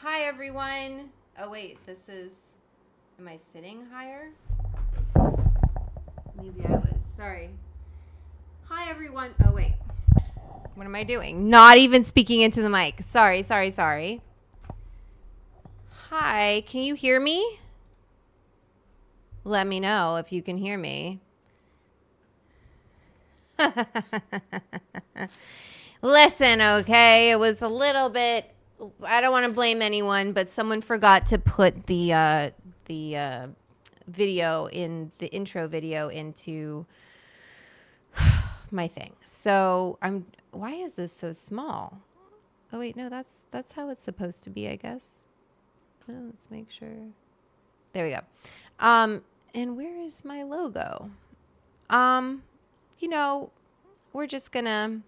Hi, everyone. Oh, wait, this is... Am I sitting higher? Maybe I was. Sorry. Hi, everyone. Oh, wait. What am I doing? Not even speaking into the mic. Sorry. Hi, can you hear me? Let me know if you can hear me. Listen, okay, it was a little bit... I don't want to blame anyone, but someone forgot to put the video in the intro video into my thing. So why is this so small? Oh wait, no, that's how it's supposed to be, I guess. Let's make sure. There we go. And where is my logo? We're just gonna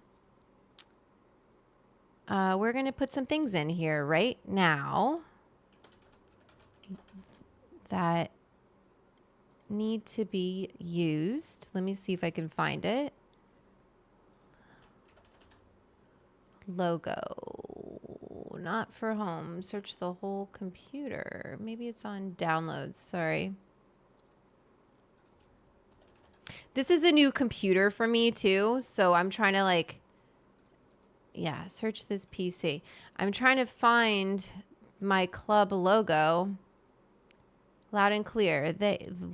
we're gonna put some things in here right now that need to be used. Let me see if I can find it. Logo, not for home. Search the whole computer. Maybe it's on downloads. Sorry. This is a new computer for me too, so I'm trying to search this PC. I'm trying to find my club logo. Loud and clear.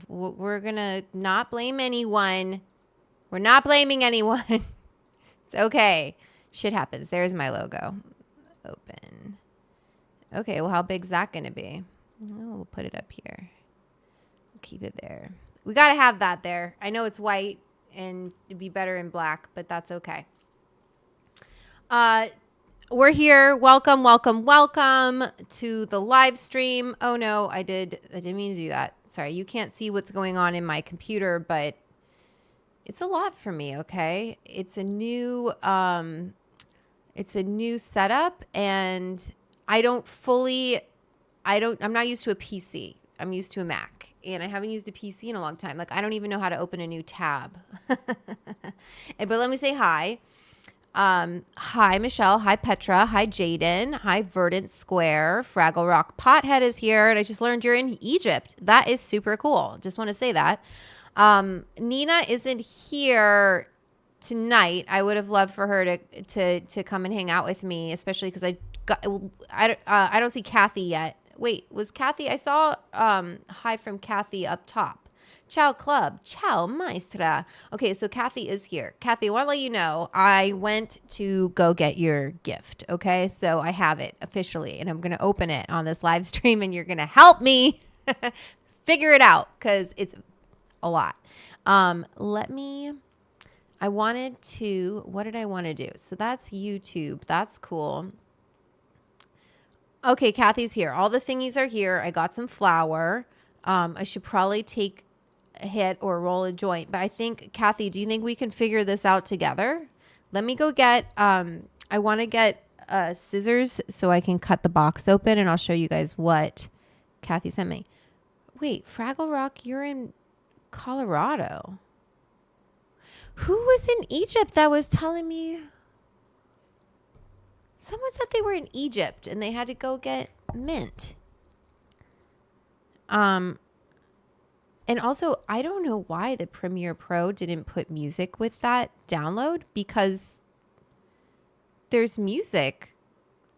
We're gonna not blame anyone. We're not blaming anyone. It's okay. Shit happens. There's my logo. Open. Okay, well, how big's that gonna be? Oh, we'll put it up here. We'll keep it there. We gotta have that there. I know it's white and it'd be better in black, but that's okay. We're here. Welcome to the live stream. Oh no, I didn't mean to do that. Sorry, you can't see what's going on in my computer, but it's a lot for me, okay? It's a new setup, and I'm not used to a PC. I'm used to a Mac, and I haven't used a PC in a long time. Like, I don't even know how to open a new tab. But let me say hi. Hi, Michelle. Hi, Petra. Hi, Jaden. Hi, Verdant Square. Fraggle Rock Pothead is here. And I just learned you're in Egypt. That is super cool. Just want to say that. Nina isn't here tonight. I would have loved for her to come and hang out with me, especially because I don't see Kathy yet. Wait, was Kathy? I saw hi from Kathy up top. Ciao Club. Ciao Maestra. Okay, so Kathy is here. Kathy, I want to let you know I went to go get your gift, okay? So I have it officially, and I'm going to open it on this live stream, and you're going to help me figure it out because it's a lot. What did I want to do? So that's YouTube. That's cool. Okay, Kathy's here. All the thingies are here. I got some flour. I should probably take a hit or roll a joint. But I think, Kathy, do you think we can figure this out together? Let me go get, I want to get scissors so I can cut the box open, and I'll show you guys what Kathy sent me. Wait, Fraggle Rock, you're in Colorado. Who was in Egypt that was telling me? Someone said they were in Egypt and they had to go get mint. And also, I don't know why the Premiere Pro didn't put music with that download, because there's music.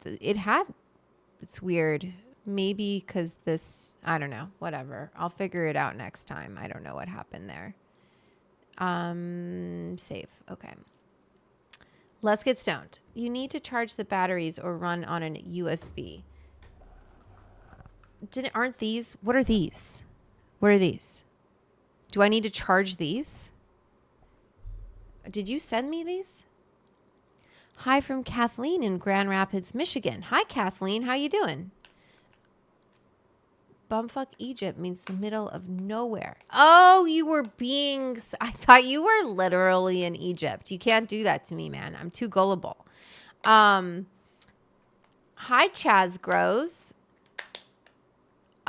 It's weird. Maybe because I don't know, whatever. I'll figure it out next time. I don't know what happened there. Save. Okay. Let's get stoned. You need to charge the batteries or run on an USB. Aren't these? What are these? What are these? Do I need to charge these? Did you send me these? Hi from Kathleen in Grand Rapids, Michigan. Hi, Kathleen. How you doing? Bumfuck Egypt means the middle of nowhere. Oh, I thought you were literally in Egypt. You can't do that to me, man. I'm too gullible. Hi, Chaz Grows.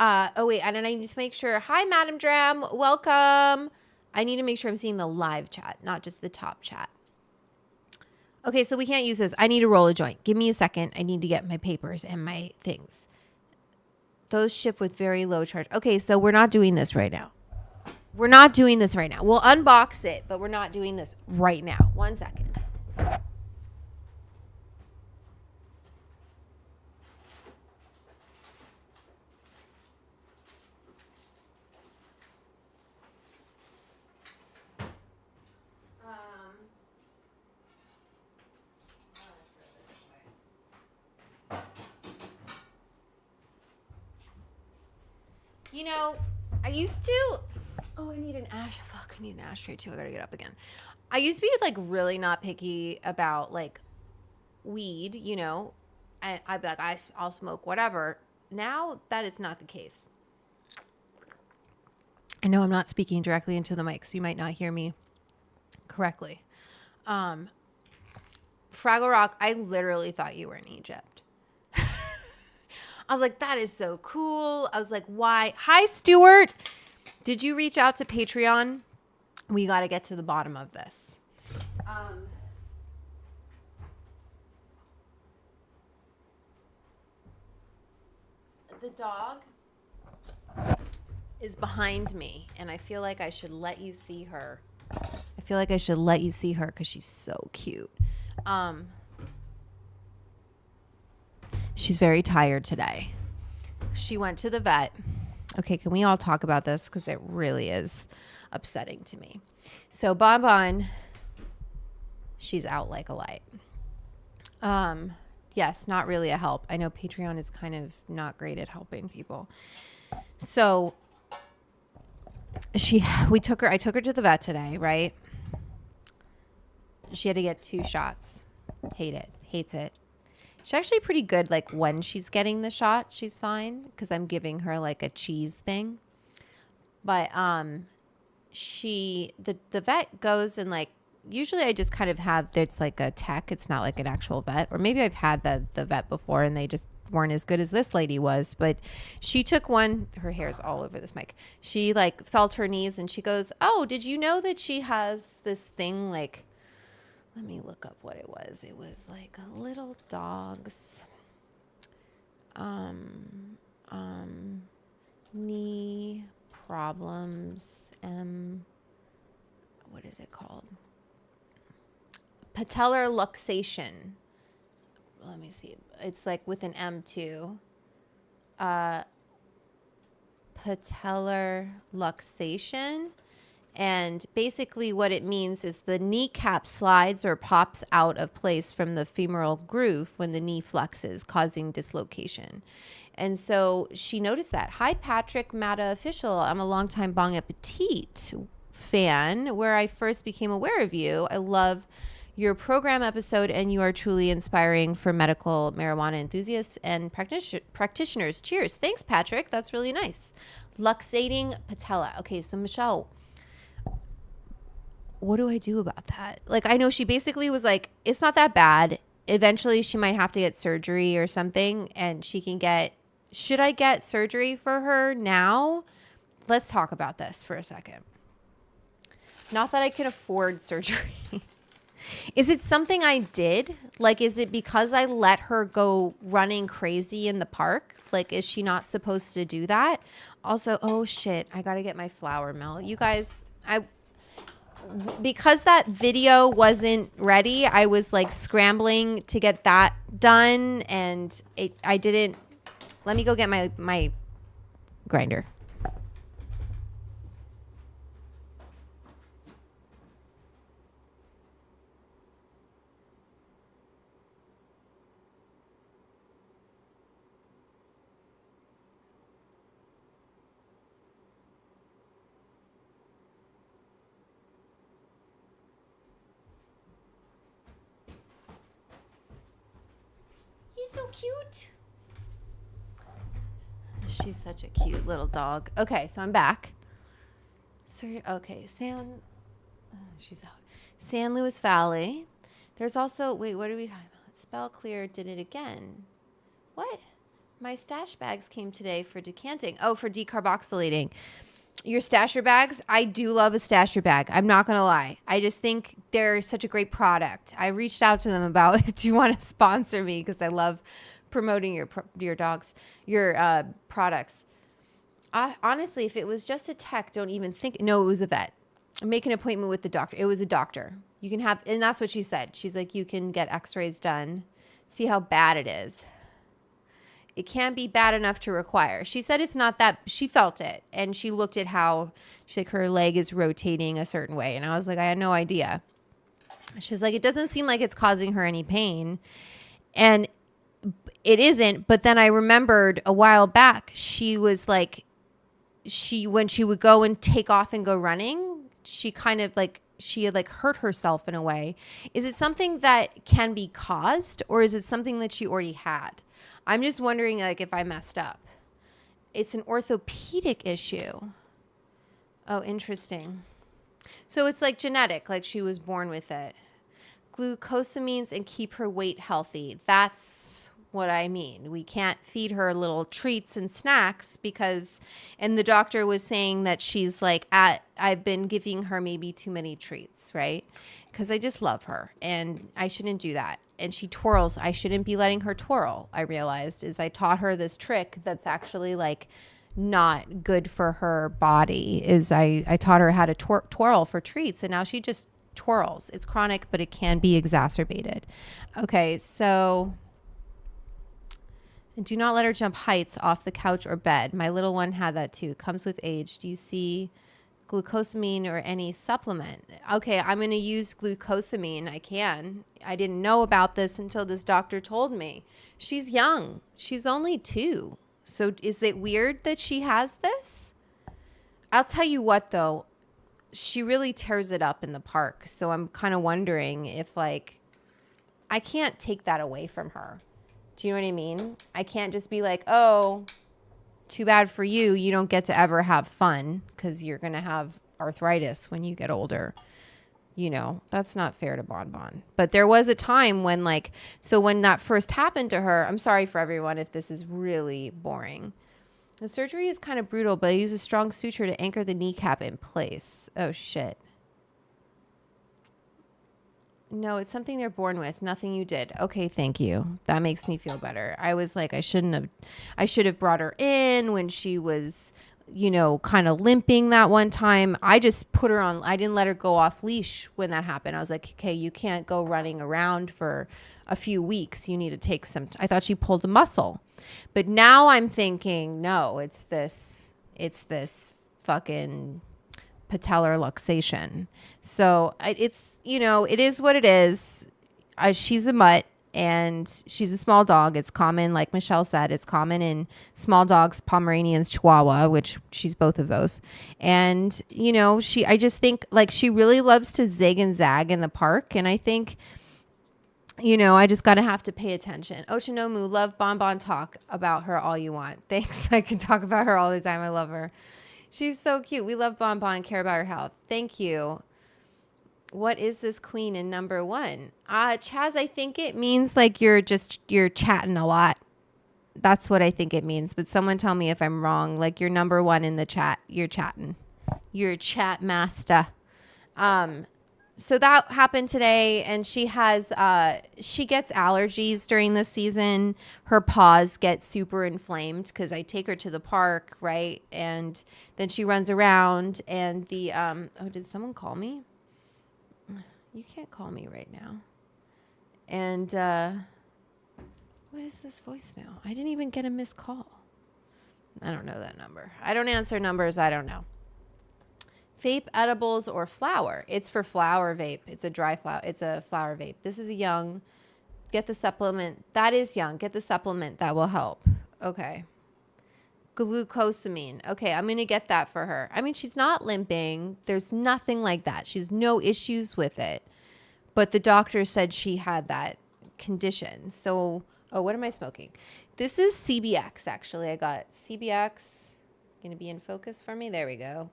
Oh, wait, and then I need to make sure. Hi, Madam Dram. Welcome. I need to make sure I'm seeing the live chat, not just the top chat. Okay, so we can't use this. I need to roll a joint. Give me a second. I need to get my papers and my things. Those ship with very low charge. Okay, so we're not doing this right now. We're not doing this right now. We'll unbox it, but we're not doing this right now. 1 second. You know, I used to. Oh, I need an ash. Fuck, I need an ashtray too. I gotta get up again. I used to be like really not picky about like weed. You know, I'd be like, I'll smoke whatever. Now that is not the case. I know I'm not speaking directly into the mic, so you might not hear me correctly. Fraggle Rock, I literally thought you were in Egypt. I was like, that is so cool. I was like, why? Hi, Stuart. Did you reach out to Patreon? We got to get to the bottom of this. The dog is behind me, and I feel like I should let you see her. I feel like I should let you see her because she's so cute. She's very tired today. She went to the vet. Okay, can we all talk about this? Because it really is upsetting to me. So Bon, she's out like a light. Yes, not really a help. I know Patreon is kind of not great at helping people. So I took her to the vet today, right? She had to get 2 shots. Hates it. She's actually pretty good. Like when she's getting the shot, she's fine because I'm giving her like a cheese thing. But the vet goes and like usually I just kind of have it's like a tech. It's not like an actual vet, or maybe I've had the vet before and they just weren't as good as this lady was. But she took one. Her hair's all over this mic. She like felt her knees and she goes, "Oh, did you know that she has this thing like?" Let me look up what it was. It was like a little dog's knee problems. What is it called? Patellar luxation. Let me see. It's like with an M too. Patellar luxation. And basically what it means is the kneecap slides or pops out of place from the femoral groove when the knee flexes, causing dislocation. And so she noticed that. Hi, Patrick, Mata Official. I'm a longtime Bon Appetit fan where I first became aware of you. I love your program episode, and you are truly inspiring for medical marijuana enthusiasts and practitioners. Cheers. Thanks, Patrick. That's really nice. Luxating patella. Okay, so Michelle, what do I do about that? Like, I know she basically was like, it's not that bad. Eventually she might have to get surgery or something, and she can should I get surgery for her now? Let's talk about this for a second. Not that I can afford surgery. Is it something I did? Like, is it because I let her go running crazy in the park? Like, is she not supposed to do that? Also, oh shit, I got to get my flour mill. You guys, because that video wasn't ready, I was like scrambling to get that done, and I didn't. Let me go get my grinder. So cute. She's such a cute little dog. Okay, so I'm back. Sorry. Okay, she's out. San Luis Valley. There's also, wait, what are we talking about? Spell Clear did it again. What? My stash bags came today for decanting. Oh, for decarboxylating. Your stasher bags, I do love a stasher bag. I'm not going to lie. I just think they're such a great product. I reached out to them about, do you want to sponsor me? Because I love promoting your dogs, your products. Honestly, if it was just a tech, don't even think. No, it was a vet. Make an appointment with the doctor. It was a doctor. You can have, and that's what she said. She's like, you can get x-rays done. See how bad it is. It can't be bad enough to require. She said it's not that. She felt it. And she looked at how she's like, her leg is rotating a certain way. And I was like, I had no idea. She's like, it doesn't seem like it's causing her any pain. And it isn't. But then I remembered a while back, she was like, when she would go and take off and go running, she kind of like, she had like hurt herself in a way. Is it something that can be caused, or is it something that she already had? I'm just wondering, like, if I messed up. It's an orthopedic issue. Oh, interesting. So it's like genetic, like she was born with it. Glucosamines and keep her weight healthy. That's what I mean. We can't feed her little treats and snacks because, and the doctor was saying that she's like, I've been giving her maybe too many treats, right? Because I just love her and I shouldn't do that. And she twirls. I shouldn't be letting her twirl. I realized is I taught her this trick that's actually like not good for her body. Is I taught her how to twirl for treats, and now she just twirls. It's chronic, but it can be exacerbated. Okay, so do not let her jump heights off the couch or bed. My little one had that too. Comes with age. Do you see glucosamine or any supplement? Okay, I'm going to use glucosamine. I didn't know about this until this doctor told me. She's young. She's only 2. So is it weird that she has this? I'll tell you what, though. She really tears it up in the park. So I'm kind of wondering if, like, I can't take that away from her. Do you know what I mean? I can't just be like, oh, too bad for you. You don't get to ever have fun because you're going to have arthritis when you get older. You know, that's not fair to Bon Bon. But there was a time when when that first happened to her, I'm sorry for everyone if this is really boring. The surgery is kind of brutal, but I use a strong suture to anchor the kneecap in place. Oh, shit. No, it's something they're born with. Nothing you did. Okay, thank you. That makes me feel better. I was like, I should have brought her in when she was, kind of limping that one time. I just put her on. I didn't let her go off leash when that happened. I was like, okay, you can't go running around for a few weeks. You need to take some. I thought she pulled a muscle, but now I'm thinking, no, it's this fucking patellar luxation. So it's, it is what it is. She's a mutt and she's a small dog. It's common, like Michelle said, it's common in small dogs, Pomeranians, Chihuahua, which she's both of those. And, I just think like she really loves to zig and zag in the park. And I think, I just got to have to pay attention. Oshinomu, love Bon Bon, talk about her all you want. Thanks. I can talk about her all the time. I love her. She's so cute. We love Bon Bon, care about her health. Thank you. What is this queen in number 1? Chaz, I think it means like you're chatting a lot. That's what I think it means. But someone tell me if I'm wrong. Like you're number 1 in the chat. You're chatting. You're a chat master. So that happened today, and she gets allergies during this season. Her paws get super inflamed because I take her to the park, right? And then she runs around, and did someone call me? You can't call me right now. And what is this voicemail? I didn't even get a missed call. I don't know that number. I don't answer numbers. I don't know. Vape, edibles, or flower. It's for flower vape. It's a dry flower. It's a flower vape. This is a young. Get the supplement. That is young. Get the supplement. That will help. Okay. Glucosamine. Okay, I'm going to get that for her. I mean, she's not limping. There's nothing like that. She's no issues with it. But the doctor said she had that condition. So, what am I smoking? This is CBX, actually. I got CBX. Going to be in focus for me. There we go.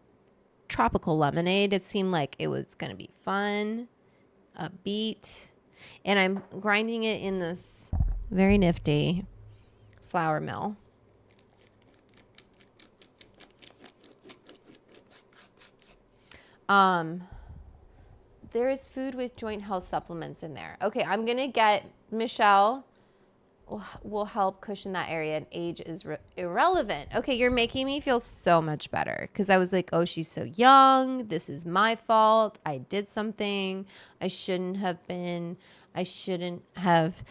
Tropical lemonade. It seemed like it was going to be fun, upbeat, and I'm grinding it in this very nifty flour mill. There is food with joint health supplements in there. Okay, I'm going to get Michelle will help cushion that area, and age is irrelevant. Okay, you're making me feel so much better because I was like, oh, she's so young. This is my fault. I did something I shouldn't have been. I shouldn't have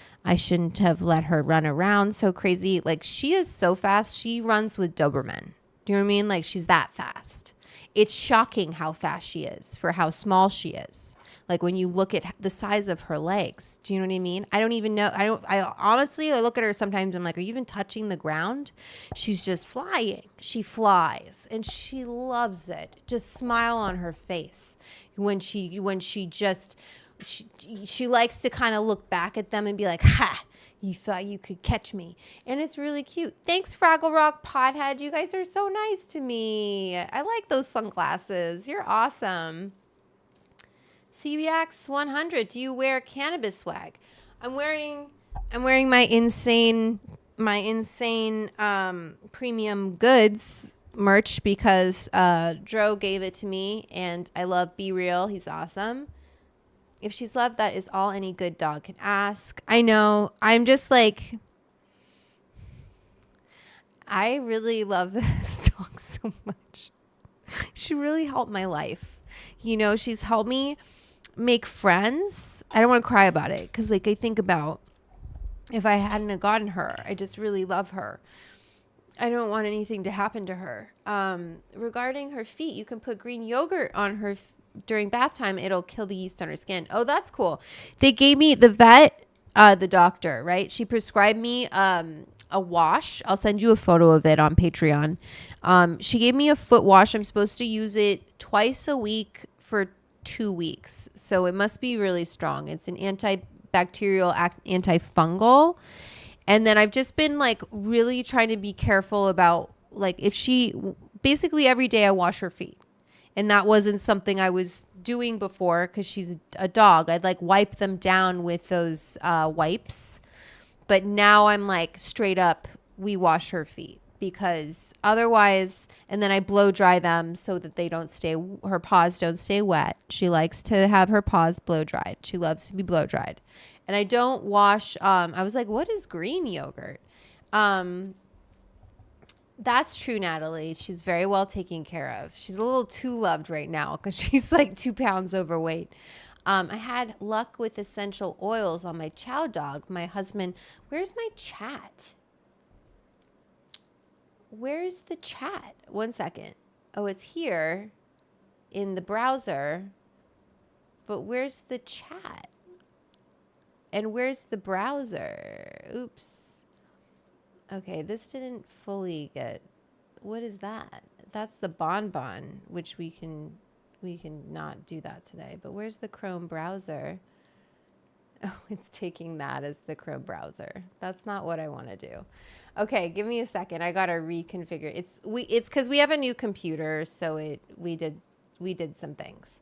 let her run around so crazy. Like, she is so fast. She runs with Doberman. Do you know what I mean? Like, she's that fast. It's shocking how fast she is for how small she is. Like, when you look at the size of her legs, do you know what I mean? I don't even know. I honestly, I look at her sometimes. I'm like, are you even touching the ground? She's just flying. She flies and she loves it. Just smile on her face when she likes to kind of look back at them and be like, ha, you thought you could catch me. And it's really cute. Thanks, Fraggle Rock Pothead. You guys are so nice to me. I like those sunglasses. You're awesome. CBX 100. Do you wear cannabis swag? I'm wearing my insane premium goods merch because Dro gave it to me, and I love Be Real. He's awesome. If she's loved, that is all any good dog can ask. I know. I'm just like, I really love this dog so much. She really helped my life. You know, she's helped me make friends. I don't want to cry about it because, like, I think about if I hadn't have gotten her. I just really love her. I don't want anything to happen to her. Regarding her feet, you can put green yogurt on her during bath time. It'll kill the yeast on her skin. Oh, that's cool. They gave me the vet, the doctor, right? She prescribed me a wash. I'll send you a photo of it on Patreon. She gave me a foot wash. I'm supposed to use it twice a week for 2 weeks. So it must be really strong. It's an antibacterial, antifungal. And then I've just been like really trying to be careful about, like, if basically every day I wash her feet. And that wasn't something I was doing before because she's a dog. I'd like wipe them down with those wipes. But now I'm like straight up, we wash her feet because otherwise, and then I blow dry them so that her paws don't stay wet. She likes to have her paws blow dried. She loves to be blow dried. And I don't wash, I was like, what is green yogurt? That's true, Natalie. She's very well taken care of. She's a little too loved right now because she's like 2 pounds overweight. I had luck with essential oils on my chow dog. My husband, where's my chat? Where's the chat? 1 second. Oh, it's here in the browser. But where's the chat? And where's the browser? Oops. Okay, this didn't fully get. What is that? That's the bonbon, which we can not do that today. But where's the Chrome browser? Oh, it's taking that as the Chrome browser. That's not what I want to do. Okay, give me a second. I gotta reconfigure. It's because we have a new computer, so we did some things.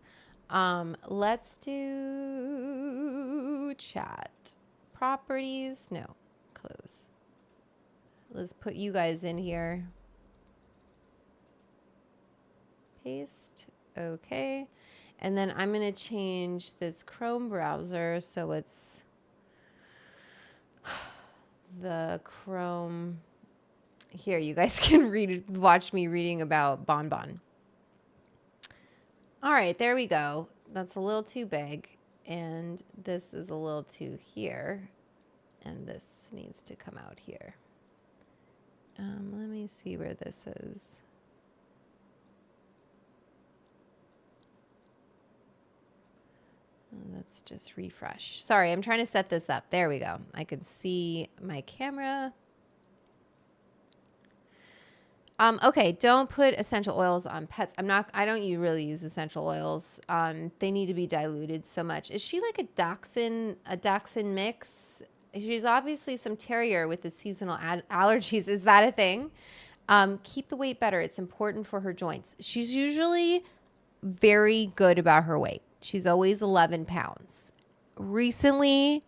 Let's do chat properties. No, close. Let's put you guys in here. Paste. Okay. And then I'm going to change this Chrome browser so it's the Chrome. Here, you guys can watch me reading about Bonbon. All right, there we go. That's a little too big. And this is a little too here. And this needs to come out here. Let me see where this is. Let's just refresh. Sorry, I'm trying to set this up. There we go. I can see my camera. Okay, don't put essential oils on pets. I don't really use essential oils. They need to be diluted so much. Is she like a dachshund mix? She's obviously some terrier with the seasonal allergies. Is that a thing? Keep the weight better. It's important for her joints. She's usually very good about her weight. She's always 11 pounds. Recently,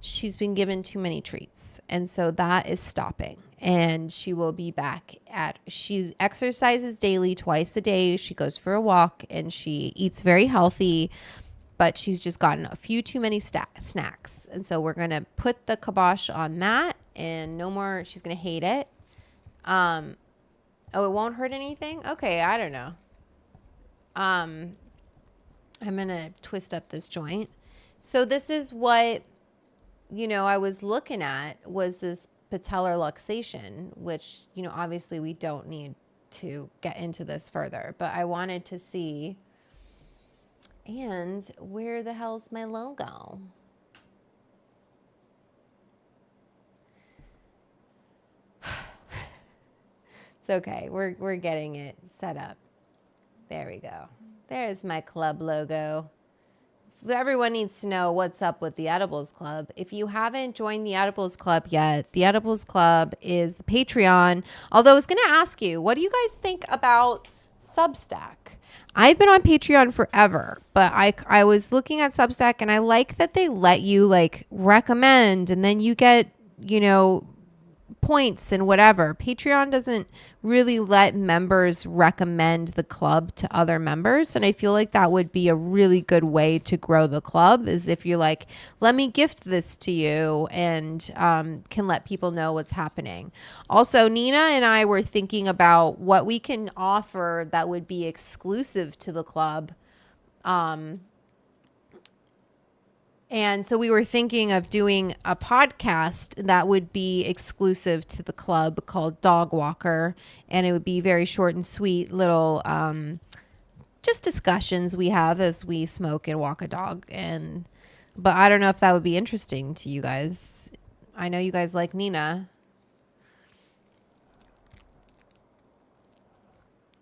she's been given too many treats. And so that is stopping. and she will be back she exercises daily, twice a day. She goes for a walk and she eats very healthy, but she's just gotten a few too many snacks. And so we're going to put the kibosh on that, and no more. She's going to hate it. Oh, it won't hurt anything? Okay, I don't know. I'm going to twist up this joint. So this is what, I was looking at, was this patellar luxation, which, obviously we don't need to get into this further, but I wanted to see. And where the hell's my logo? It's okay. We're getting it set up. There we go. There's my club logo. Everyone needs to know what's up with the Edibles Club. If you haven't joined the Edibles Club yet, the Edibles Club is the Patreon. Although I was going to ask you, what do you guys think about Substack? I've been on Patreon forever, but I was looking at Substack, and I like that they let you recommend, and then you get, points and whatever. Patreon doesn't really let members recommend the club to other members. And I feel like that would be a really good way to grow the club, is if you're like, let me gift this to you, and can let people know what's happening. Also, Nina and I were thinking about what we can offer that would be exclusive to the club. And so we were thinking of doing a podcast that would be exclusive to the club called Dog Walker. And it would be very short and sweet little just discussions we have as we smoke and walk a dog. But I don't know if that would be interesting to you guys. I know you guys like Nina.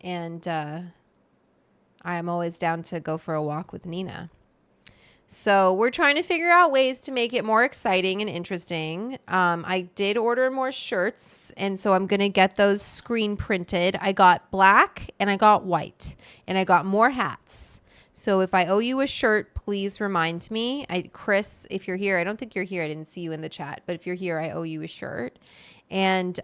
And I am always down to go for a walk with Nina. So we're trying to figure out ways to make it more exciting and interesting. I did order more shirts, and so I'm going to get those screen printed. I got black and I got white, and I got more hats. So if I owe you a shirt, please remind me. Chris, if you're here, I don't think you're here. I didn't see you in the chat, but if you're here, I owe you a shirt. And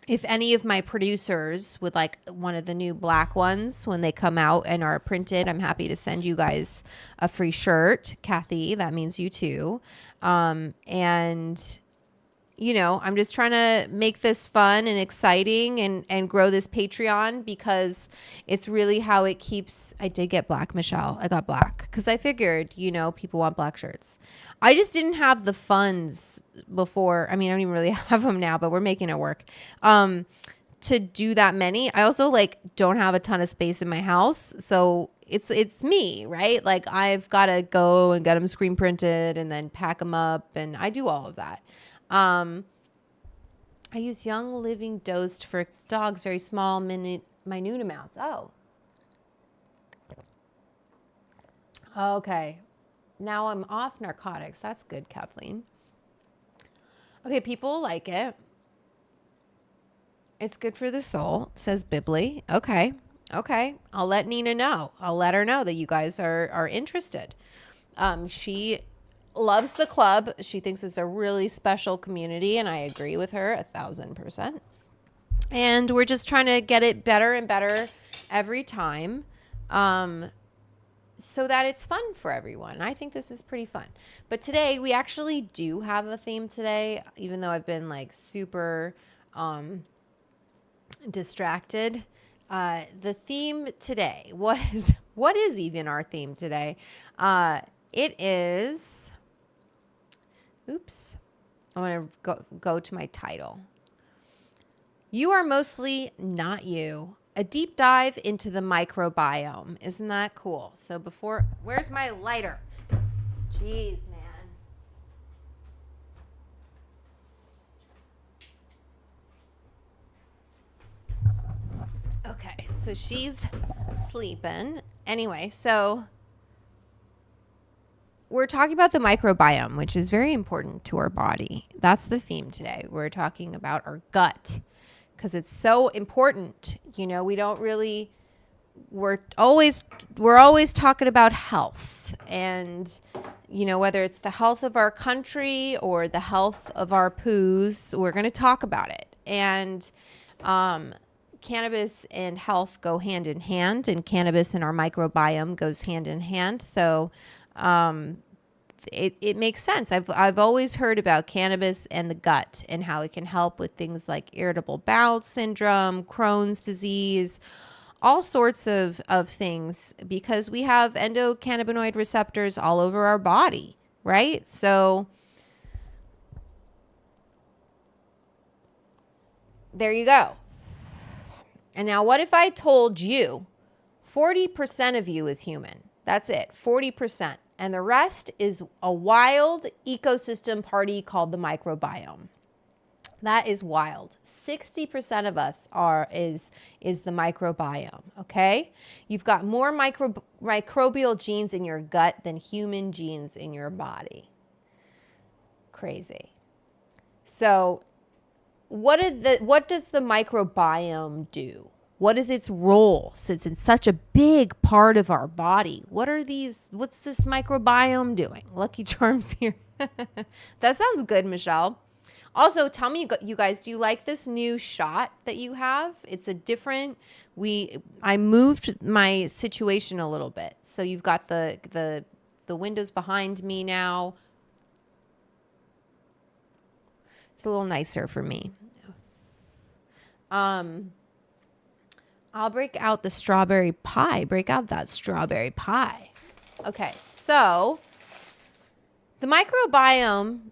if any of my producers would like one of the new black ones when they come out and are printed, I'm happy to send you guys a free shirt. Kathy, that means you too. And, I'm just trying to make this fun and exciting and grow this Patreon, because it's really how it keeps. I did get black, Michelle. I got black because I figured, people want black shirts. I just didn't have the funds before. I mean, I don't even really have them now, but we're making it work. To do that many. I also don't have a ton of space in my house. So it's me, right? I've got to go and get them screen printed and then pack them up. And I do all of that. I use Young Living Dosed for dogs, very small, minute amounts. Oh. Okay. Now I'm off narcotics. That's good, Kathleen. Okay, people like it. It's good for the soul, says Bibly. Okay. I'll let Nina know. I'll let her know that you guys are interested. She loves the club. She thinks it's a really special community, and I agree with her 1,000%. And we're just trying to get it better and better every time, so that it's fun for everyone. I think this is pretty fun. But today we actually do have a theme today, even though I've been super distracted. The theme today, what is even our theme today? It is, oops, I want to go to my title. You are mostly not you. A deep dive into the microbiome. Isn't that cool? So where's my lighter? Jeez, man. Okay, so she's sleeping. Anyway, so we're talking about the microbiome, which is very important to our body. That's the theme today. We're talking about our gut, because it's so important. We don't really we're always talking about health, and whether it's the health of our country or the health of our poos, we're going to talk about it. And cannabis and health go hand in hand, and cannabis and our microbiome goes hand in hand. So it makes sense. I've always heard about cannabis and the gut and how it can help with things like irritable bowel syndrome, Crohn's disease, all sorts of things, because we have endocannabinoid receptors all over our body, right? So there you go. And now what if I told you 40% of you is human? That's it, 40%. And the rest is a wild ecosystem party called the microbiome. That is wild. 60% of us is the microbiome, okay? You've got more microbial genes in your gut than human genes in your body. Crazy. So what does the microbiome do? What is its role, since it's such a big part of our body? What's this microbiome doing? Lucky Charms here. That sounds good, Michelle. Also, tell me, you guys, do you like this new shot that you have? It's a different, I moved my situation a little bit. So you've got the windows behind me now. It's a little nicer for me. I'll break out the strawberry pie. Break out that strawberry pie. Okay, so the microbiome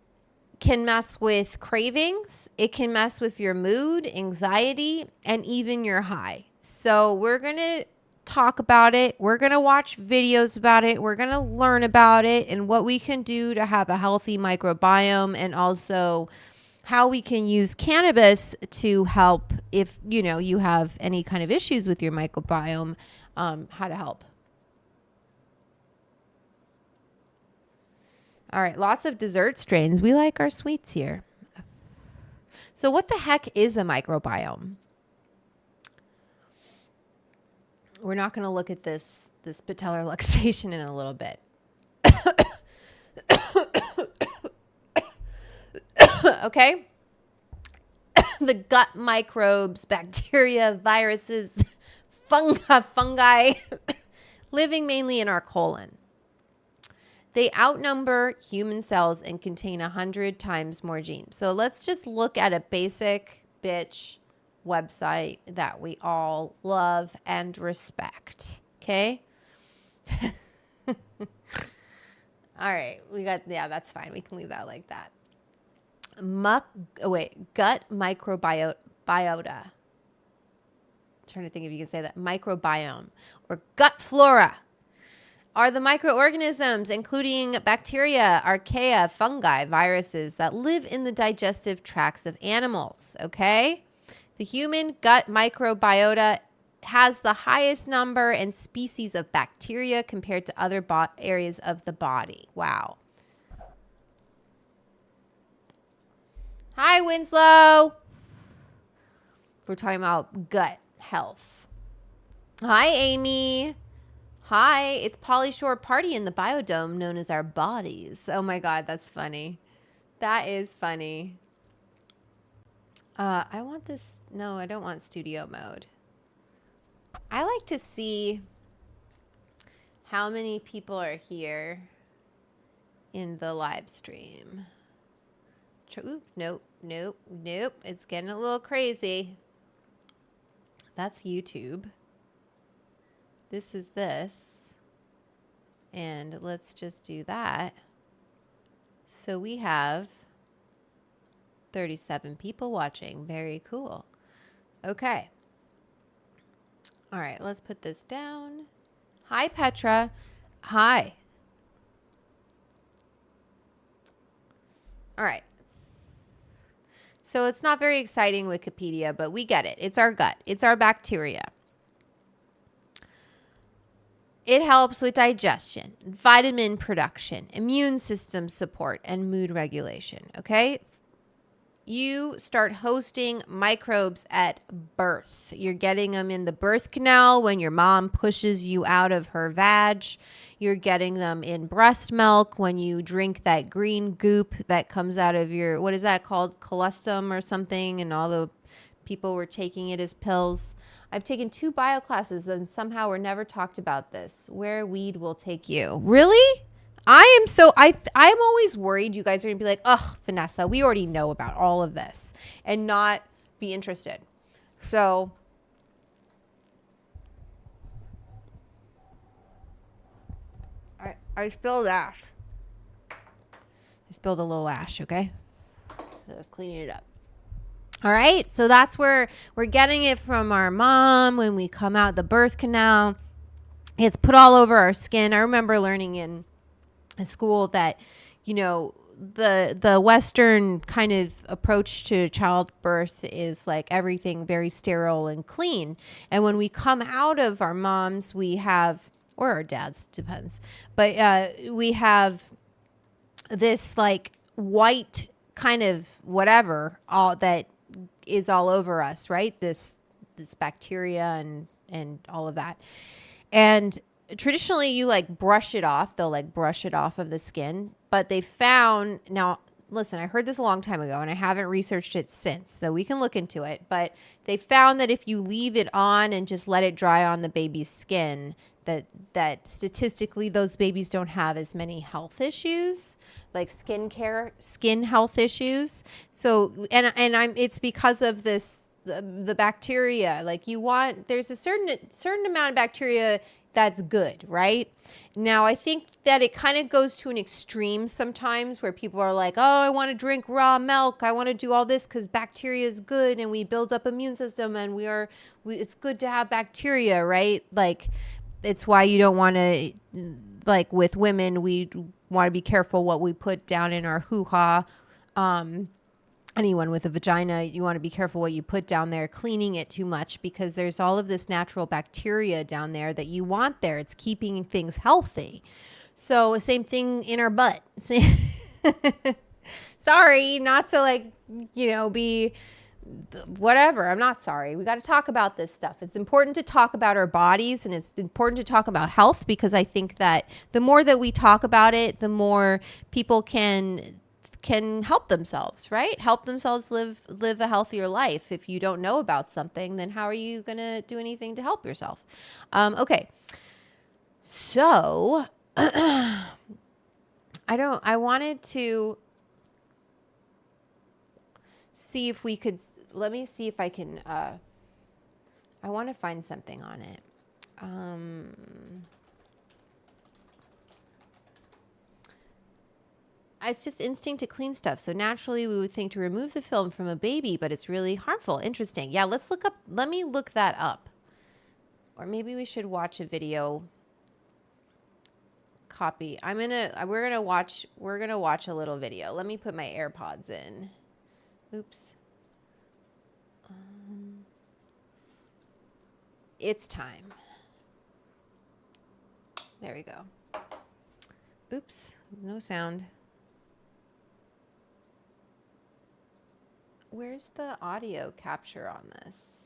can mess with cravings. It can mess with your mood, anxiety, and even your high. So we're going to talk about it. We're going to watch videos about it. We're going to learn about it and what we can do to have a healthy microbiome, and also how we can use cannabis to help if, you have any kind of issues with your microbiome, how to help. All right, lots of dessert strains. We like our sweets here. So what the heck is a microbiome? We're not going to look at this patellar luxation in a little bit. Okay? The gut microbes, bacteria, viruses, fungi living mainly in our colon. They outnumber human cells and contain 100 times more genes. So let's just look at a basic bitch website that we all love and respect. Okay? All right. That's fine. We can leave that like that. Gut microbiota. I'm trying to think if you can say that. Microbiome or gut flora are the microorganisms, including bacteria, archaea, fungi, viruses that live in the digestive tracts of animals. Okay? The human gut microbiota has the highest number and species of bacteria compared to other areas of the body. Wow. Hi, Winslow. We're talking about gut health. Hi, Amy. Hi, it's Pauly Shore Party in the biodome known as our bodies. Oh my God, that's funny. That is funny. I want this. No, I don't want studio mode. I like to see how many people are here in the live stream. Oop, nope. It's getting a little crazy. That's YouTube. This is this. And let's just do that. So we have 37 people watching. Very cool. Okay. All right, let's put this down. Hi, Petra. Hi. All right. So it's not very exciting, Wikipedia, but we get it. It's our gut. It's our bacteria. It helps with digestion, vitamin production, immune system support, and mood regulation, okay? you start hosting microbes at birth. You're getting them in the birth canal when your mom pushes you out of her vag. You're getting them in breast milk when you drink that green goop that comes out of your, what is that called? Colostrum or something. And all the people were taking it as pills. I've taken 2 bio classes and somehow we're never talked about this. Where weed will take you. Really? I'm always worried you guys are gonna be like, oh, Vanessa, we already know about all of this and not be interested. So I spilled ash. I spilled a little ash, okay? I was cleaning it up. All right, so that's where we're getting it from our mom when we come out the birth canal. It's put all over our skin. I remember learning in school that, you know, the Western kind of approach to childbirth is like everything very sterile and clean. And when we come out of our moms, we have, or our dads, depends, but we have this like white kind of whatever all that is all over us, right? This bacteria and all of that. And traditionally you like brush it off. They'll like brush it off of the skin, but they found, now listen, I heard this a long time ago and I haven't researched it since, so we can look into it, but they found that if you leave it on and just let it dry on the baby's skin, that statistically those babies don't have as many health issues, like skin health issues. So, it's because of this, the bacteria, like there's a certain amount of bacteria that's good, right? Now, I think that it kind of goes to an extreme sometimes where people are like, oh, I want to drink raw milk. I want to do all this because bacteria is good and we build up immune system and it's good to have bacteria, right? Like, it's why you don't want to, like with women, we want to be careful what we put down in our hoo-ha. Anyone with a vagina, you want to be careful what you put down there, cleaning it too much because there's all of this natural bacteria down there that you want there. It's keeping things healthy. So same thing in our butt. Sorry, not to like, you know, be whatever. I'm not sorry. We got to talk about this stuff. It's important to talk about our bodies and it's important to talk about health because I think that the more that we talk about it, the more people can help themselves, right? Help themselves live a healthier life. If you don't know about something, then how are you going to do anything to help yourself? Okay. So I wanted to see if we could, let me see if I can, I want to find something on it. It's just instinct to clean stuff. So naturally we would think to remove the film from a baby, but it's really harmful. Interesting. Yeah, let me look that up. Or maybe we should watch a video copy. We're going to watch a little video. Let me put my AirPods in. Oops. It's time. There we go. Oops, no sound. Where's the audio capture on this?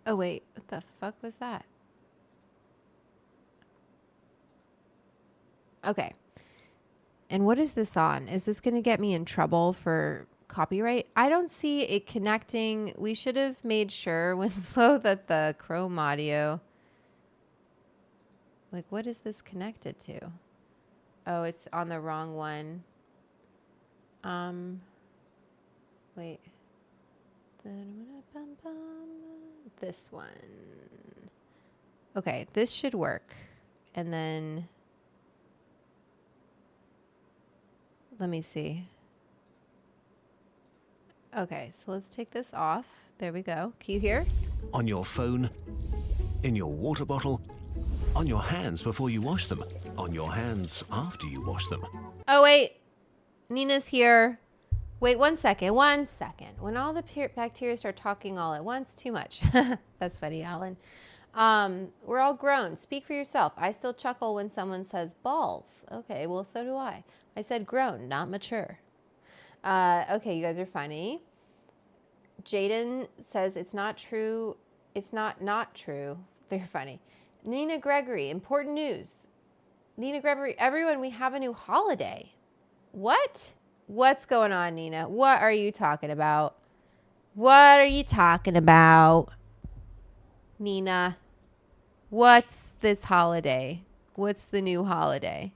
Oh wait, what the fuck was that? Okay. And what is this on? Is this going to get me in trouble for copyright? I don't see it connecting. We should have made sure, Winslow, that the Chrome audio, like, what is this connected to? Oh, it's on the wrong one. Wait. This one. Okay, this should work. And then let me see. Okay, so let's take this off. There we go. Can you hear? On your phone, in your water bottle, on your hands before you wash them, on your hands after you wash them. Oh, wait. Nina's here. Wait 1 second. 1 second. When all the bacteria start talking all at once, too much. That's funny, Alan. We're all grown. Speak for yourself. I still chuckle when someone says balls. Okay, well, so do I. I said grown, not mature. Okay, you guys are funny. Jaden says it's not true. It's not true. They're funny. Nina Gregory, important news. Nina Gregory, everyone, we have a new holiday. What? What's going on, Nina? What are you talking about? What are you talking about? Nina, what's this holiday? What's the new holiday?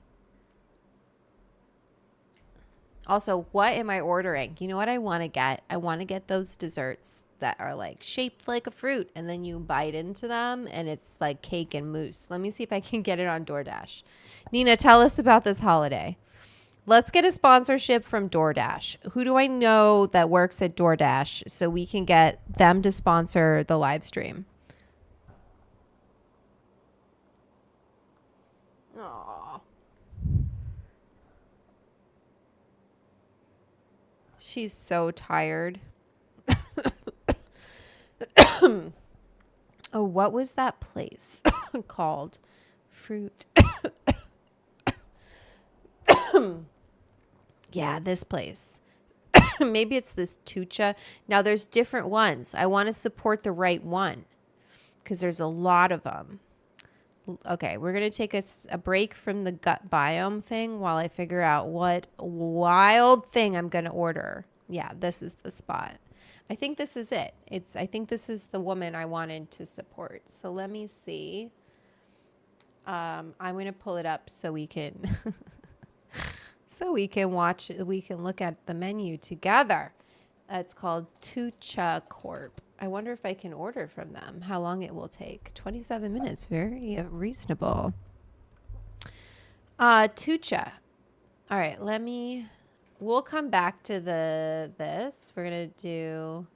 Also, what am I ordering? You know what I want to get? I want to get those desserts that are like shaped like a fruit and then you bite into them and it's like cake and mousse. Let me see if I can get it on DoorDash. Nina, tell us about this holiday. Let's get a sponsorship from DoorDash. Who do I know that works at DoorDash so we can get them to sponsor the live stream? Aww. She's so tired. Oh, what was that place called? Fruit. Yeah, this place. Maybe it's this Tucha. Now, there's different ones. I want to support the right one because there's a lot of them. Okay, we're going to take a break from the gut biome thing while I figure out what wild thing I'm going to order. Yeah, this is the spot. I think this is it. I think this is the woman I wanted to support. So let me see. I'm going to pull it up so we can watch, we can look at the menu together. It's called Tucha Corp. I wonder if I can order from them, how long it will take. 27 minutes, very reasonable. Tucha. All right, we'll come back to this. We're going to do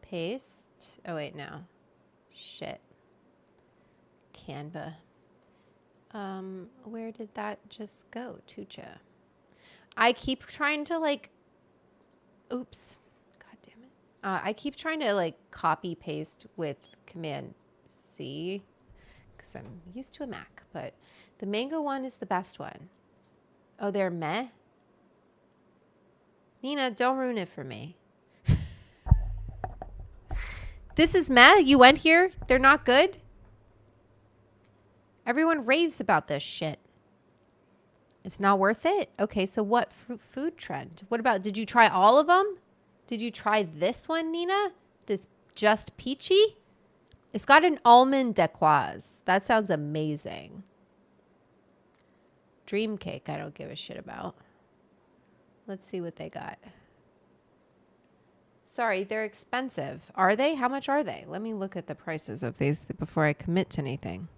paste. Oh, wait, no. Shit. Canva. Where did that just go? Tucha. I keep trying to oops. God damn it. I keep trying to copy paste with Command C because I'm used to a Mac, but the mango one is the best one. Oh, they're meh? Nina, don't ruin it for me. This is meh? You went here? They're not good? Everyone raves about this shit. It's not worth it? Okay, so what food trend? What about, did you try all of them? Did you try this one, Nina? This just peachy? It's got an almond decoise. That sounds amazing. Dream cake, I don't give a shit about. Let's see what they got. Sorry, they're expensive. Are they? How much are they? Let me look at the prices of these before I commit to anything.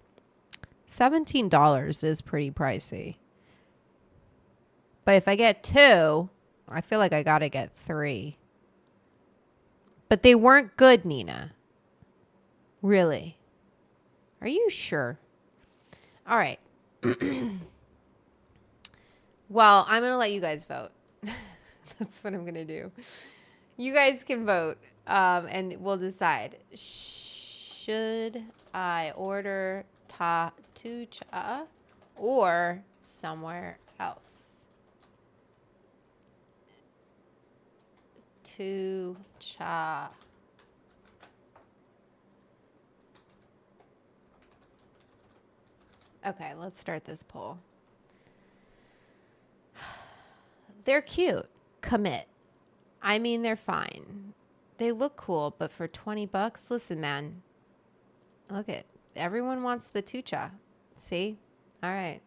$17 is pretty pricey. But if I get 2, I feel like I got to get 3. But they weren't good, Nina. Really? Are you sure? All right. Well, I'm going to let you guys vote. That's what I'm going to do. You guys can vote, and we'll decide. Should I order Tucha or somewhere else? Tucha. Okay, let's start this poll. They're cute. Commit. I mean, they're fine. They look cool, but for $20, listen, man. Look at everyone wants the Tucha. See? All right.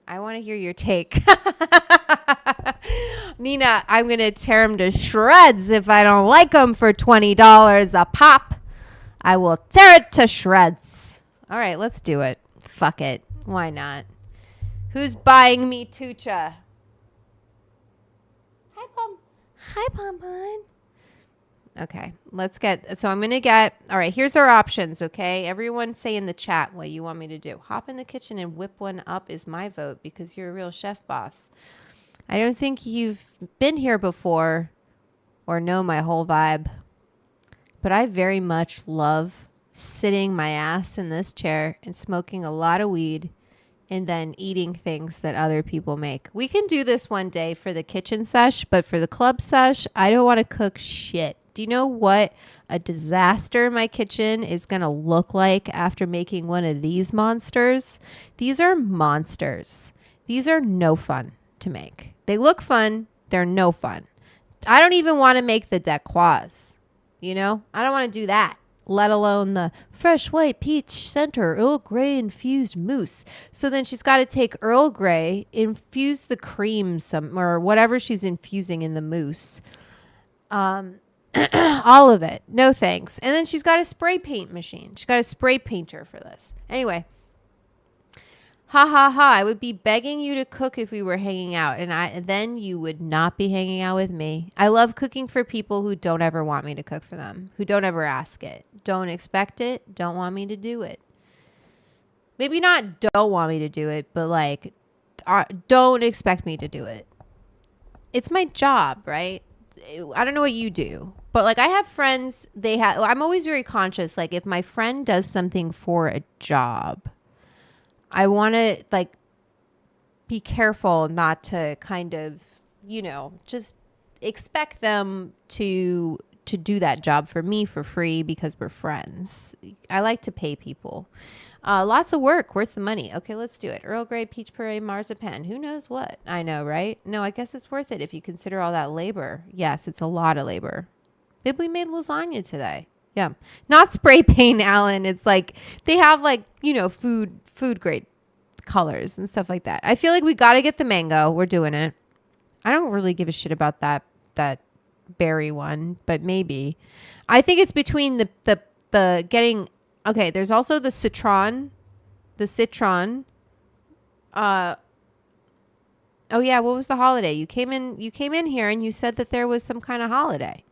I want to hear your take. Nina, I'm going to tear them to shreds if I don't like them for $20 a pop. I will tear it to shreds. All right, let's do it. Fuck it. Why not? Who's buying me Tucha? Hi, Pom Pom. Okay, so I'm going to get, all right, here's our options, okay? Everyone say in the chat what you want me to do. Hop in the kitchen and whip one up is my vote because you're a real chef boss. I don't think you've been here before or know my whole vibe, but I very much love sitting my ass in this chair and smoking a lot of weed and then eating things that other people make. We can do this one day for the kitchen sesh, but for the club sesh, I don't want to cook shit. Do you know what a disaster my kitchen is going to look like after making one of these monsters? These are monsters. These are no fun to make. They look fun. They're no fun. I don't even want to make the decoys. You know, I don't want to do that, let alone the fresh white peach center Earl Grey infused mousse. So then she's got to take Earl Grey, infuse the cream or whatever she's infusing in the mousse. All of it. No thanks. And then she's got a spray paint machine. She's got a spray painter for this. Anyway. Ha ha ha. I would be begging you to cook if we were hanging out. And then you would not be hanging out with me. I love cooking for people who don't ever want me to cook for them. Who don't ever ask it. Don't expect it. Don't want me to do it. Maybe not don't want me to do it. But like, don't expect me to do it. It's my job, right? I don't know what you do. But like I have friends, I'm always very conscious. Like if my friend does something for a job, I want to like be careful not to kind of, you know, just expect them to do that job for me for free because we're friends. I like to pay people. Lots of work, worth the money. Okay, let's do it. Earl Grey, peach puree, marzipan. Who knows what? I know, right? No, I guess it's worth it if you consider all that labor. Yes, it's a lot of labor. Bibli made lasagna today. Yeah. Not spray paint, Alan. It's like they have like, you know, food grade colors and stuff like that. I feel like we got to get the mango. We're doing it. I don't really give a shit about that berry one, but maybe. I think it's between the getting. Okay, there's also the citron. Oh yeah, what was the holiday? You came in here and you said that there was some kind of holiday.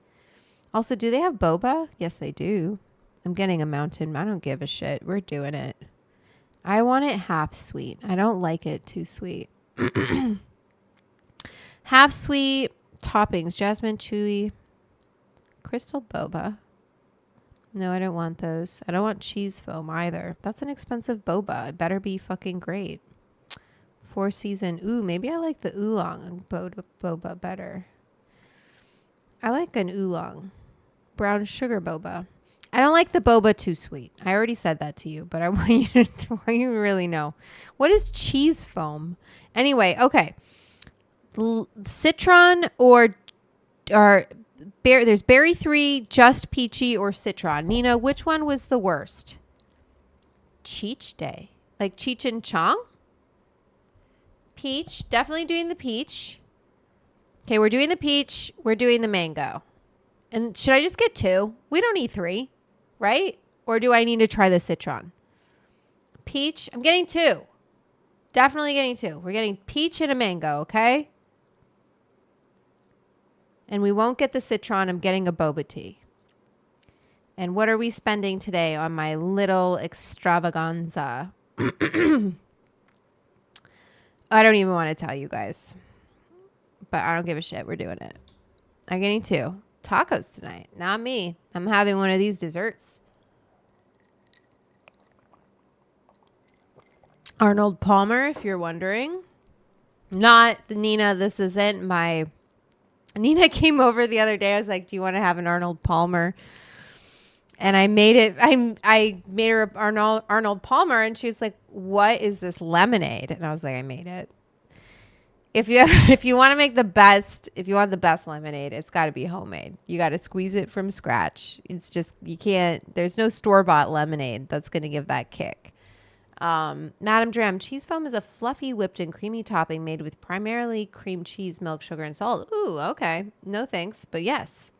Also, do they have boba? Yes, they do. I'm getting a mountain. I don't give a shit. We're doing it. I want it half sweet. I don't like it too sweet. Half sweet toppings. Jasmine, chewy, crystal boba. No, I don't want those. I don't want cheese foam either. That's an expensive boba. It better be fucking great. 4 season. Ooh, maybe I like the oolong boba better. I like an oolong. Brown sugar boba. I don't like the boba too sweet. I already said that to you, but I want you to really know. What is cheese foam? Anyway, okay. Citron or there's berry 3, just peachy, or citron. Nina, which one was the worst? Cheech Day. Like Cheech and Chong? Peach. Definitely doing the peach. Okay, we're doing the peach. We're doing the mango. And should I just get 2? We don't need 3, right? Or do I need to try the citron? Peach. I'm getting 2. Definitely getting 2. We're getting peach and a mango, okay? And we won't get the citron. I'm getting a boba tea. And what are we spending today on my little extravaganza? I don't even want to tell you guys. But I don't give a shit. We're doing it. I'm getting 2. Tacos tonight. Not me. I'm having one of these desserts. Arnold Palmer, if you're wondering. Not Nina. This isn't my... Nina came over the other day. I was like, do you want to have an Arnold Palmer? And I made it. I made her Arnold Palmer. And she was like, what is this lemonade? And I was like, I made it. If you want to make the best lemonade, it's got to be homemade. You got to squeeze it from scratch. It's just, you can't, there's no store-bought lemonade that's going to give that kick. Madame Dram, cheese foam is a fluffy, whipped and creamy topping made with primarily cream cheese, milk, sugar, and salt. Ooh, okay. No thanks, but yes.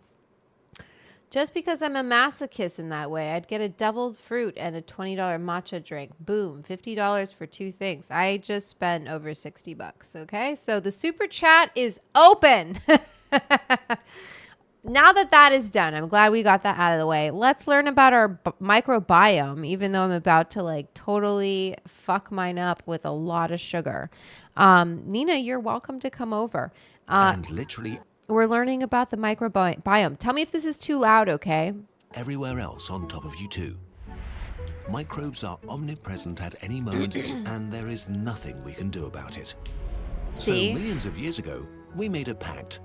Just because I'm a masochist in that way, I'd get a deviled fruit and a $20 matcha drink. Boom, $50 for 2 things. I just spent over $60, okay? So the super chat is open. now that is done, I'm glad we got that out of the way. Let's learn about our microbiome, even though I'm about to like totally fuck mine up with a lot of sugar. Nina, you're welcome to come over. And literally We're learning about the microbiome. Tell me if this is too loud, okay? everywhere else on top of you too. Microbes are omnipresent at any moment, and there is nothing we can do about it. See? So millions of years ago, we made a pact.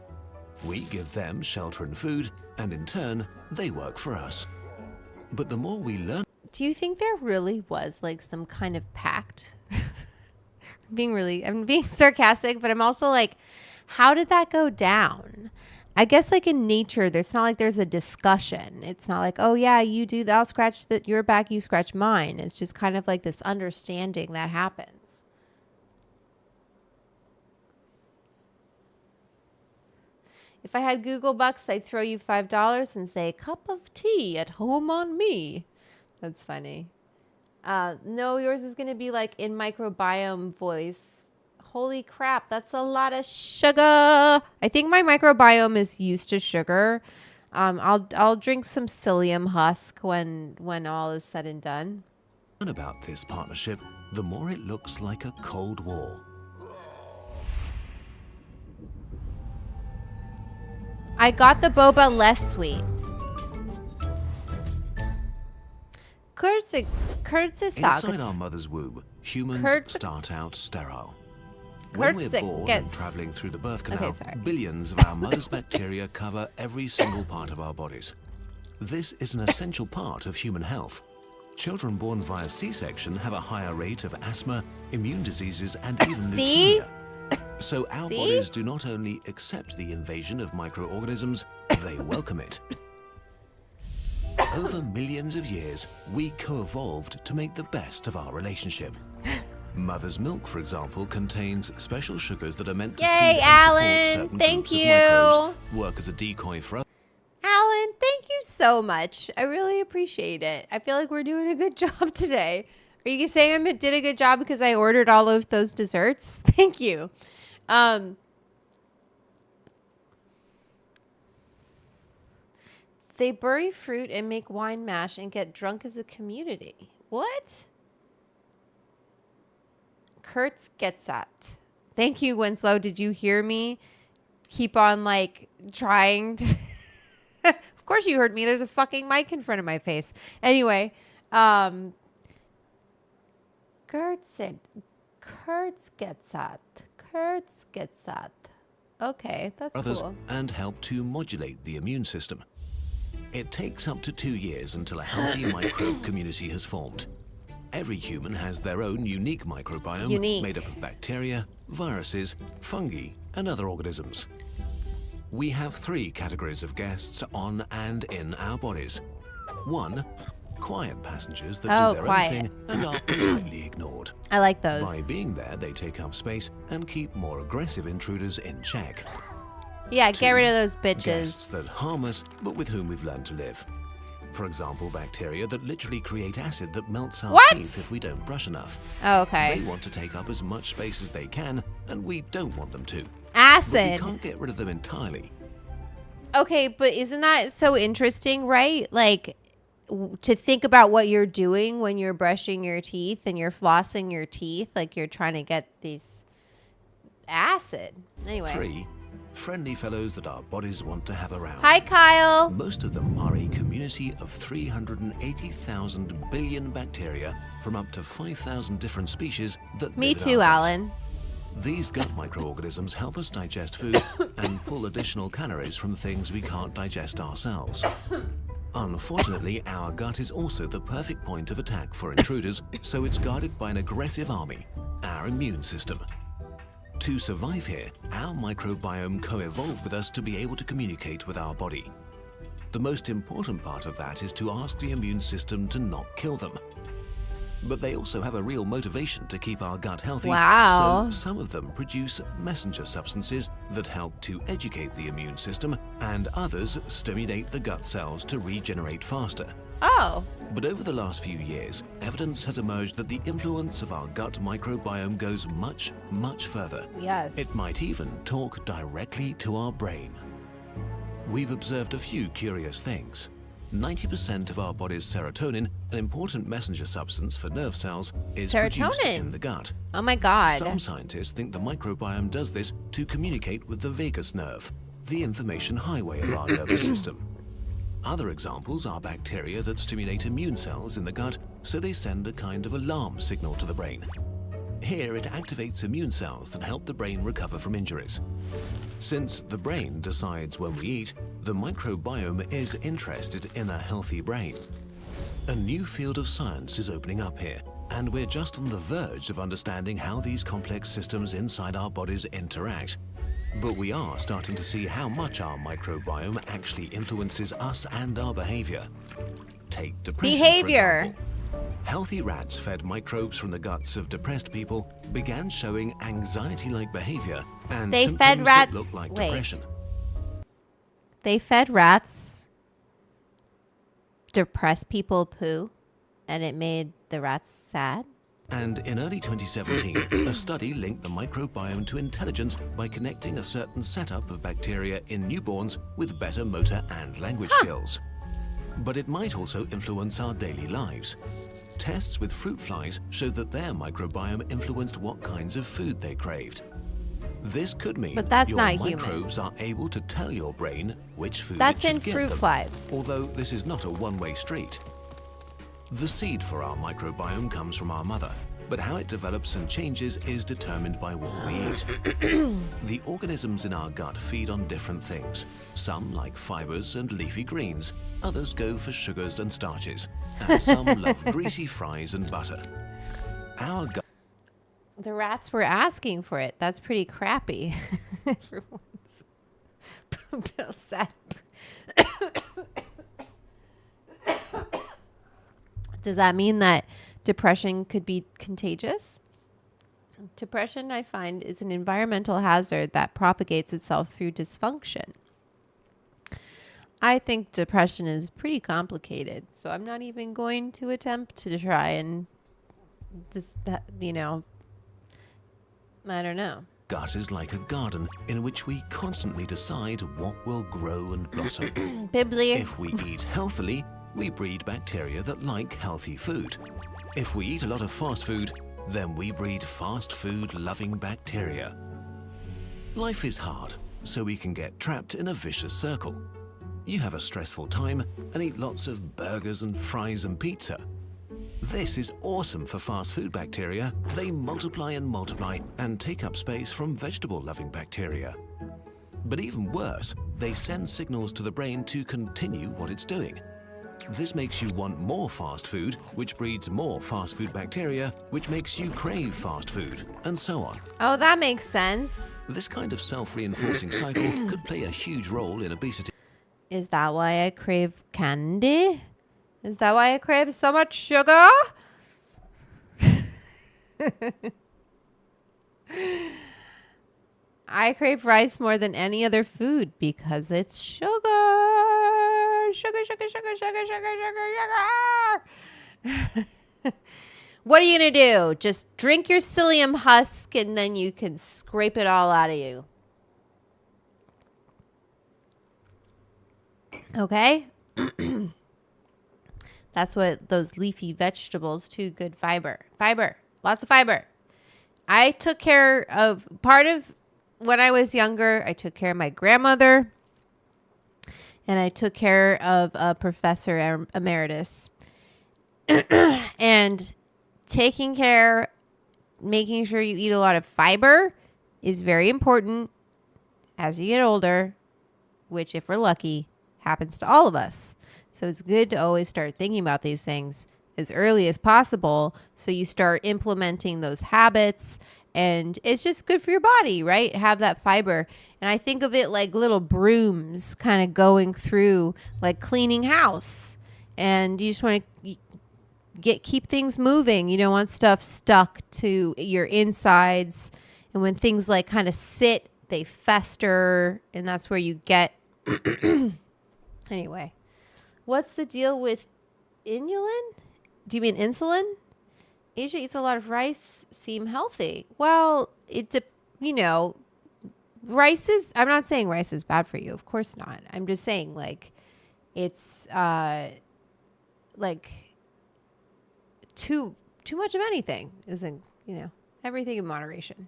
We give them shelter and food, and in turn, they work for us. But the more we learn... Do you think there really was like some kind of pact? I'm being sarcastic, but I'm also like, how did that go down? I guess like in nature, it's not like there's a discussion. It's not like, oh yeah, you do that, I'll scratch your back, you scratch mine. It's just kind of like this understanding that happens. If I had Google Bucks, I'd throw you $5 and say, cup of tea at home on me. That's funny. No, yours is going to be like in microbiome voice. Holy crap, that's a lot of sugar. I think my microbiome is used to sugar. I'll drink some psyllium husk when all is said and done. About this partnership, the more it looks like a Cold War. I got the boba less sweet. Inside our mother's womb, humans start out sterile. When we're born and traveling through the birth canal, billions of our mother's bacteria cover every single part of our bodies. This is an essential part of human health. Children born via C-section have a higher rate of asthma, immune diseases, and even leukemia. So our bodies do not only accept the invasion of microorganisms, they welcome it. Over millions of years, we co-evolved to make the best of our relationship. Mother's milk, for example, contains special sugars that are meant to feed and Alan, support certain thank groups you. of microbes, work as a decoy for others. Alan, thank you so much. I really appreciate it. I feel like we're doing a good job today. Are you saying I did a good job because I ordered all of those desserts? Thank you. They bury fruit and make wine mash and get drunk as a community. What? Kurtz gets at. Thank you, Winslow. Did you hear me? Keep on like trying to. Of course you heard me. There's a fucking mic in front of my face. Anyway, Kurtz gets at. Kurtz gets at. Okay, that's cool. And help to modulate the immune system. It takes up to 2 years until a healthy microbe community has formed. Every human has their own unique microbiome made up of bacteria, viruses, fungi, and other organisms. We have 3 categories of guests on and in our bodies. 1, quiet passengers that do their own thing and are politely ignored. I like those. By being there, they take up space and keep more aggressive intruders in check. Yeah, 2, get rid of those bitches. Guests that harm us, but with whom we've learned to live. For example, bacteria that literally create acid that melts our teeth if we don't brush enough. Oh, okay. They want to take up as much space as they can, and we don't want them to. Acid. But we can't get rid of them entirely. Okay, but isn't that so interesting, right? Like, to think about what you're doing when you're brushing your teeth and you're flossing your teeth, like you're trying to get this acid. Anyway. 3, friendly fellows that our bodies want to have around. Hi, Kyle. Most of them are a community of 380,000 billion bacteria from up to 5,000 different species that Me live in too, our guts. Alan. These gut microorganisms help us digest food and pull additional calories from things we can't digest ourselves. Unfortunately, our gut is also the perfect point of attack for intruders, so it's guarded by an aggressive army, our immune system. To survive here, our microbiome co-evolved with us to be able to communicate with our body. The most important part of that is to ask the immune system to not kill them. But they also have a real motivation to keep our gut healthy. Wow. So some of them produce messenger substances that help to educate the immune system, and others stimulate the gut cells to regenerate faster. Oh. But over the last few years, evidence has emerged that the influence of our gut microbiome goes much, much further. Yes. It might even talk directly to our brain. we've observed a few curious things. 90% of our body's serotonin, an important messenger substance for nerve cells, is produced in the gut. Oh my God. Some scientists think the microbiome does this to communicate with the vagus nerve, the information highway of our nervous system. Other examples are bacteria that stimulate immune cells in the gut, so they send a kind of alarm signal to the brain. Here it activates immune cells that help the brain recover from injuries. Since the brain decides when we eat, the microbiome is interested in a healthy brain. A new field of science is opening up here, and we're just on the verge of understanding how these complex systems inside our bodies interact. But we are starting to see how much our microbiome actually influences us and our behavior. Take depression, for example. Healthy rats fed microbes from the guts of depressed people began showing anxiety-like behavior and symptoms that look like depression. They fed rats depressed people poo, and it made the rats sad? And in early 2017, a study linked the microbiome to intelligence by connecting a certain setup of bacteria in newborns with better motor and language skills. But it might also influence our daily lives. Tests with fruit flies showed that their microbiome influenced what kinds of food they craved. This could mean your microbes are able to tell your brain which food it should get them. That's in fruit flies. Although this is not a one-way street. The seed for our microbiome comes from our mother, but how it develops and changes is determined by what we eat. The organisms in our gut feed on different things. Some like fibers and leafy greens, others go for sugars and starches, and some love greasy fries and butter. Our gut... The rats were asking for it. That's pretty crappy. Bill said. Does that mean that depression could be contagious? Depression, I find, is an environmental hazard that propagates itself through dysfunction. I think depression is pretty complicated, so I'm not even going to attempt to try and just, I don't know. Gut is like a garden in which we constantly decide what will grow and blossom. Biblically. If we eat healthily, we breed bacteria that like healthy food. If we eat a lot of fast food, then we breed fast food-loving bacteria. Life is hard, so we can get trapped in a vicious circle. You have a stressful time and eat lots of burgers and fries and pizza. This is awesome for fast food bacteria. They multiply and take up space from vegetable-loving bacteria. But even worse, they send signals to the brain to continue what it's doing. This makes you want more fast food, which breeds more fast food bacteria, which makes you crave fast food, and so on. Oh, that makes sense. This kind of self-reinforcing cycle could play a huge role in obesity. Is that why I crave candy? Is that why I crave so much sugar? I crave rice more than any other food because it's sugar. Sugar, sugar, sugar, sugar, sugar, sugar, sugar. What are you going to do? Just drink your psyllium husk and then you can scrape it all out of you. Okay? That's what those leafy vegetables too, good fiber. Fiber. Lots of fiber. I took care of part of when I was younger, I took care of my grandmother. And I took care of a professor emeritus. And taking care, making sure you eat a lot of fiber is very important as you get older, which, if we're lucky, happens to all of us. So it's good to always start thinking about these things as early as possible so you start implementing those habits. And it's just good for your body, right? Have that fiber. And I think of it like little brooms kind of going through, like cleaning house. And you just want to keep things moving. You don't want stuff stuck to your insides. And when things like kind of sit, they fester. And that's where you get... Anyway, what's the deal with inulin? Do you mean insulin? Asia eats a lot of rice, seem healthy. Well, I'm not saying rice is bad for you. Of course not. I'm just saying like it's like too much of anything isn't, everything in moderation.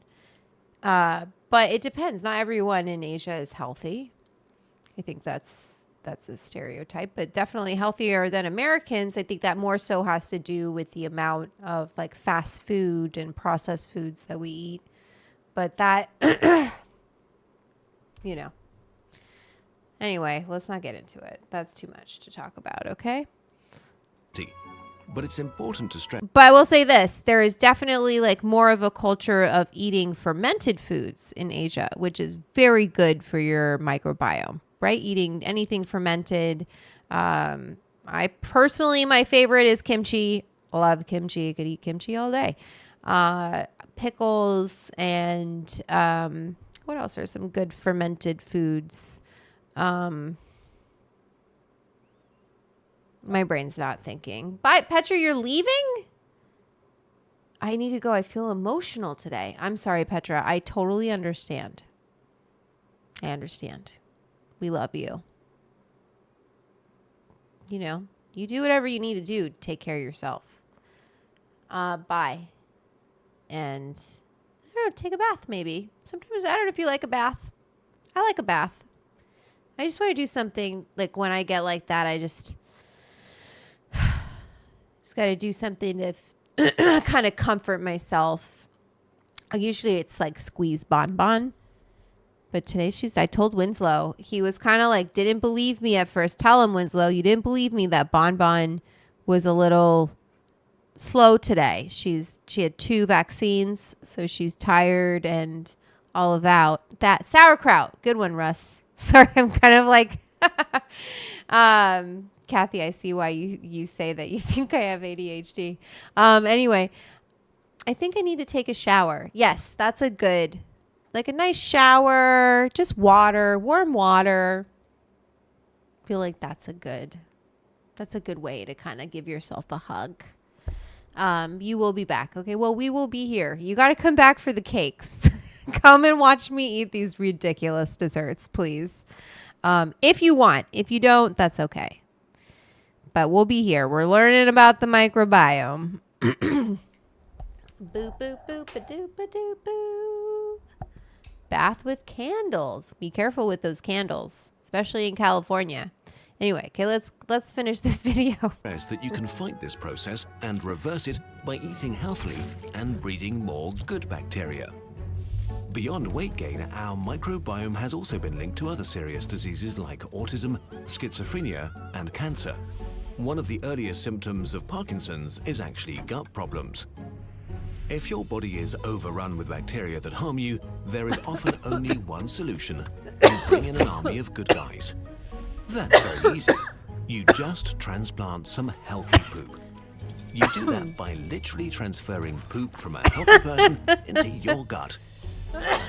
But it depends. Not everyone in Asia is healthy. I think that's a stereotype, but definitely healthier than Americans. I think that more so has to do with the amount of like fast food and processed foods that we eat. But that, Anyway, let's not get into it. That's too much to talk about, okay? But it's important to stress. But I will say this. There is definitely like more of a culture of eating fermented foods in Asia, which is very good for your microbiome, right? Eating anything fermented. I personally, my favorite is kimchi. I love kimchi. I could eat kimchi all day. Pickles and what else are some good fermented foods? My brain's not thinking. Bye, Petra, you're leaving? I need to go. I feel emotional today. I'm sorry, Petra. I totally understand. I understand. We love you. You do whatever you need to do to take care of yourself. Bye. And I don't know, take a bath maybe. Sometimes I don't know if you like a bath. I like a bath. I just want to do something like when I get like that, I just got to do something to kind of comfort myself. Usually it's like squeeze bonbon. But today I told Winslow, he was kind of like, didn't believe me at first. Tell him, Winslow, you didn't believe me that bonbon was a little slow today. She had 2 vaccines, so she's tired and all of that. Sauerkraut. Good one, Russ. Sorry, I'm kind of like, Kathy, I see why you say that you think I have ADHD. Anyway, I think I need to take a shower. Yes, that's a nice shower, just water, warm water. I feel like that's a good way to kind of give yourself a hug. You will be back. Okay. Well, we will be here. You got to come back for the cakes. Come and watch me eat these ridiculous desserts, please. If you want. If you don't, that's okay. But we'll be here. We're learning about the microbiome. Boop, boop, boop, ba-doop, ba-doop, boo. Bath with candles. Be careful with those candles, especially in California. Anyway, okay, let's finish this video. That you can fight this process and reverse it by eating healthily and breeding more good bacteria. Beyond weight gain, our microbiome has also been linked to other serious diseases like autism, schizophrenia, and cancer. One of the earliest symptoms of Parkinson's is actually gut problems. If your body is overrun with bacteria that harm you, there is often only one solution. You bring in an army of good guys. That's very easy. You just transplant some healthy poop. You do that by literally transferring poop from a healthy person into your gut.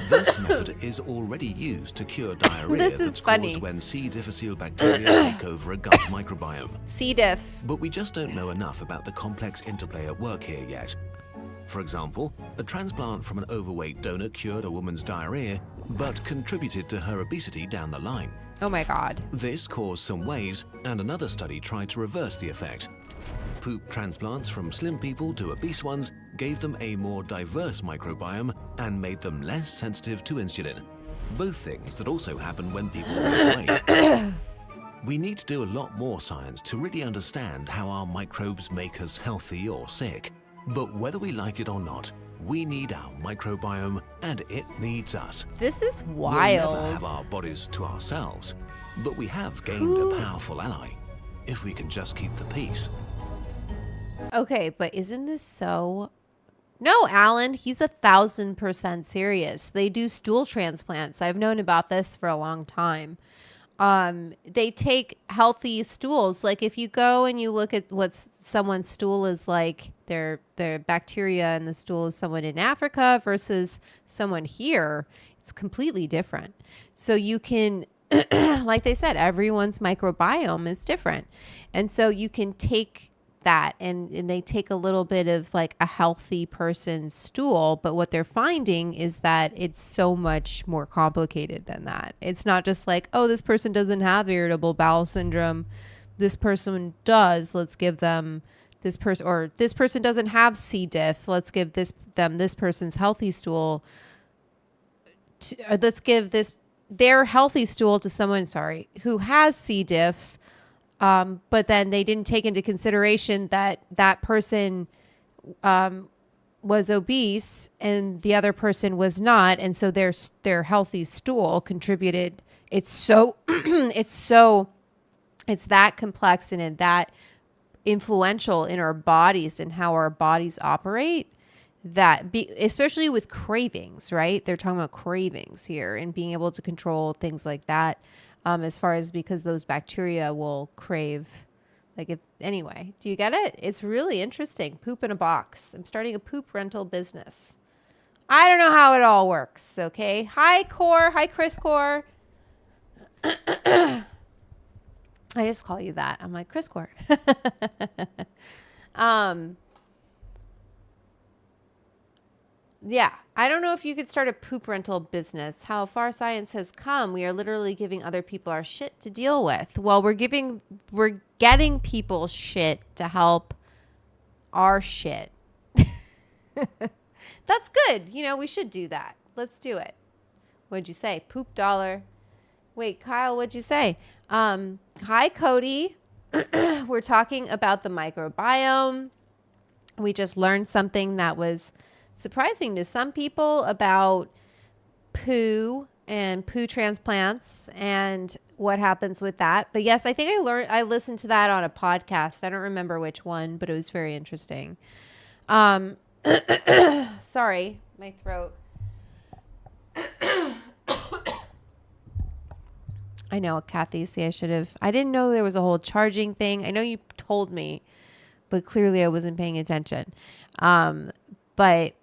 This method is already used to cure diarrhea that's caused when C. difficile bacteria take over a gut microbiome. C. diff. But we just don't know enough about the complex interplay at work here yet. For example, a transplant from an overweight donor cured a woman's diarrhea, but contributed to her obesity down the line. Oh my God. This caused some waves, and another study tried to reverse the effect. Poop transplants from slim people to obese ones gave them a more diverse microbiome and made them less sensitive to insulin. Both things that also happen when people lose weight. We need to do a lot more science to really understand how our microbes make us healthy or sick. But whether we like it or not, we need our microbiome and it needs us. This is wild. We'll never have our bodies to ourselves, but we have gained a powerful ally if we can just keep the peace. Okay, but isn't this so... No, Alan, he's 1,000% serious. They do stool transplants. I've known about this for a long time. They take healthy stools. Like if you go and you look at what someone's stool is like, their bacteria in the stool of someone in Africa versus someone here, it's completely different. So you can, like they said, everyone's microbiome is different. And so you can take that, and they take a little bit of like a healthy person's stool, but what they're finding is that it's so much more complicated than that. It's not just like, oh, this person doesn't have irritable bowel syndrome, this person does, let's give them this person, or this person doesn't have C. diff, let's give them this person's healthy stool let's give their healthy stool to someone who has C. diff. But then they didn't take into consideration that person was obese and the other person was not, and so their healthy stool contributed. It's that complex and that influential in our bodies and how our bodies operate. Especially with cravings, right? They're talking about cravings here and being able to control things like that. As far as because those bacteria will crave, anyway, do you get it? It's really interesting. Poop in a box. I'm starting a poop rental business. I don't know how it all works. Okay. Hi, Core. Hi, Chris Core. I just call you that. I'm like, Chris Core. Yeah, I don't know if you could start a poop rental business. How far science has come. We are literally giving other people our shit to deal with. Well, we're getting people shit to help our shit. That's good. We should do that. Let's do it. What'd you say? Poop dollar. Wait, Kyle, what'd you say? Hi, Cody. We're talking about the microbiome. We just learned something that was surprising to some people about poo and poo transplants and what happens with that. But yes, I think I listened to that on a podcast. I don't remember which one, but it was very interesting. Sorry, my throat. I know, Kathy. See, I didn't know there was a whole charging thing. I know you told me, but clearly I wasn't paying attention. But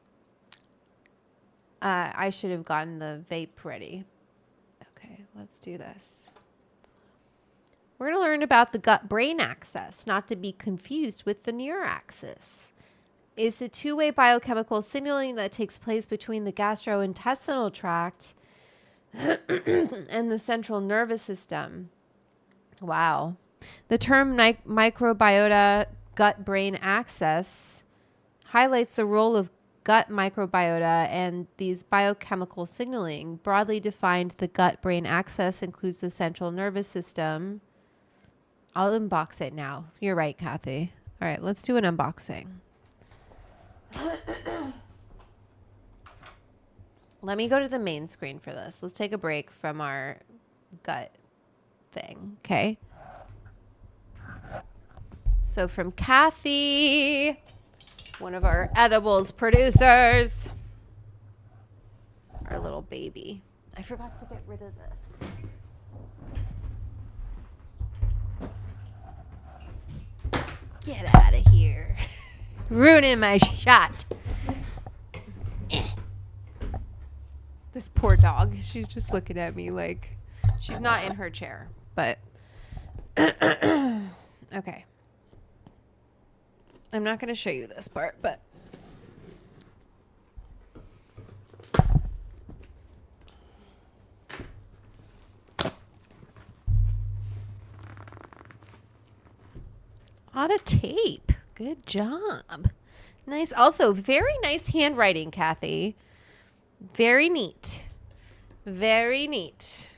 I should have gotten the vape ready. Okay, let's do this. We're going to learn about the gut-brain axis, not to be confused with the neuroaxis. It's a two-way biochemical signaling that takes place between the gastrointestinal tract and the central nervous system. Wow. The term microbiota gut-brain axis highlights the role of gut microbiota and these biochemical signaling. Broadly defined, the gut-brain axis includes the central nervous system. I'll unbox it now. You're right, Kathy. All right, let's do an unboxing. Let me go to the main screen for this. Let's take a break from our gut thing, okay? So from Kathy, one of our edibles producers, our little baby. I forgot to get rid of this. Get out of here. Ruining my shot. This poor dog. She's just looking at me like she's not in her chair, but okay. I'm not going to show you this part, but a lot of tape. Good job. Nice. Also, very nice handwriting, Kathy. Very neat. Very neat.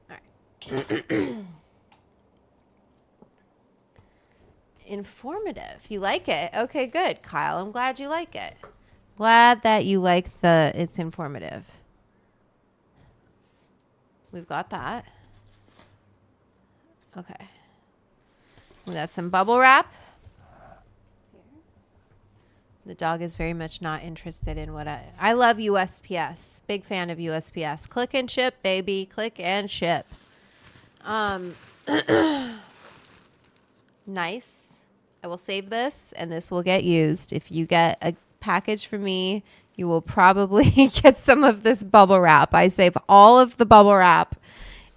All right. Informative. You like it? Okay, good, Kyle. I'm glad you like it. Glad that you like it's informative. We've got that. Okay. We got some bubble wrap. The dog is very much not interested in what I love USPS. Big fan of USPS. Click and ship, baby. Click and ship. Nice. I will save this, and this will get used. If you get package for me, you will probably get some of this bubble wrap. I save all of the bubble wrap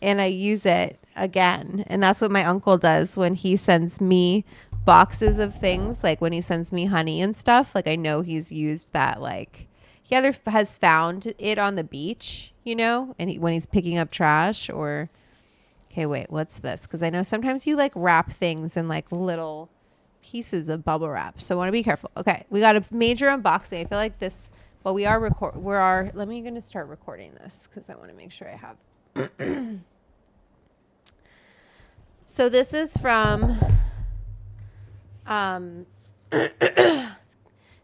and I use it again. And that's what my uncle does when he sends me boxes of things, like when he sends me honey and stuff. Like I know he's used that, like he either has found it on the beach, you know, and when he's picking up trash or, okay, wait, what's this? Because I know sometimes you like wrap things in like little pieces of bubble wrap. So I want to be careful. Okay, we got a major unboxing. I feel like this, well, let me going to start recording this because I want to make sure I have. So this is from,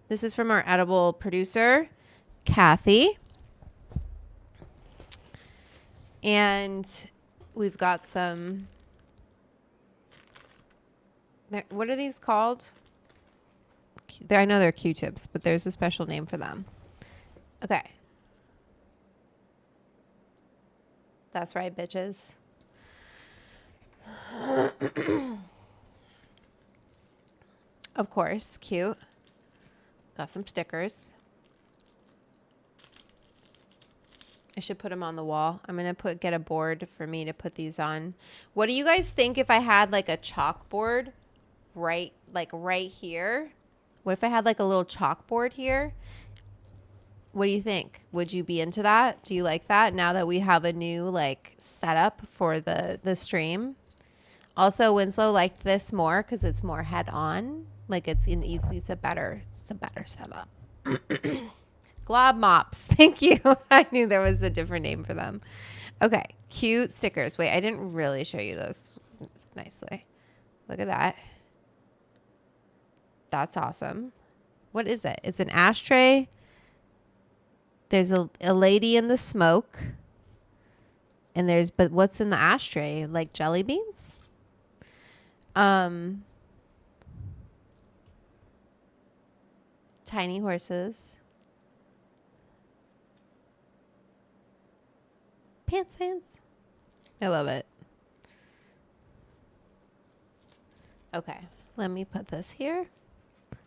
this is from our edible producer, Kathy. And we've got some, what are these called? I know they're Q-tips, but there's a special name for them. Okay. That's right, bitches. Of course, cute. Got some stickers. I should put them on the wall. I'm going to get a board for me to put these on. What do you guys think if I had like a chalkboard right here? What if I had like a little chalkboard here? What do you think? Would you be into that? Do you like that now that we have a new like setup for the stream? Also, Winslow liked this more because it's more head on. Like it's a better setup. Glob mops. Thank you. I knew there was a different name for them. Okay. Cute stickers. Wait, I didn't really show you those nicely. Look at that. That's awesome. What is it? It's an ashtray. There's a lady in the smoke. And but what's in the ashtray? Like jelly beans? Tiny horses. Pants. I love it. Okay, let me put this here.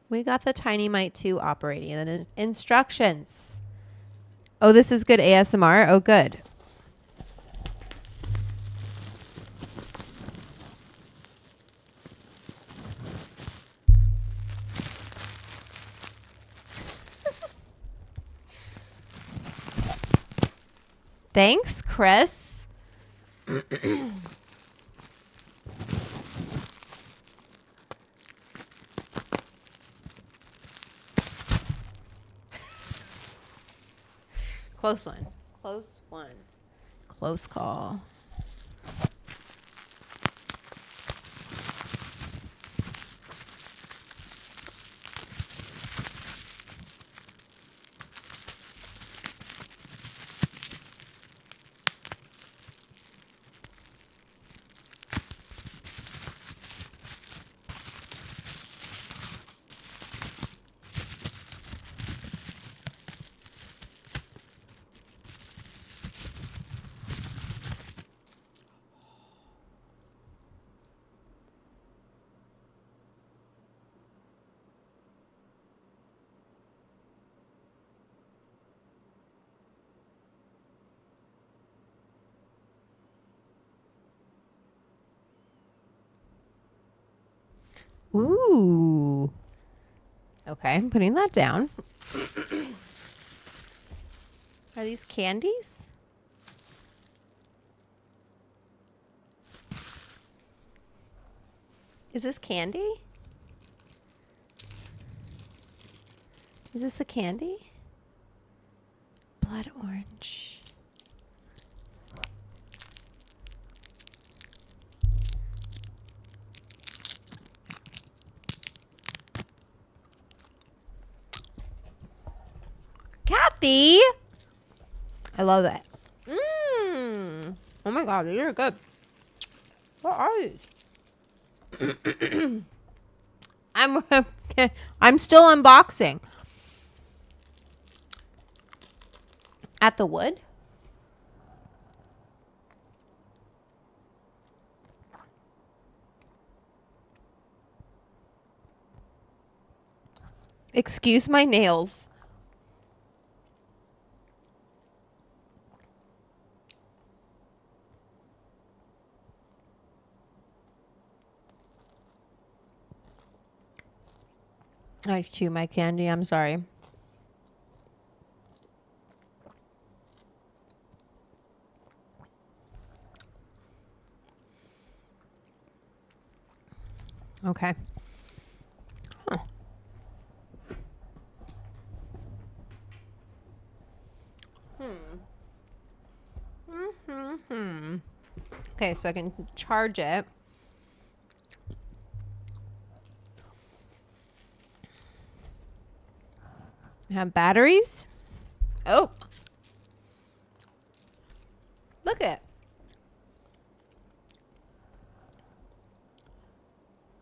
We got the Tiny Mite 2 operating and instructions. Oh, this is good ASMR. Oh, good. Thanks, Chris. Close one. Close call. Ooh. Okay, I'm putting that down. Are these candies? Is this candy? Is this a candy? Blood orange. Kathy! I love it. Mmm. Oh my God, these are good. What are these? I'm still unboxing. At the wood? Excuse my nails. I chew my candy. I'm sorry. Okay. Huh. Okay, so I can charge it. Have batteries? Oh. Look at.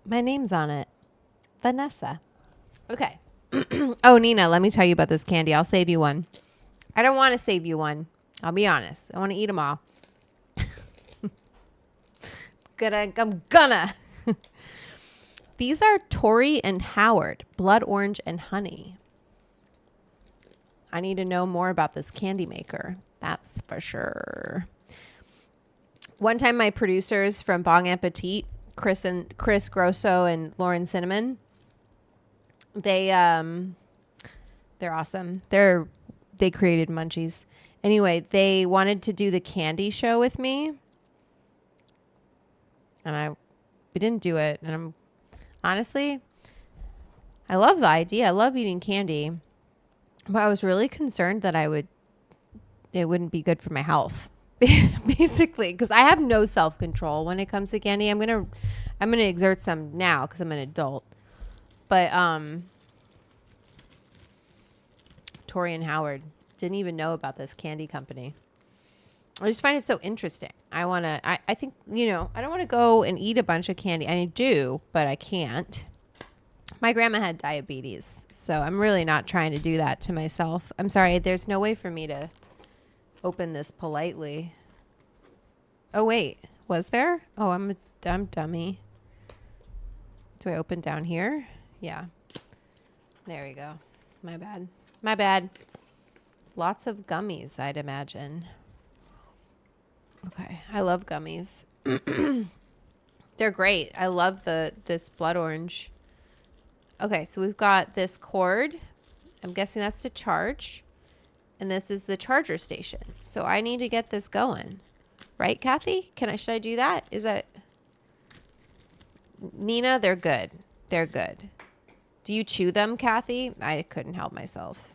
My name's on it. Vanessa. Okay. Oh, Nina, let me tell you about this candy. I'll save you one. I don't want to save you one. I'll be honest. I want to eat them all. I'm gonna. These are Tori and Howard, blood orange and honey. I need to know more about this candy maker. That's for sure. One time my producers from Bong Appetit, Chris Grosso and Lauren Cinnamon, they're awesome. They created Munchies. Anyway, they wanted to do the candy show with me. And we didn't do it. And honestly, I love the idea. I love eating candy. But I was really concerned that it wouldn't be good for my health. Basically, because I have no self-control when it comes to candy. I'm gonna exert some now because I'm an adult. But Tori and Howard didn't even know about this candy company. I just find it so interesting. I think, I don't want to go and eat a bunch of candy. I do, but I can't. My grandma had diabetes, so I'm really not trying to do that to myself. I'm sorry. There's no way for me to open this politely. Oh, wait. Was there? Oh, I'm dummy. Do I open down here? Yeah. There we go. My bad. Lots of gummies, I'd imagine. Okay. I love gummies. They're great. I love this blood orange. Okay, so we've got this cord. I'm guessing that's to charge. And this is the charger station. So I need to get this going. Right, Kathy? Should I do that? Is that Nina? They're good. They're good. Do you chew them, Kathy? I couldn't help myself.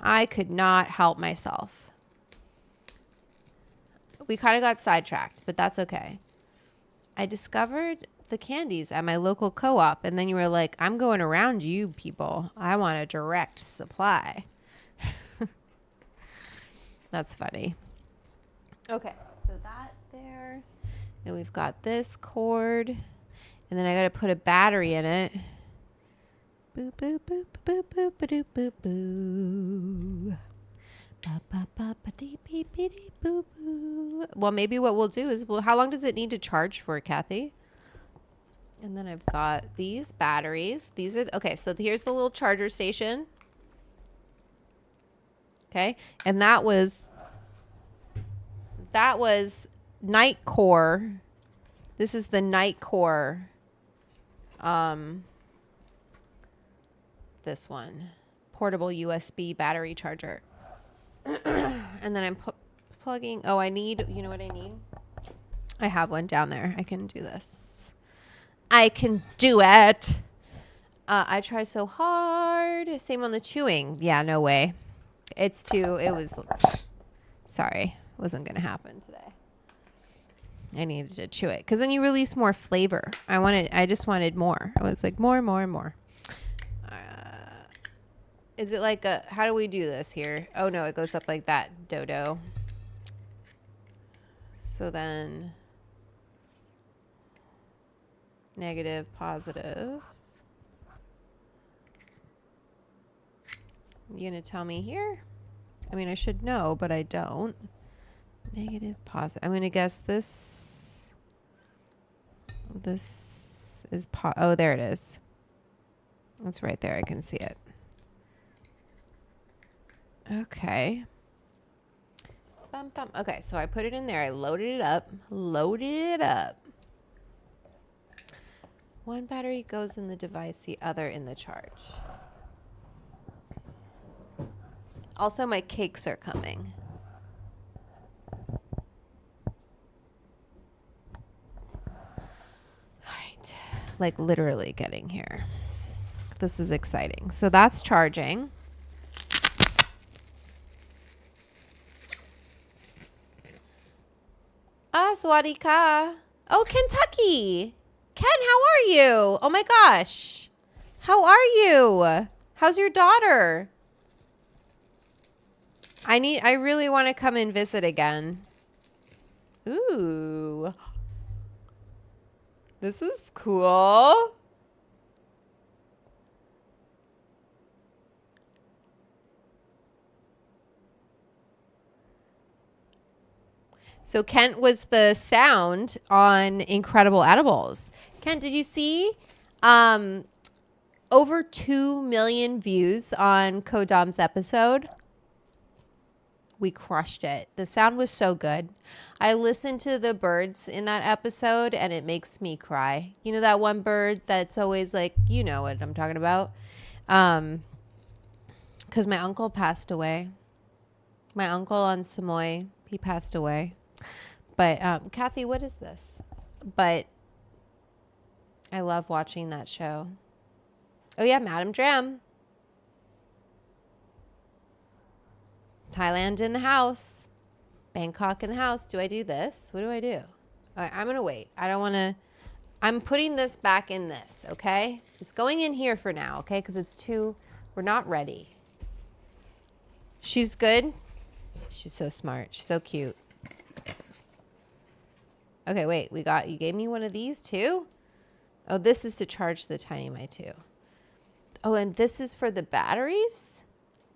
I could not help myself. We kind of got sidetracked, but that's okay. I discovered the candies at my local co-op, and then you were like, I'm going around you people. I want a direct supply. That's funny. Okay, so that there, and we've got this cord, and then I got to put a battery in it. Boop, boop, boop, boop, boop, boop, boop, boop. Well, maybe what we'll do is, how long does it need to charge for, Kathy? And then I've got these batteries. These are, okay, so here's the little charger station. Okay, and that was Night Core. This is the Night Core. This one, portable USB battery charger. And then I'm plugging. Oh, you know what I need? I have one down there. I can do this. I can do it. I try so hard. Same on the chewing. Yeah, no way. Sorry. Wasn't going to happen today. I needed to chew it because then you release more flavor. I just wanted more. I was like, more. Is it like how do we do this here? Oh no, it goes up like that, dodo. So then negative, positive. You gonna tell me here? I mean, I should know, but I don't. Negative, positive. I'm gonna guess this is oh, there it is. It's right there. I can see it. Okay. Bum, bum. Okay, so I put it in there. I loaded it up. One battery goes in the device, the other in the charge. Also, my cakes are coming. All right. Like literally getting here. This is exciting. So that's charging. Swadika. Oh, Kentucky. Ken, how are you? Oh my gosh. How are you? How's your daughter? I really want to come and visit again. Ooh. This is cool. So Kent was the sound on Incredible Edibles. Kent, did you see over 2 million views on Kodam's episode? We crushed it. The sound was so good. I listened to the birds in that episode and it makes me cry. You know that one bird that's always like, you know what I'm talking about? Because my uncle passed away. My uncle on Samoy, he passed away. But Kathy, what is this? But I love watching that show. Oh yeah, Madam Dram. Thailand in the house. Bangkok in the house. Do I do this? What do I do? All right, I'm going to wait. I don't want to. I'm putting this back in this, okay? It's going in here for now, okay? Because it's too. We're not ready. She's good. She's so smart. She's so cute. Okay, wait. You gave me one of these too? Oh, this is to charge the Tiny My 2. Oh, and this is for the batteries?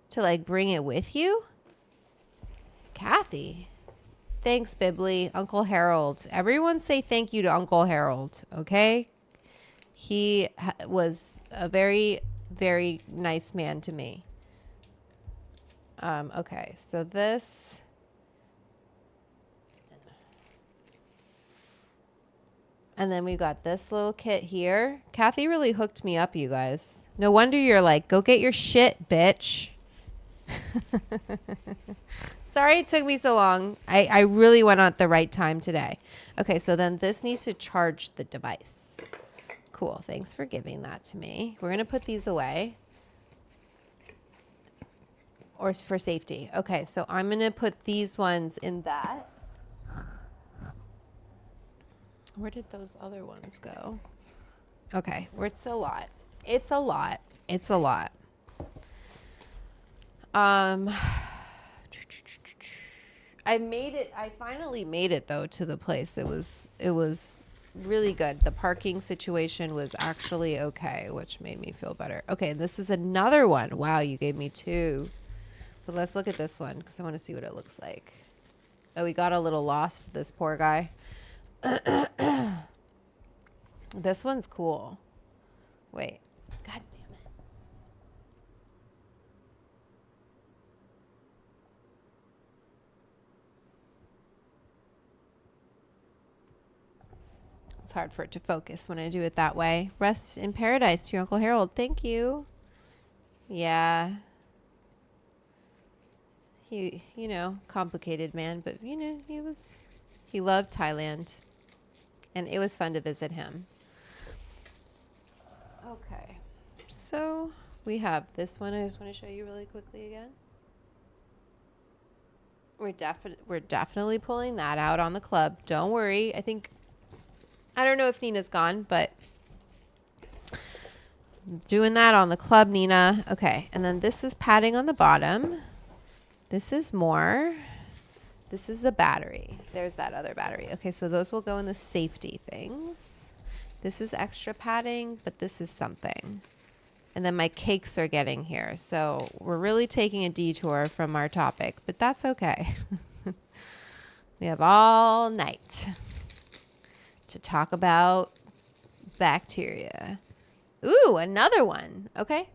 To like bring it with you? Kathy. Thanks, Bibley. Uncle Harold. Everyone say thank you to Uncle Harold, okay? He was a very, very nice man to me. Okay, so this. And then we got this little kit here. Kathy really hooked me up, you guys. No wonder you're like, go get your shit, bitch. Sorry it took me so long. I really went at the right time today. Okay, so then this needs to charge the device. Cool. Thanks for giving that to me. We're going to put these away. Or for safety. Okay, so I'm going to put these ones in that. Where did those other ones go? Okay, it's a lot. It's a lot. It's a lot. I made it. I finally made it though to the place. It was really good. The parking situation was actually okay, which made me feel better. Okay, this is another one. Wow, you gave me 2. But let's look at this one because I want to see what it looks like. Oh, we got a little lost, this poor guy. This one's cool. Wait. God damn it. It's hard for it to focus when I do it that way. Rest in paradise to your Uncle Harold. Thank you. Yeah. He, complicated man, but, he loved Thailand. And it was fun to visit him. Okay. So we have this one. I just want to show you really quickly again. We're definitely pulling that out on the club. Don't worry. I don't know if Nina's gone, but doing that on the club, Nina. Okay. And then this is padding on the bottom. This is more. This is the battery. There's that other battery. Okay, so those will go in the safety things. This is extra padding, but this is something. And then my cakes are getting here. So we're really taking a detour from our topic, but that's okay. We have all night to talk about bacteria. Ooh, another one. Okay.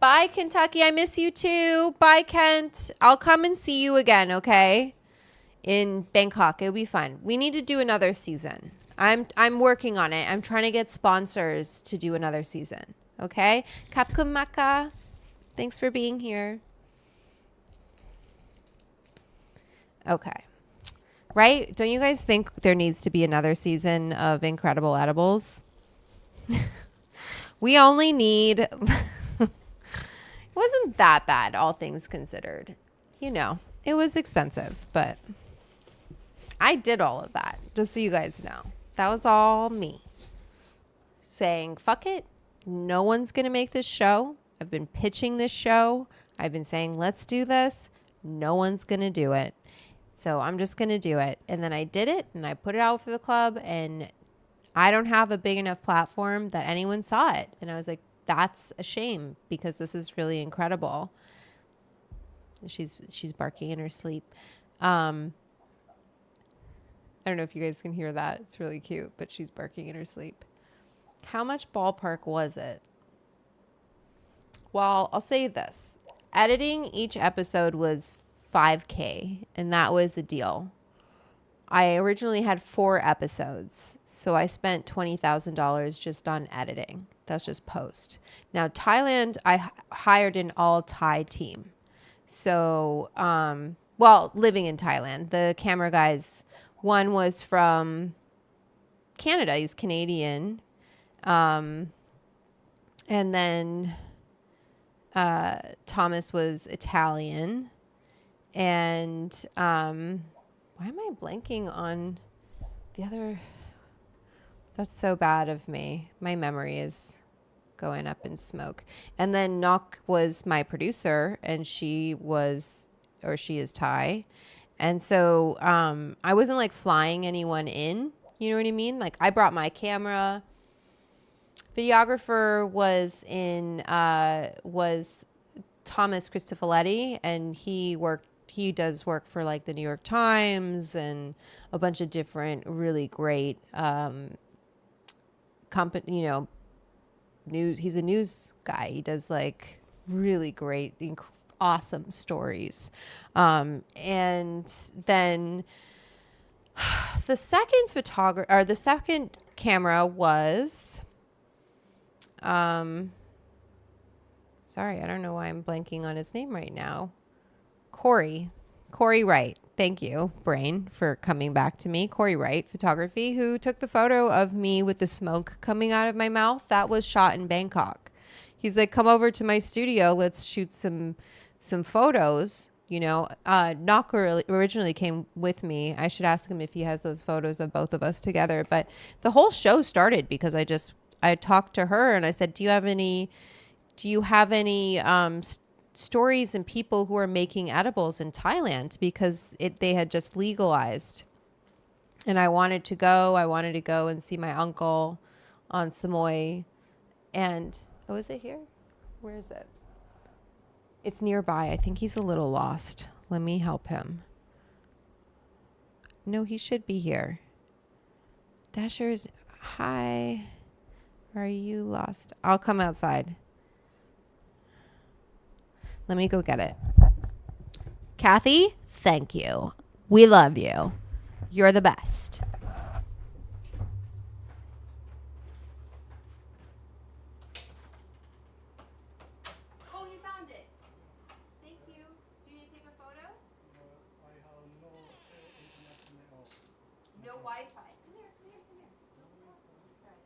Bye, Kentucky. I miss you too. Bye, Kent. I'll come and see you again, okay? In Bangkok. It'll be fun. We need to do another season. I'm working on it. I'm trying to get sponsors to do another season. Okay? Kapkumaka. Thanks for being here. Okay. Right? Don't you guys think there needs to be another season of Incredible Edibles? We only need... It wasn't that bad, all things considered. You know, it was expensive, but I did all of that, just so you guys know. That was all me. Saying, fuck it. No one's going to make this show. I've been pitching this show. I've been saying, let's do this. No one's going to do it. So I'm just going to do it. And then I did it, and I put it out for the club, and I don't have a big enough platform that anyone saw it. And I was like, that's a shame, because this is really incredible. She's barking in her sleep. I don't know if you guys can hear that. It's really cute, but she's barking in her sleep. How much ballpark was it? Well, I'll say this. Editing each episode was $5K, and that was a deal. I originally had 4 episodes, so I spent $20,000 just on editing. That's just post. Now, Thailand, I hired an all Thai team. So, well, living in Thailand, the camera guys, one was from Canada. He's Canadian. And then Thomas was Italian. And why am I blanking on the other? That's so bad of me. My memory is going up in smoke. And then Nok was my producer, and she is Thai. And so I wasn't like flying anyone in. You know what I mean? Like, I brought my camera. Videographer was Thomas Cristofoletti, and he does work for like the New York Times and a bunch of different really great company, news. He's a news guy. He does like really great, awesome stories. And then the second camera was, sorry, I don't know why I'm blanking on his name right now. Corey Wright. Thank you, Brain, for coming back to me. Corey Wright Photography, who took the photo of me with the smoke coming out of my mouth. That was shot in Bangkok. He's like, come over to my studio. Let's shoot some photos. Knocker originally came with me. I should ask him if he has those photos of both of us together. But the whole show started because I talked to her and I said, do you have any stories and people who are making edibles in Thailand, because they had just legalized. And I wanted to go and see my uncle on Samoy. And, is it here? Where is it? It's nearby. I think he's a little lost. Let me help him. No, he should be here. Dashers, hi. Are you lost? I'll come outside. Let me go get it. Kathy, thank you. We love you. You're the best. Oh, you found it. Thank you. Do you need to take a photo? I have no internet in my house. No Wi-Fi. Come here. Sorry.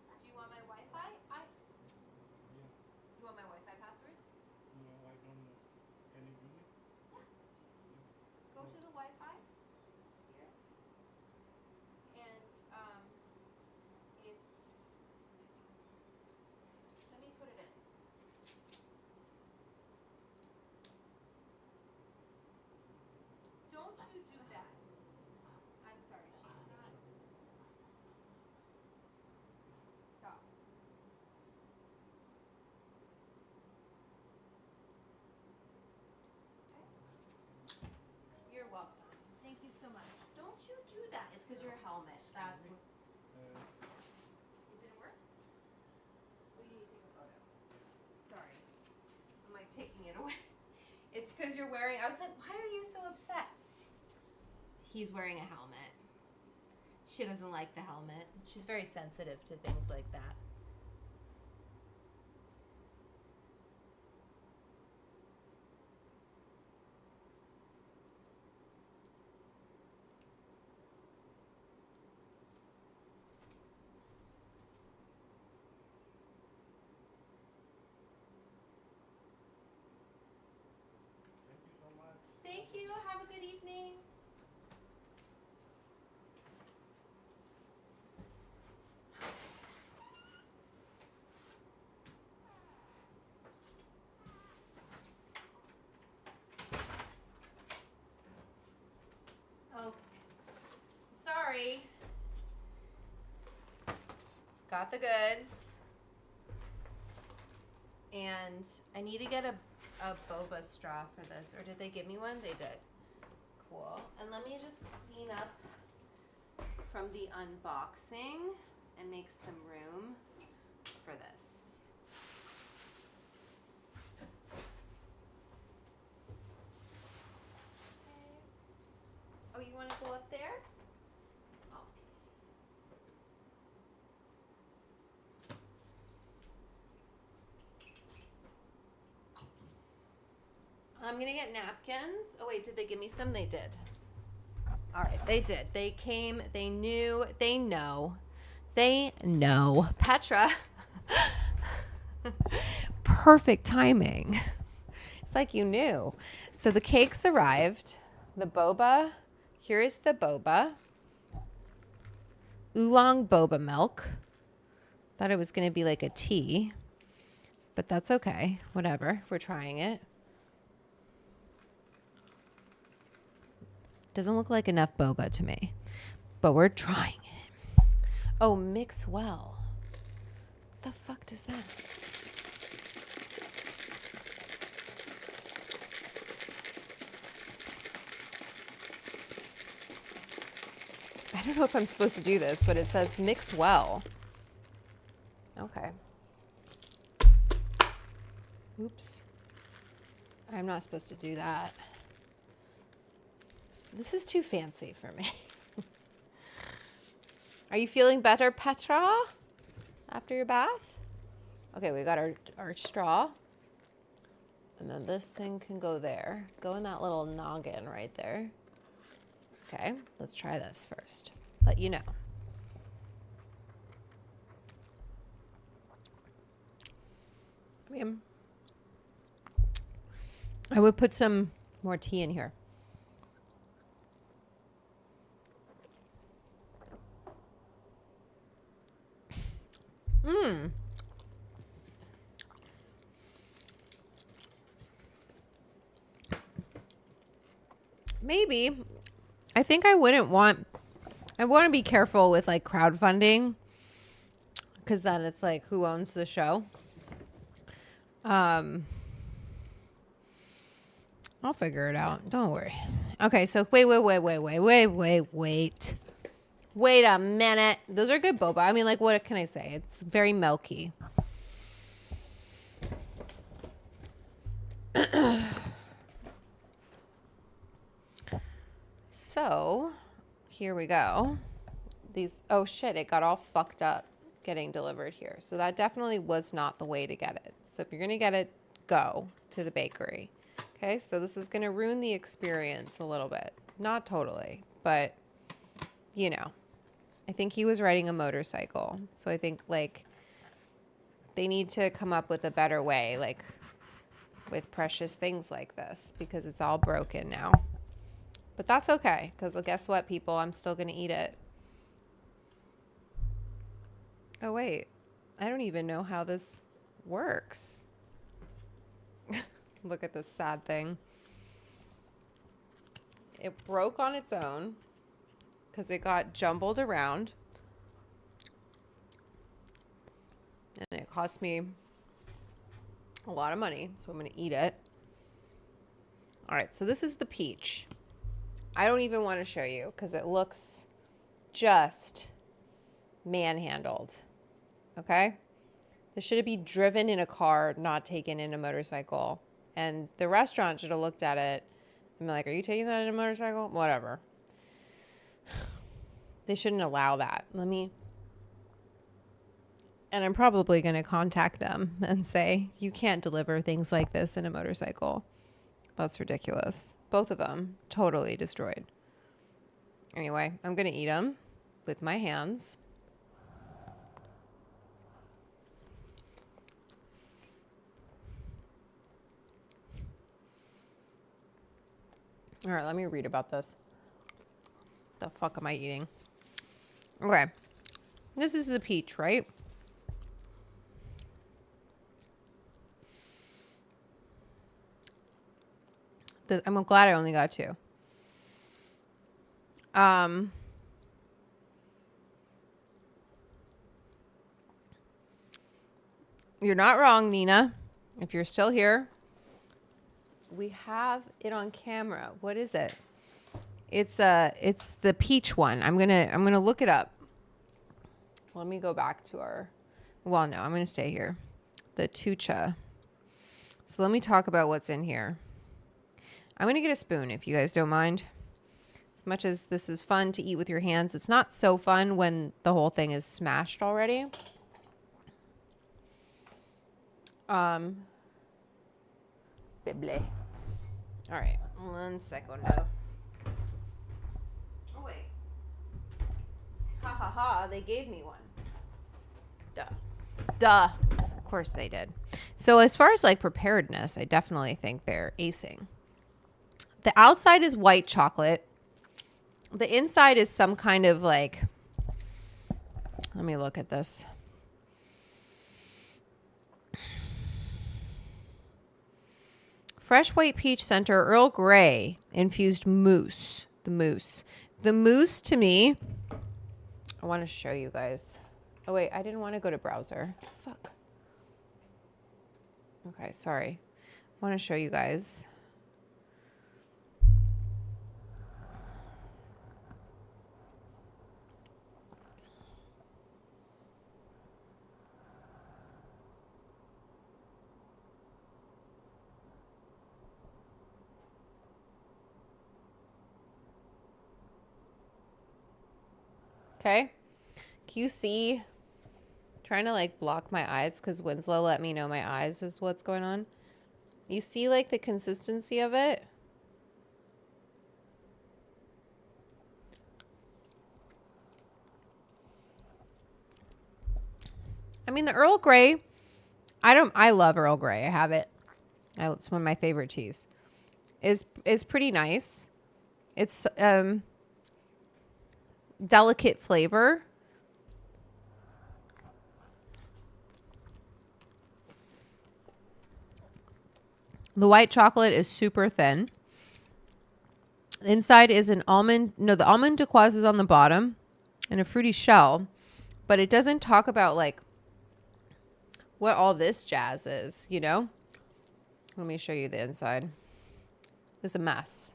Do you want my Wi-Fi? You want my Wi-Fi password? No, I don't know. Can you give me? Go to the Wi-Fi here, and it's. Let me put it in. Don't you do that? I'm sorry, she's not. Stop. because your helmet. That's what. Uh, It didn't work? Oh, you need to take a photo. Sorry. I'm like taking it away. It's because you're wearing. I was like, why are you so upset? He's wearing a helmet. She doesn't like the helmet. She's very sensitive to things like that. thank you so much. Thank you. Have a good evening. Okay. Sorry. Got the goods. And I need to get a boba straw for this. Or did they give me one? They did. Cool. And let me just clean up from the unboxing and make some room for this. Okay. Oh, you want to go up there? Okay. I'm going to get napkins. Oh, wait, did they give me some? They did. All right, they did. They came, they knew, they know. They know. Petra. Perfect timing. It's like you knew. So the cakes arrived. The boba. Here is the boba. Oolong boba milk. Thought it was going to be like a tea. But that's okay. Whatever. We're trying it. Doesn't look like enough boba to me. But we're trying it. Oh, mix well. What the fuck does that? I don't know if I'm supposed to do this, but it says mix well. Okay. Oops. I'm not supposed to do that. This is too fancy for me. Are you feeling better, Petra? After your bath? Okay, we got our straw. And then this thing can go there. Go in that little noggin right there. Okay, let's try this first. Let you know. I would put some more tea in here. Maybe. I think I want to be careful with like crowdfunding because then it's like who owns the show. I'll figure it out. Don't worry. Okay, so wait. Wait a minute. Those are good boba. I mean, like, what can I say? It's very milky. So, here we go. These, oh shit, it got all fucked up getting delivered here. So that definitely was not the way to get it. So if you're going to get it, go to the bakery. Okay, so this is going to ruin the experience a little bit. Not totally, but, you know. I think he was riding a motorcycle. So I think, like, they need to come up with a better way, like, with precious things like this, because it's all broken now. But that's okay, because guess what, people? I'm still going to eat it. Oh, wait. I don't even know how this works. Look at this sad thing. It broke on its own because it got jumbled around. And it cost me a lot of money, so I'm going to eat it. All right, so this is the peach. I don't even want to show you because it looks just manhandled. Okay? This should be driven in a car, not taken in a motorcycle. And the restaurant should have looked at it and be like, are you taking that in a motorcycle? Whatever. They shouldn't allow that. And I'm probably going to contact them and say, you can't deliver things like this in a motorcycle. That's ridiculous. Both of them totally destroyed. Anyway, I'm going to eat them with my hands. All right, let me read about this. The fuck am I eating? Okay. This is the peach, right? I'm glad I only got 2. You're not wrong, Nina. If you're still here, we have it on camera. What is it? It's the peach one. I'm gonna look it up. Let me go back to our. Well, no, I'm gonna stay here. The Tucha. So let me talk about what's in here. I'm gonna get a spoon if you guys don't mind. As much as this is fun to eat with your hands, it's not so fun when the whole thing is smashed already. Bible. All right, 1 second. Oh wait. Ha ha ha! They gave me one. Duh. Of course they did. So as far as like preparedness, I definitely think they're acing. The outside is white chocolate. The inside is some kind of like. Let me look at this. Fresh white peach center, Earl Grey infused mousse. The mousse to me. I want to show you guys. Oh wait, I didn't want to go to browser. Fuck. Okay, sorry. I want to show you guys. Okay. Can you see? Trying to like block my eyes because Winslow let me know my eyes is what's going on. You see like the consistency of it? I mean, the Earl Grey, I love Earl Grey. I have it. It's one of my favorite teas. Is pretty nice. It's delicate flavor. The white chocolate is super thin. Inside is an almond. No, the almond turquoise is on the bottom and a fruity shell. But it doesn't talk about like what all this jazz is, you know? Let me show you the inside. It's a mess.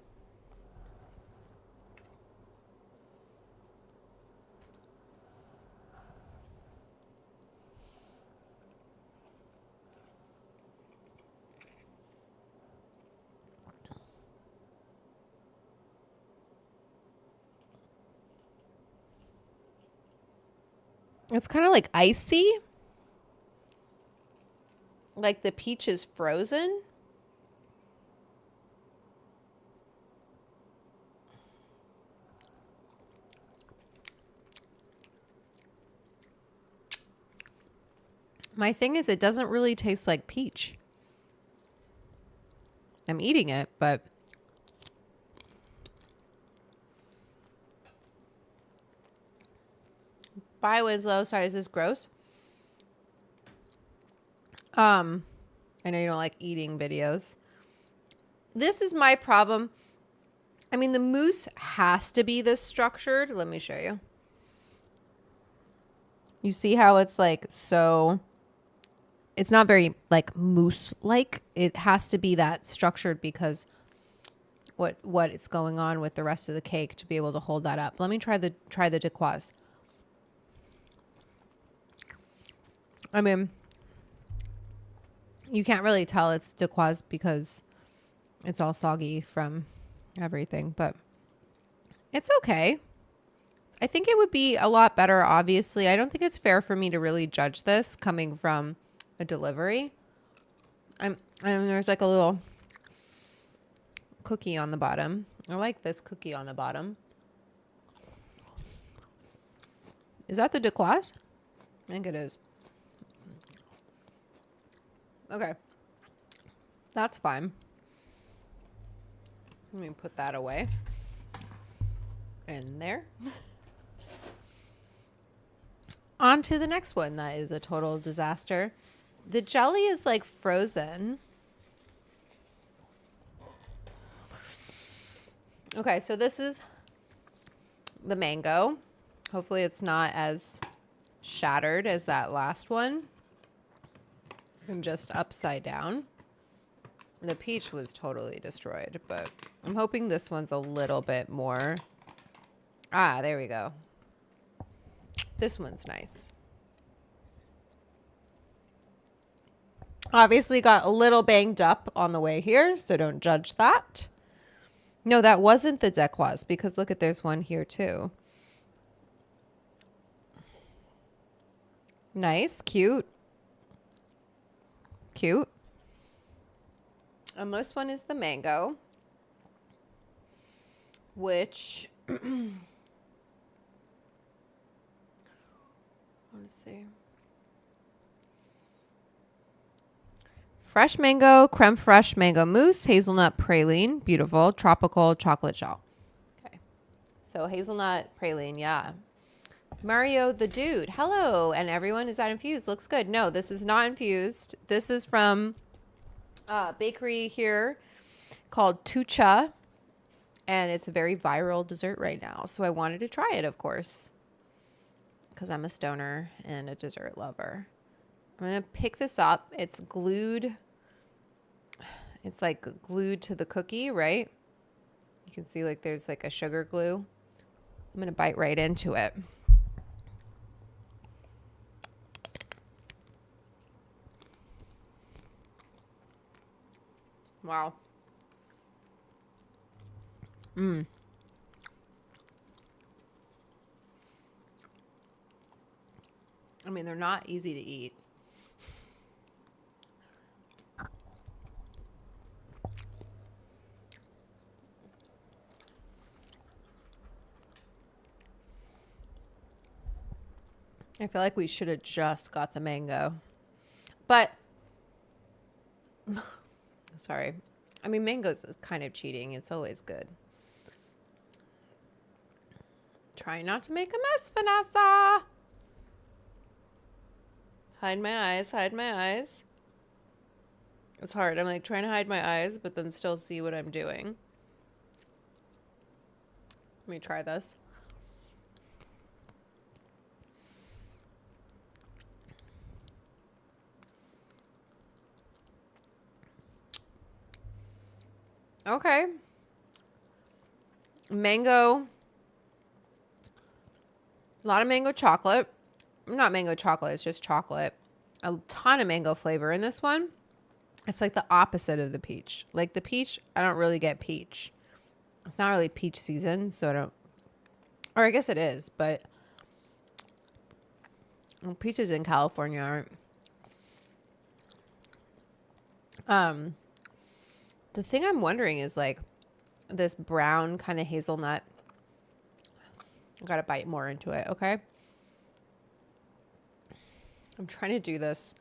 It's kind of like icy. Like the peach is frozen. My thing is, it doesn't really taste like peach. I'm eating it, but bye, Winslow. Sorry, is this gross? I know you don't like eating videos. This is my problem. I mean, the mousse has to be this structured. Let me show you. You see how it's like so... It's not very like mousse-like. It has to be that structured because what is going on with the rest of the cake to be able to hold that up. Let me try the Decoise. I mean, you can't really tell it's Decoise because it's all soggy from everything, but it's okay. I think it would be a lot better, obviously. I don't think it's fair for me to really judge this coming from a delivery. And there's like a little cookie on the bottom. I like this cookie on the bottom. Is that the Decoise? I think it is. Okay. That's fine. Let me put that away. In there. On to the next one. That is a total disaster. The jelly is like frozen. Okay, so this is the mango. Hopefully it's not as shattered as that last one. And just upside down. The peach was totally destroyed, but I'm hoping this one's a little bit more. Ah, there we go. This one's nice. Obviously got a little banged up on the way here, so don't judge that. No, that wasn't the Decoise because look at, there's one here too. Nice, cute. Cute. And this one is the mango, which let's see. Fresh mango, creme fraiche mango mousse, hazelnut praline, beautiful, tropical chocolate shell. Okay. So hazelnut praline, yeah. Mario the dude, hello. And everyone, is that infused? Looks good. No, this is not infused. This is from a bakery here called Tucha. And it's a very viral dessert right now. So I wanted to try it, of course, because I'm a stoner and a dessert lover. I'm going to pick this up. It's glued. It's like glued to the cookie, right? You can see like there's like a sugar glue. I'm going to bite right into it. Wow. Mmm. I mean, they're not easy to eat. I feel like we should have just got the mango. But, sorry. I mean, mango's kind of cheating. It's always good. Try not to make a mess, Vanessa. Hide my eyes, hide my eyes. It's hard. I'm like trying to hide my eyes, but then still see what I'm doing. Let me try this. Okay. Mango. A lot of mango chocolate. Not mango chocolate, it's just chocolate. A ton of mango flavor in this one. It's like the opposite of the peach. Like the peach, I don't really get peach. It's not really peach season, so I don't. Or I guess it is, but peaches in California aren't. The thing I'm wondering is like this brown kind of hazelnut. I gotta bite more into it, okay? I'm trying to do this.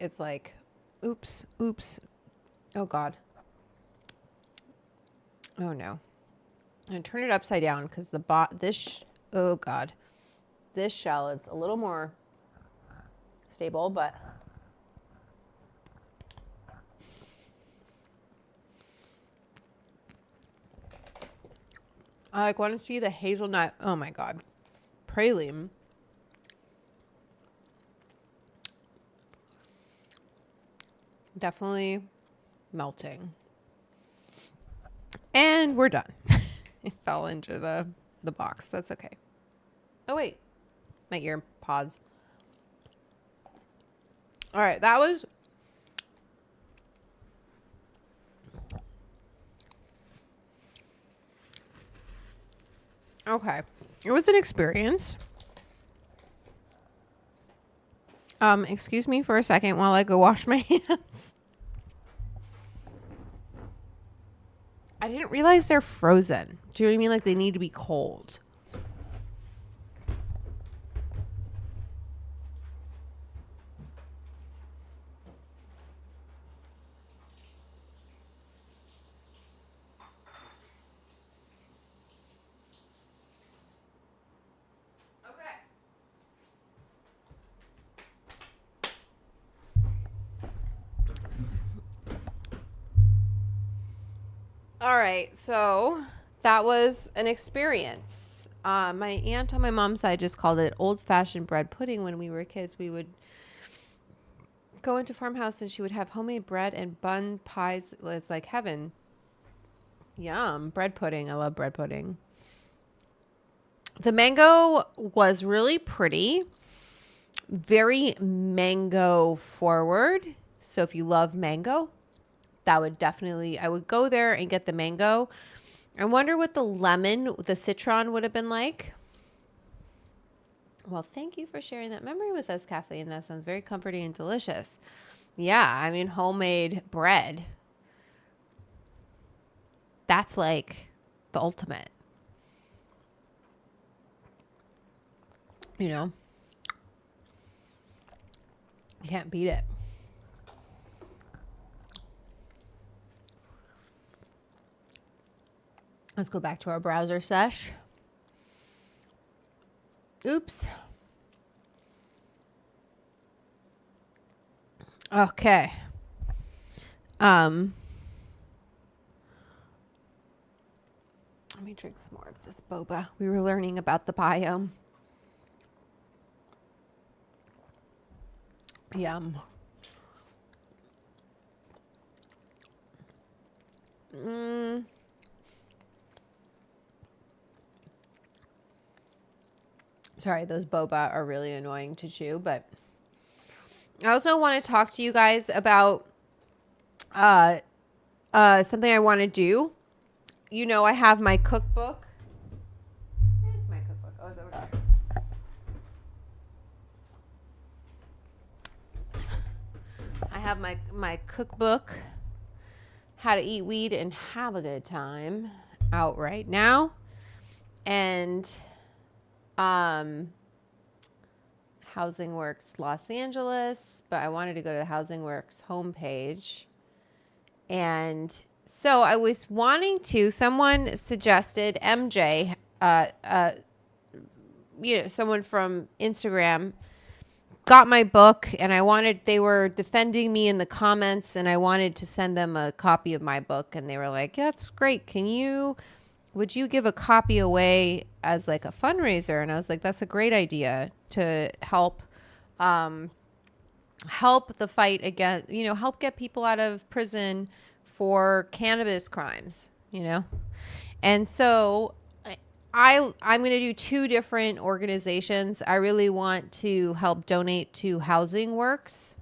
It's like, oops. Oh, God. Oh, no. I'm going to turn it upside down because oh, God. This shell is a little more stable, but I like want to see the hazelnut. Oh, my God. Praline. Definitely melting. And we're done. It fell into the box. That's okay. Oh, wait. My ear pods. All right. That was... Okay. It was an experience. Excuse me for a second while I go wash my hands. I didn't realize they're frozen. Do you know what I mean? Like they need to be cold. All right, so that was an experience. My aunt on my mom's side just called it old-fashioned bread pudding. When we were kids, we would go into farmhouse and she would have homemade bread and bun pies. It's like heaven. Yum, bread pudding. I love bread pudding. The mango was really pretty, very mango forward. So if you love mango, that would definitely, I would go there and get the mango. I wonder what the lemon, the citron would have been like. Well, thank you for sharing that memory with us, Kathleen. That sounds very comforting and delicious. Yeah, I mean, homemade bread. That's like the ultimate. You know? You can't beat it. Let's go back to our browser sesh. Oops. Okay. Let me drink some more of this boba. We were learning about the biome. Yum. Sorry, those boba are really annoying to chew, but I also want to talk to you guys about something I want to do. You know, I have my cookbook. Where's my cookbook? Oh, it's over there. I have my cookbook, How to Eat Weed and Have a Good Time, out right now. And Housing Works Los Angeles, but I wanted to go to the Housing Works homepage. And so I was wanting to, someone suggested, MJ, someone from Instagram got my book, and they were defending me in the comments, and I wanted to send them a copy of my book, and they were like, yeah, that's great. Would you give a copy away as like a fundraiser? And I was like, that's a great idea to help the fight against, help get people out of prison for cannabis crimes, And so I'm going to do two different organizations. I really want to help donate to Housing Works.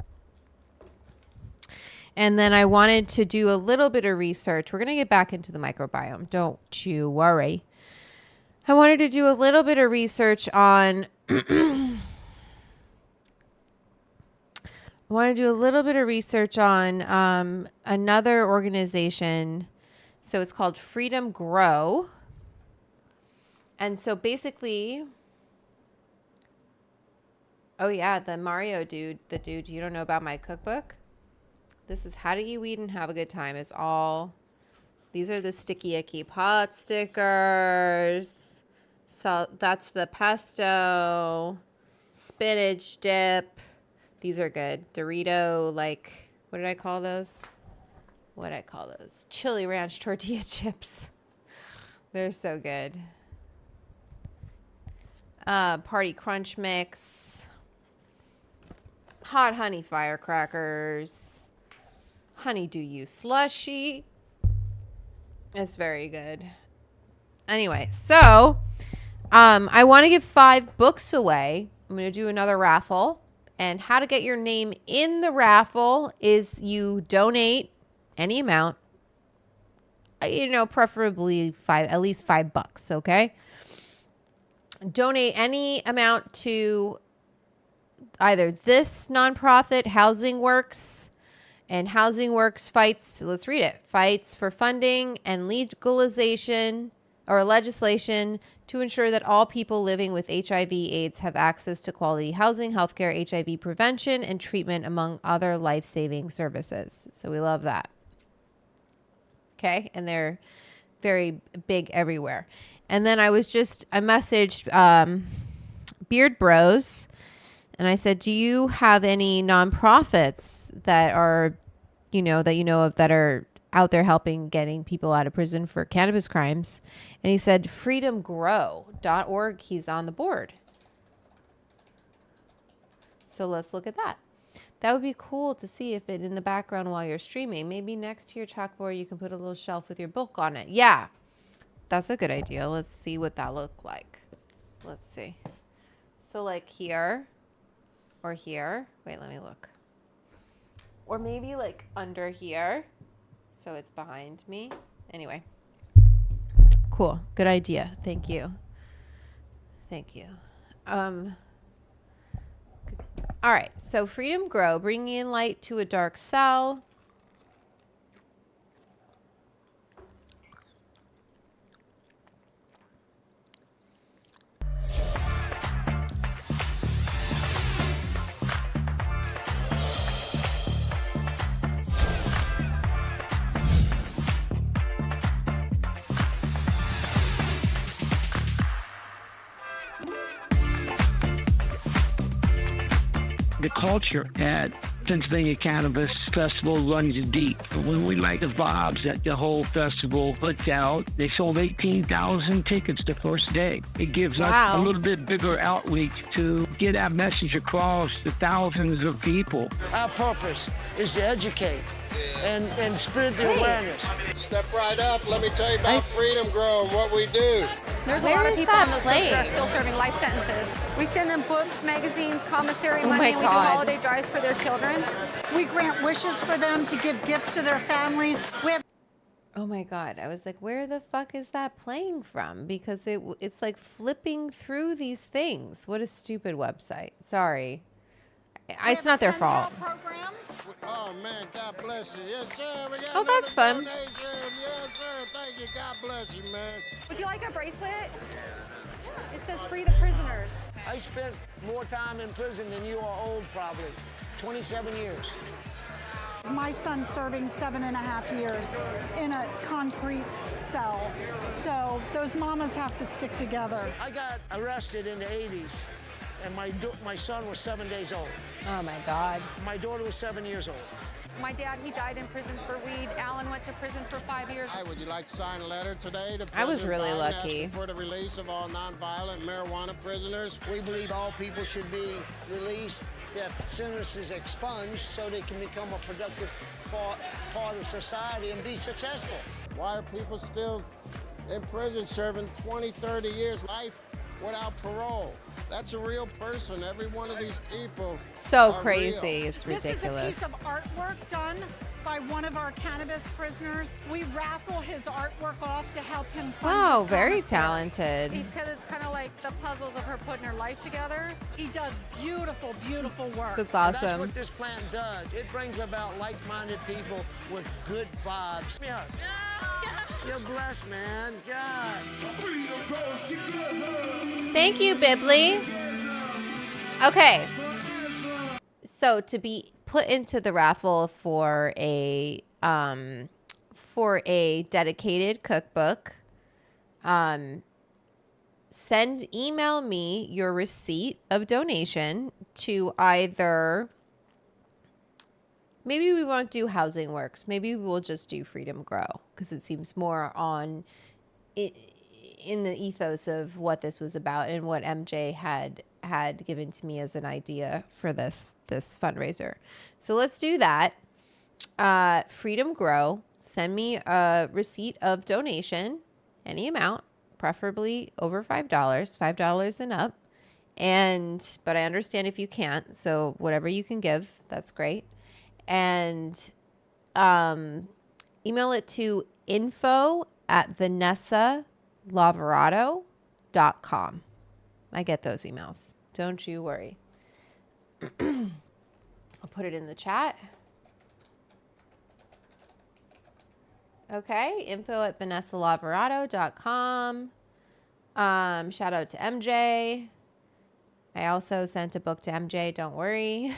And then I wanted to do a little bit of research. We're going to get back into the microbiome. Don't you worry. I wanted to do a little bit of research on another organization. So it's called Freedom Grow. And so basically, oh yeah, the Mario dude, you don't know about my cookbook? This is How to Eat Weed and Have a Good Time. These are the sticky icky pot stickers. So that's the pesto, spinach dip. These are good. Dorito, what did I call those? Chili ranch tortilla chips. They're so good. Party crunch mix. Hot honey firecrackers. Honeydew slushy. It's very good. Anyway, so I want to give 5 books away. I'm going to do another raffle. And how to get your name in the raffle is you donate any amount, preferably at least $5, okay? Donate any amount to either this nonprofit, Housing Works, and Housing Works fights for funding and legalization or legislation to ensure that all people living with HIV/AIDS have access to quality housing, healthcare, HIV prevention, and treatment, among other life-saving services. So we love that. Okay, and they're very big everywhere. And then I messaged Beard Bros, and I said, do you have any nonprofits that are, that are out there helping getting people out of prison for cannabis crimes? And he said freedomgrow.org. He's on the board. So let's look at that. That would be cool to see if it in the background while you're streaming. Maybe next to your chalkboard you can put a little shelf with your book on it. Yeah, that's a good idea. Let's see what that looked like. Let's see. So like here or here. Wait, let me look. Or maybe like under here. So it's behind me. Anyway. Cool. Good idea. Thank you. Thank you. All right. So Freedom Grow, bringing in light to a dark cell. The culture at Pennsylvania Cannabis Festival runs deep. When we like the vibes that the whole festival puts out, they sold 18,000 tickets the first day. It gives us a little bit bigger outreach to get our message across to thousands of people. Our purpose is to educate and spread the awareness. Step right up. Let me tell you about Freedom Grow and what we do. There's a Where lot of is people that on those lists that are still serving life sentences. We send them books, magazines, commissary money, my and we do God. holiday drives for their children. We grant wishes for them to give gifts to their families. We have Oh my God. I was like, where the fuck is that playing from? Because it's like flipping through these things. What a stupid website. Sorry. It's not their fault. program. Oh, man, God bless you. Yes, sir. We got Oh, that's fun. another donation. Yes, sir. Thank you. God bless you, man. Would you like a bracelet? It says free the prisoners. I spent more time in prison than you are old, probably. 27 years. My son's serving 7.5 years in a concrete cell. So those mamas have to stick together. I got arrested in the 80s, and my son was 7 days old. Oh my God. My daughter was 7 years old. My dad, he died in prison for weed. Alan went to prison for 5 years. Hi, would you like to sign a letter today to I was President really Biden lucky. asking for the release of all nonviolent marijuana prisoners? We believe all people should be released, their sentences expunged, so they can become a productive part of society and be successful. Why are people still in prison serving 20, 30 years life without parole? That's a real person. Every one of these people So are crazy. real. It's ridiculous. This is a piece of artwork done by one of our cannabis prisoners. We raffle his artwork off to help him fund Wow, his very comic book. talented. He said it's kind of like the puzzles of her putting her life together. He does beautiful, beautiful work. That's That's awesome. what this plant does. It brings about like-minded people with good vibes. Yeah. You're blessed, man. God. Thank you, Bibly. Okay. So to be put into the raffle for a dedicated cookbook, email me your receipt of donation to either, maybe we won't do Housing Works. Maybe we'll just do Freedom Grow because it seems more on it in the ethos of what this was about and what MJ had given to me as an idea for this fundraiser. So let's do that. Freedom Grow. send me a receipt of donation, any amount, preferably over $5 and up. But I understand if you can't. So whatever you can give, that's great. And email it to info@vanessalavarado.com. I get those emails. Don't you worry. I'll put it in the chat. Okay, info@vanessalavarado.com. Shout out to MJ. I also sent a book to MJ, don't worry.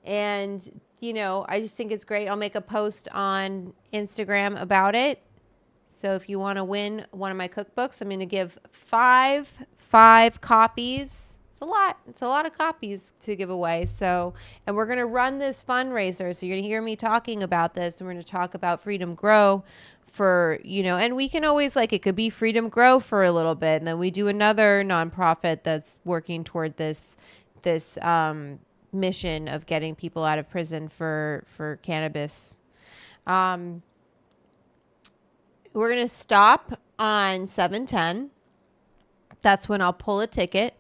And, I just think it's great. I'll make a post on Instagram about it. So if you want to win one of my cookbooks, I'm going to give five copies. It's a lot of copies to give away. So, and we're going to run this fundraiser. So you're going to hear me talking about this, and we're going to talk about Freedom Grow for, and we can always, it could be Freedom Grow for a little bit. And then we do another nonprofit that's working toward this mission of getting people out of prison for cannabis. We're going to stop on 7/10. That's when I'll pull a ticket,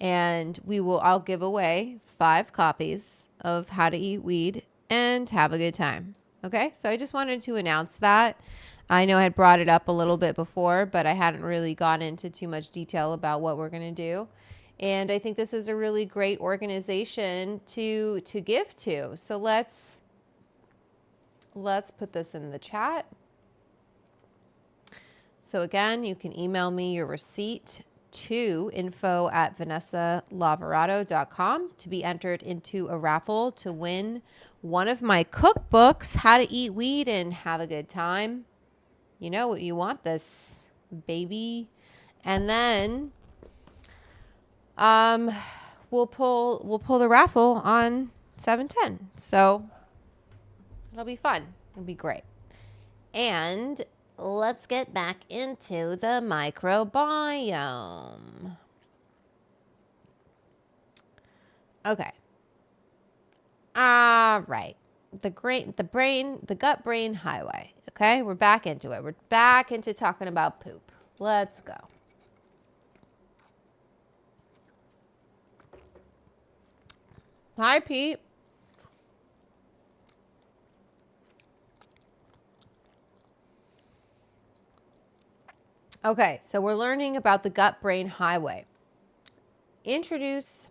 and I'll give away 5 copies of How to Eat Weed and Have a Good Time. Okay. So I just wanted to announce that. I know I had brought it up a little bit before, but I hadn't really gone into too much detail about what we're going to do. And I think this is a really great organization to give to. So let's put this in the chat. So again, you can email me your receipt to info@vanessalavarado.com to be entered into a raffle to win one of my cookbooks, How to Eat Weed and Have a Good Time. You know what you want this, baby. And then we'll pull the raffle on 7/10. So it'll be fun. It'll be great. And let's get back into the microbiome. Okay. All right. The gut-brain highway. Okay, we're back into it. We're back into talking about poop. Let's go. Hi, Pete. Okay, so we're learning about the gut-brain highway. Let's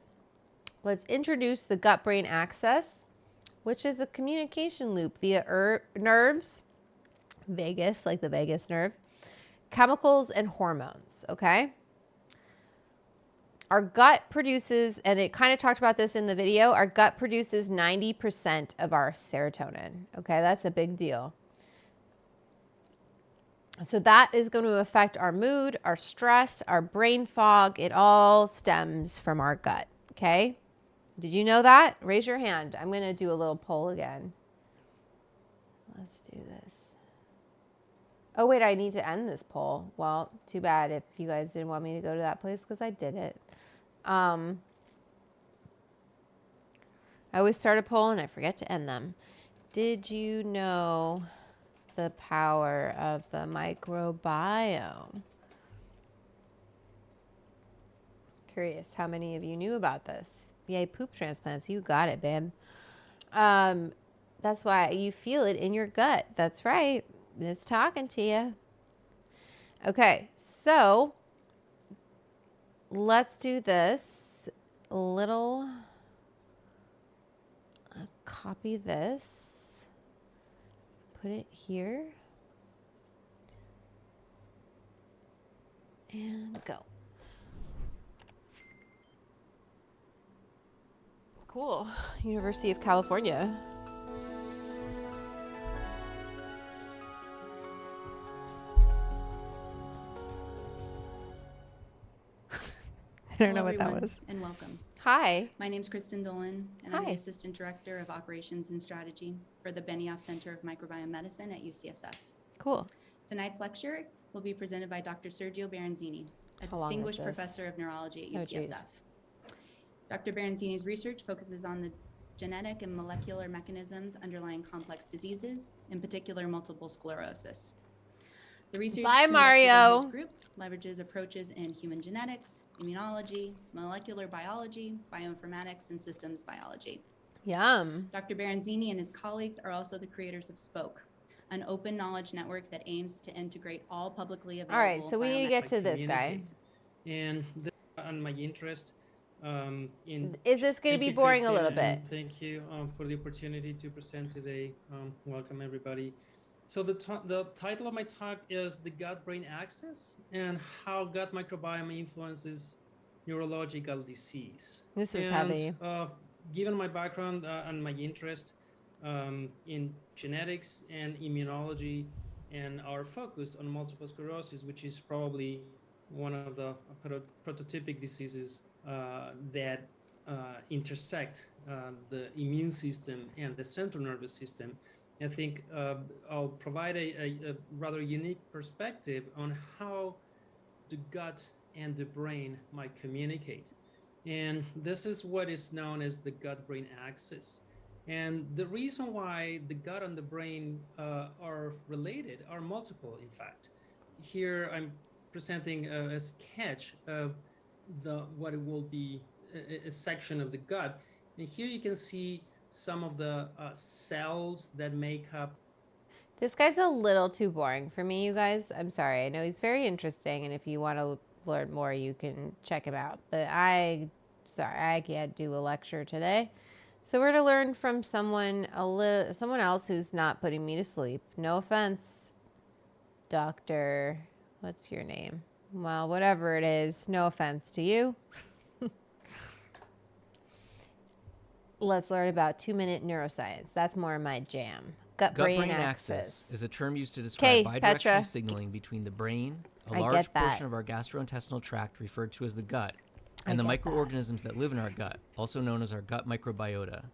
introduce the gut-brain axis, which is a communication loop via nerves, vagus, like the vagus nerve, chemicals, and hormones, okay? Our gut produces, and it kind of talked about this in the video, our gut produces 90% of our serotonin, okay? That's a big deal. So that is going to affect our mood, our stress, our brain fog. It all stems from our gut, okay? Did you know that? Raise your hand. I'm going to do a little poll again. Let's do this. Oh, wait, I need to end this poll. Well, too bad if you guys didn't want me to go to that place because I did it. I always start a poll and I forget to end them. Did you know the power of the microbiome? Curious how many of you knew about this. Yay, poop transplants. You got it, babe. That's why you feel it in your gut. That's right. It's talking to you. Okay, so let's do this. Copy this. Put it here. And go. Cool. University of California. I don't know what that was. And welcome. Hi. My name is Kristen Dolan, and Hi. I'm the Assistant Director of Operations and Strategy for the Benioff Center of Microbiome Medicine at UCSF. Cool. Tonight's lecture will be presented by Dr. Sergio Baronzini, a How long is distinguished this? professor of neurology at Oh, UCSF. geez. Dr. Baronzini's research focuses on the genetic and molecular mechanisms underlying complex diseases, in particular multiple sclerosis. The research Bye, conducted Mario. in his group leverages approaches in human genetics, immunology, molecular biology, bioinformatics, and systems biology. Yum. Dr. Baranzini and his colleagues are also the creators of Spoke, an open knowledge network that aims to integrate all publicly available. All right, so we need to get to this guy. And on my interest in Is this going to thank be you, boring a Christine, little bit? and thank you for the opportunity to present today. Welcome everybody. So the title of my talk is The Gut-Brain Axis and How Gut Microbiome Influences Neurological Disease. This is and, heavy. Given my background and my interest in genetics and immunology and our focus on multiple sclerosis, which is probably one of the prototypic diseases that intersect the immune system and the central nervous system, I think I'll provide a rather unique perspective on how the gut and the brain might communicate. And this is what is known as the gut-brain axis. And the reason why the gut and the brain are related are multiple, in fact. Here I'm presenting a sketch of what it will be a section of the gut. And here you can see some of the cells that make up. This guy's a little too boring for me, you guys. I'm sorry. I know he's very interesting, and if you want to learn more, you can check him out. But I can't do a lecture today. So we're gonna learn from someone else who's not putting me to sleep. No offense, Doctor. What's your name? Well, whatever it is, no offense to you. Let's learn about 2-minute neuroscience. That's more my jam. Gut-brain axis is a term used to describe bidirectional Petra. signaling between the brain, a I large get that. portion of our gastrointestinal tract referred to as the gut, and the microorganisms that live in our gut, also known as our gut microbiota.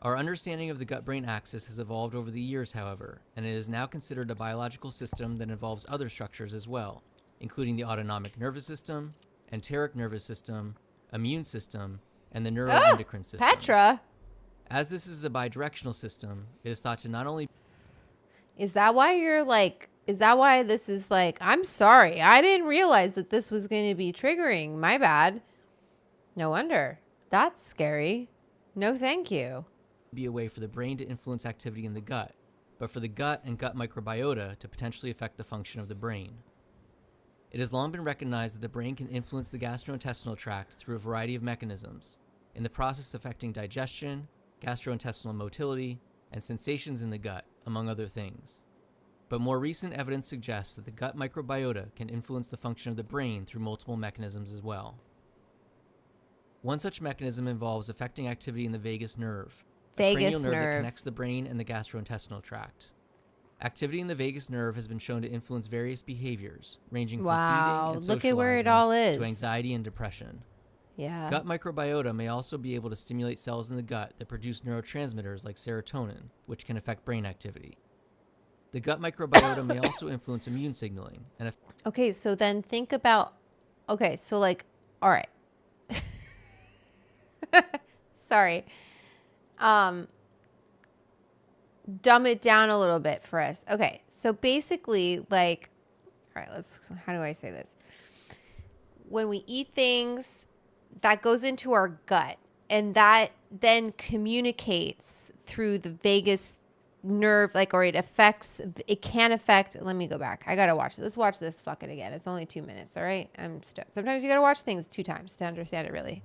Our understanding of the gut-brain axis has evolved over the years, however, and it is now considered a biological system that involves other structures as well, including the autonomic nervous system, enteric nervous system, immune system, and the neuroendocrine system. Petra. As this is a bidirectional system, it is thought to not only... Is that why this is like, I'm sorry, I didn't realize that this was going to be triggering. My bad. No wonder. That's scary. No, thank you. ...be a way for the brain to influence activity in the gut, but for the gut and gut microbiota to potentially affect the function of the brain. It has long been recognized that the brain can influence the gastrointestinal tract through a variety of mechanisms, in the process affecting digestion, gastrointestinal motility, and sensations in the gut, among other things. But more recent evidence suggests that the gut microbiota can influence the function of the brain through multiple mechanisms as well. One such mechanism involves affecting activity in the vagus nerve, a cranial nerve that connects the brain and the gastrointestinal tract. Activity in the vagus nerve has been shown to influence various behaviors, ranging from feeding and look at where it all is. to anxiety and depression. Yeah. Gut microbiota may also be able to stimulate cells in the gut that produce neurotransmitters like serotonin, which can affect brain activity. The gut microbiota may also influence immune signaling. And okay, so then think about, all right. Sorry. Dumb it down a little bit for us. Okay, so basically, all right, how do I say this? When we eat things, that goes into our gut, and that then communicates through the vagus nerve, it can affect, let me go back. I gotta watch this. Let's watch this fucking again. It's only 2 minutes, all right? Sometimes you gotta watch things 2 times to understand it, really.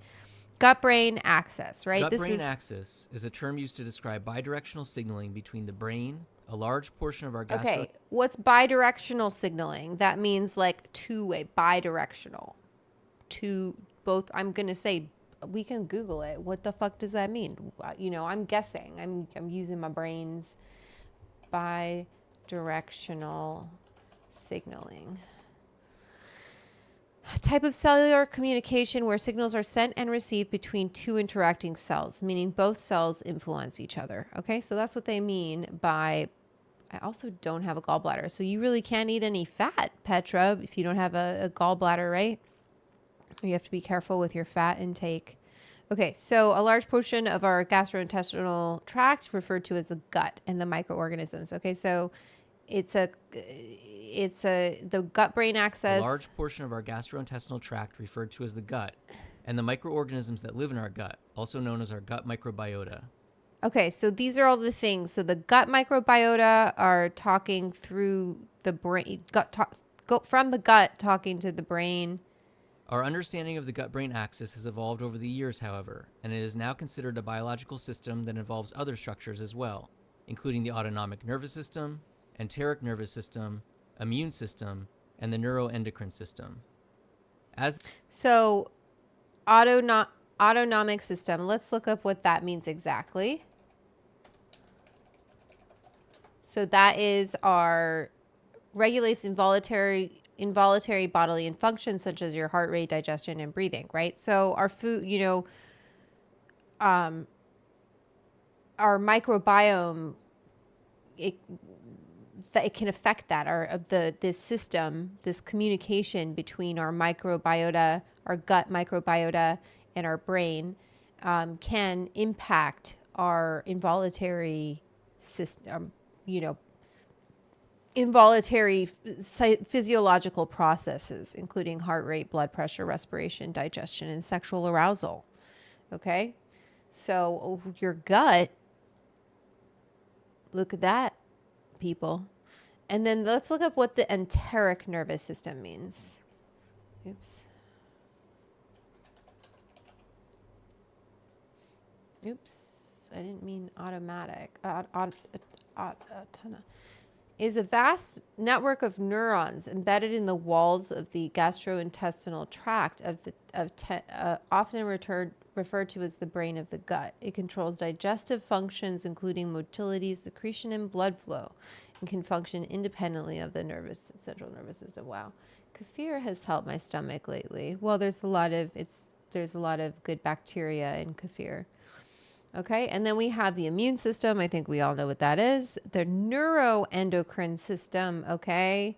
Gut-brain axis, right? Gut-brain axis is a term used to describe bidirectional signaling between the brain, a large portion of our Okay, what's bidirectional signaling? That means two-way, bidirectional. Both, I'm going to say, we can Google it. What the fuck does that mean? I'm guessing. I'm using my brains. Bidirectional signaling. A type of cellular communication where signals are sent and received between 2 interacting cells, meaning both cells influence each other. Okay, so that's what they mean by... I also don't have a gallbladder, so you really can't eat any fat, Petra, if you don't have a gallbladder, right? You have to be careful with your fat intake. Okay, so a large portion of our gastrointestinal tract referred to as the gut and the microorganisms. Okay, so the gut-brain A axis. large portion of our gastrointestinal tract referred to as the gut, and the microorganisms that live in our gut, also known as our gut microbiota. Okay, so these are all the things. So the gut microbiota are talking through the brain, go from the gut talking to the brain. Our understanding of the gut-brain axis has evolved over the years, however, and it is now considered a biological system that involves other structures as well, including the autonomic nervous system, enteric nervous system, immune system, and the neuroendocrine system. So autonomic system, let's look up what that means exactly. So that is regulates involuntary bodily functions such as your heart rate, digestion, and breathing, right? So our food, our microbiome, it can affect that, this system, this communication between our microbiota, our gut microbiota, and our brain can impact our involuntary system, involuntary physiological processes, including heart rate, blood pressure, respiration, digestion, and sexual arousal. Okay? So your gut, look at that, people. And then let's look up what the enteric nervous system means. Oops. I didn't mean automatic. Is a vast network of neurons embedded in the walls of the gastrointestinal tract often referred to as the brain of the gut. It controls digestive functions, including motility, secretion, and blood flow, and can function independently of the central nervous system. Wow, kefir has helped my stomach lately. Well, there's a lot of good bacteria in kefir. Okay, and then we have the immune system. I think we all know what that is. The neuroendocrine system, okay?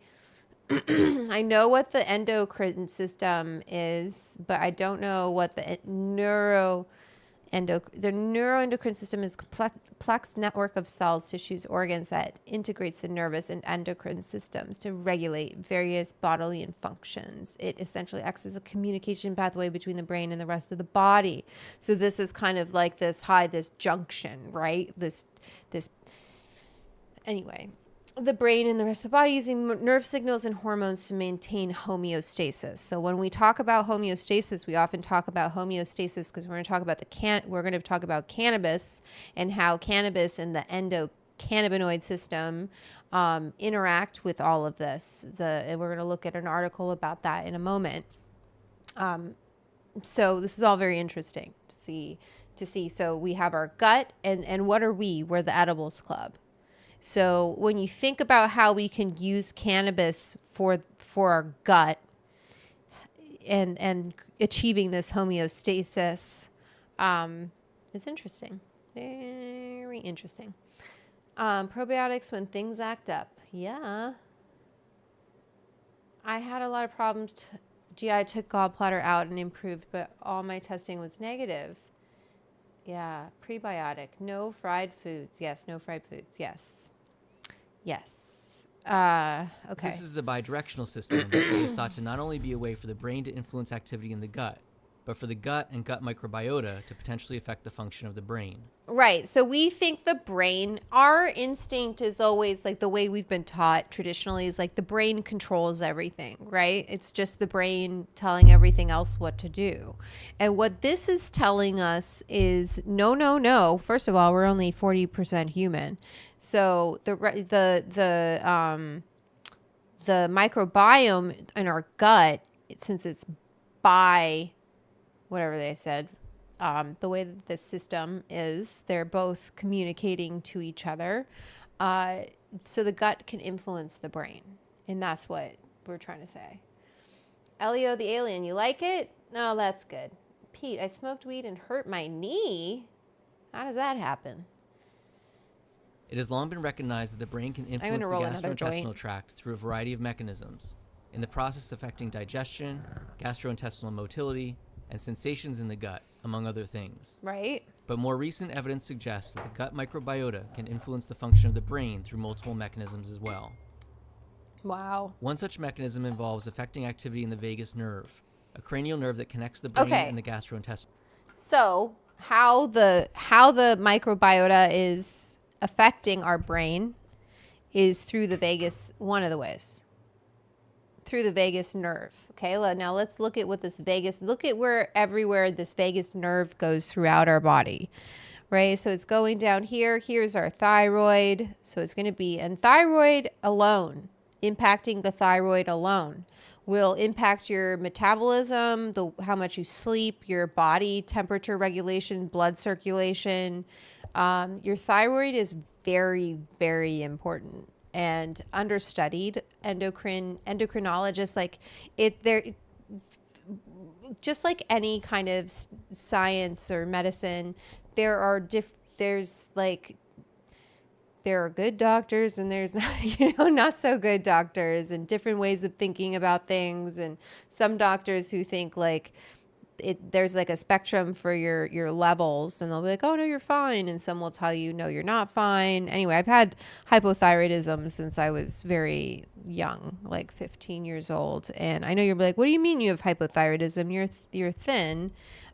I know what the endocrine system is, but I don't know what the neuroendocrine system is a complex network of cells, tissues, organs that integrates the nervous and endocrine systems to regulate various bodily functions. It essentially acts as a communication pathway between the brain and the rest of the body. So this is kind of like this junction, right? Anyway. The brain and the rest of the body using nerve signals and hormones to maintain homeostasis. So when we talk about homeostasis, we often talk about homeostasis because we're going to talk about cannabis and how cannabis and the endocannabinoid system interact with all of this. And we're going to look at an article about that in a moment. So this is all very interesting to see. So we have our gut, and what are we? We're the Edibles Club. So when you think about how we can use cannabis for our gut and achieving this homeostasis, it's interesting. Very interesting. Probiotics when things act up. Yeah. I had a lot of problems. I took gallbladder out and improved, but all my testing was negative. Yeah. Prebiotic. No fried foods. Yes. No fried foods. Yes. Yes. Okay. This is a bidirectional system that is thought to not only be a way for the brain to influence activity in the gut, but for the gut and gut microbiota to potentially affect the function of the brain. Right. So we think the brain, our instinct is always like the way we've been taught traditionally is like the brain controls everything, right? It's just the brain telling everything else what to do. And what this is telling us is no. First of all, we're only 40% human. So the microbiome in our gut, since it's whatever they said, the way that the system is, they're both communicating to each other. So the gut can influence the brain. And that's what we're trying to say. Elio the alien, you like it? Oh, that's good. Pete, I smoked weed and hurt my knee. How does that happen? It has long been recognized that the brain can influence the gastrointestinal tract through a variety of mechanisms, in the process affecting digestion, gastrointestinal motility, and sensations in the gut, among other things. Right? But more recent evidence suggests that the gut microbiota can influence the function of the brain through multiple mechanisms as well. Wow. One such mechanism involves affecting activity in the vagus nerve, a cranial nerve that connects the brain and the gastrointestinal. So how the microbiota is affecting our brain is through the vagus, one of the ways. Through the vagus nerve. Okay, now let's look at what this vagus, look at everywhere this vagus nerve goes throughout our body, right? So it's going down here. Here's our thyroid. So it's going to be, and thyroid alone, impacting the thyroid alone will impact your metabolism, how much you sleep, your body temperature regulation, blood circulation. Your thyroid is very, very important and understudied. Endocrinologists, like they're just like any kind of science or medicine. There are good doctors and there's not so good doctors, and different ways of thinking about things. And some doctors who think like there's like a spectrum for your levels, and they'll be like, oh no, you're fine. And some will tell you, no, you're not fine. Anyway, I've had hypothyroidism since I was very young, like 15 years old. And I know you're like, what do you mean you have hypothyroidism? You're thin.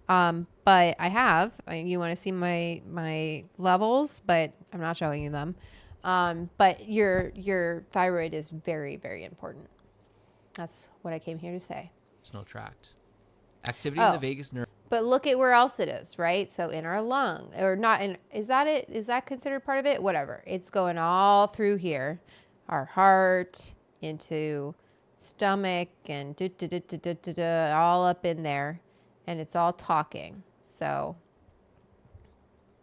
But I have, you want to see my levels, but I'm not showing you them. But your thyroid is very, very important. That's what I came here to say. Tract. Activity in the vagus nerve. But look at where else it is, right? So in our lung, or not in, is that it? Is that considered part of it? Whatever. It's going all through here, our heart, into stomach, and all up in there. And it's all talking. So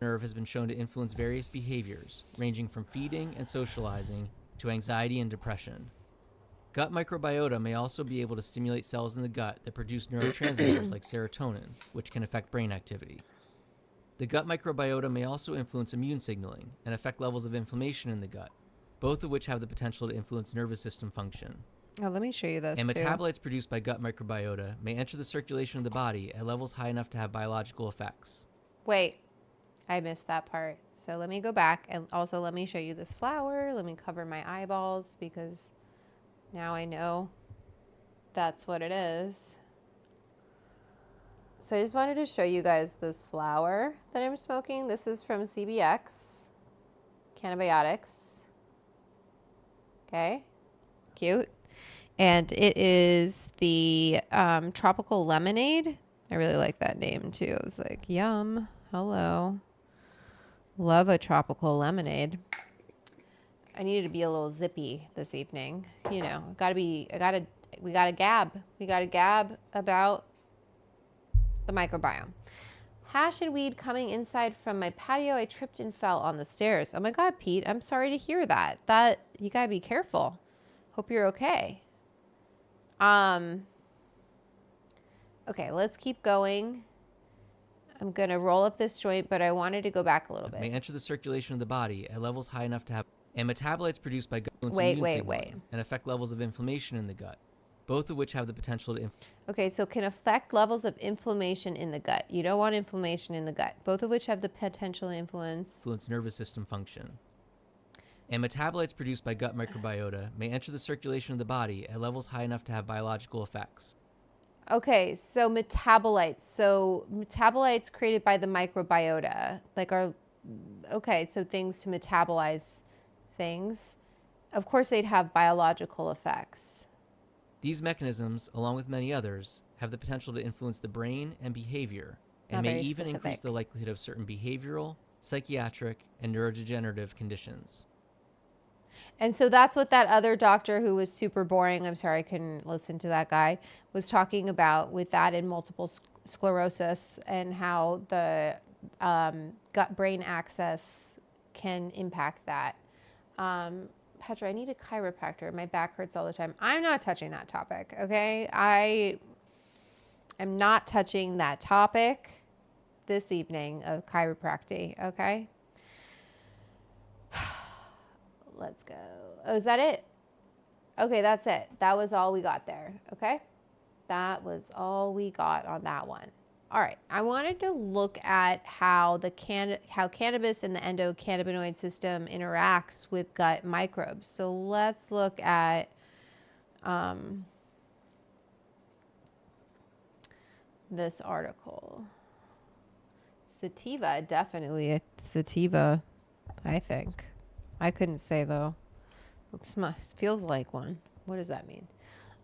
nerve has been shown to influence various behaviors, ranging from feeding and socializing to anxiety and depression. Gut microbiota may also be able to stimulate cells in the gut that produce neurotransmitters like serotonin, which can affect brain activity. The gut microbiota may also influence immune signaling and affect levels of inflammation in the gut, both of which have the potential to influence nervous system function. Oh, let me show you this. And metabolites produced by gut microbiota may enter the circulation of the body at levels high enough to have biological effects. Wait, I missed that part. So let me go back, and also let me show you this flower. Let me cover my eyeballs because now I know that's what it is. So I just wanted to show you guys this flower that I'm smoking. This is from CBX, Cannabis. Okay, cute. And it is the tropical lemonade. I really like that name too. I was like, yum, hello. Love a tropical lemonade. I needed to be a little zippy this evening. We gotta gab about the microbiome. Hash and weed coming inside from my patio. I tripped and fell on the stairs. Oh my God, Pete, I'm sorry to hear that. You gotta be careful. Hope you're okay. Okay, let's keep going. I'm going to roll up this joint, but I wanted to go back a little bit. May enter the circulation of the body at levels high enough to have, and metabolites produced by gut wait, and affect levels of inflammation in the gut, both of which have the potential to Okay, so can affect levels of inflammation in the gut. You don't want inflammation in the gut, both of which have the potential to influence nervous system function. And metabolites produced by gut microbiota may enter the circulation of the body at levels high enough to have biological effects. Okay, so metabolites. So metabolites created by the microbiota, so things to metabolize things. Of course, they'd have biological effects. These mechanisms, along with many others, have the potential to influence the brain and behavior, and may even increase the likelihood of certain behavioral, psychiatric, and neurodegenerative conditions. And so that's what that other doctor who was super boring, I'm sorry I couldn't listen to that guy, was talking about with that in multiple sclerosis and how the gut-brain axis can impact that. Petra, I need a chiropractor. My back hurts all the time. I'm not touching that topic, okay? I am not touching that topic this evening of chiropractic, okay? Let's go. Oh, is that it? Okay, that's it. That was all we got there, okay? That was all we got on that one. All right, I wanted to look at how how cannabis and the endocannabinoid system interacts with gut microbes. So let's look at this article. Sativa, definitely a sativa, I think. I couldn't say though. Feels like one. What does that mean?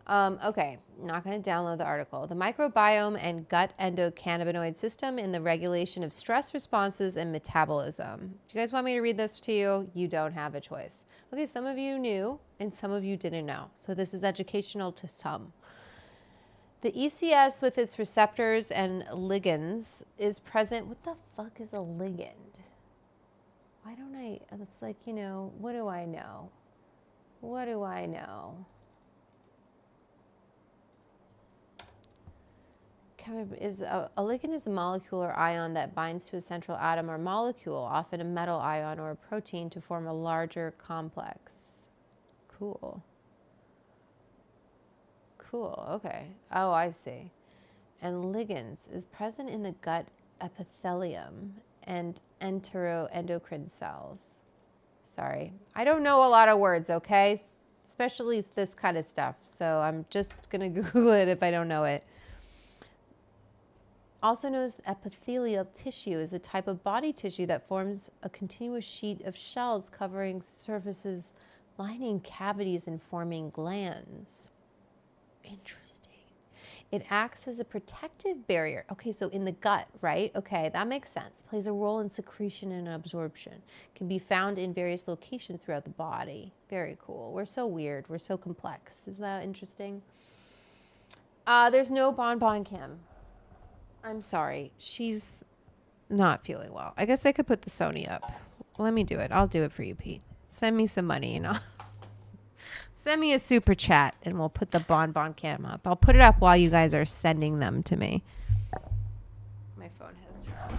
Okay, not going to download the article. The microbiome and gut endocannabinoid system in the regulation of stress responses and metabolism. Do you guys want me to read this to you? You don't have a choice. Okay, some of you knew and some of you didn't know. So this is educational to some. The ECS with its receptors and ligands is present. What the fuck is a ligand? Why don't I? It's like, you know, what do I know? What do I know? A ligand is a molecule or ion that binds to a central atom or molecule, often a metal ion or a protein, to form a larger complex. Cool. Cool, okay. Oh, I see. And ligands is present in the gut epithelium and enteroendocrine cells. Sorry. I don't know a lot of words, okay? Especially this kind of stuff. So I'm just going to Google it if I don't know it. Also known as epithelial tissue, is a type of body tissue that forms a continuous sheet of cells covering surfaces, lining cavities, and forming glands. Interesting. It acts as a protective barrier. Okay, so in the gut, right? Okay, that makes sense. Plays a role in secretion and absorption. Can be found in various locations throughout the body. Very cool. We're so weird. We're so complex. Isn't that interesting? There's no Bon Kim. I'm sorry. She's not feeling well. I guess I could put the Sony up. Let me do it. I'll do it for you, Pete. Send me some money and I'll send me a super chat and we'll put the Bon Cam up. I'll put it up while you guys are sending them to me. My phone has trouble.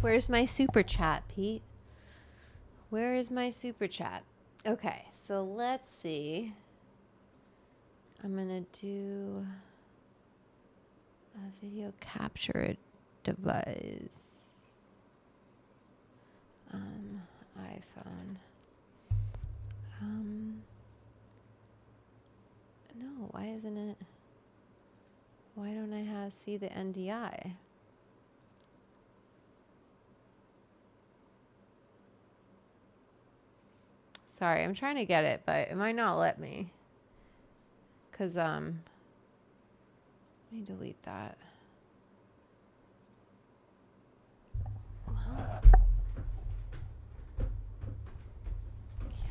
Where's my super chat, Pete? Where is my super chat? Okay, so let's see. I'm gonna do a video capture device. iPhone. No, why isn't it? Why don't I see the NDI? Sorry, I'm trying to get it, but it might not let me. Cause let me delete that.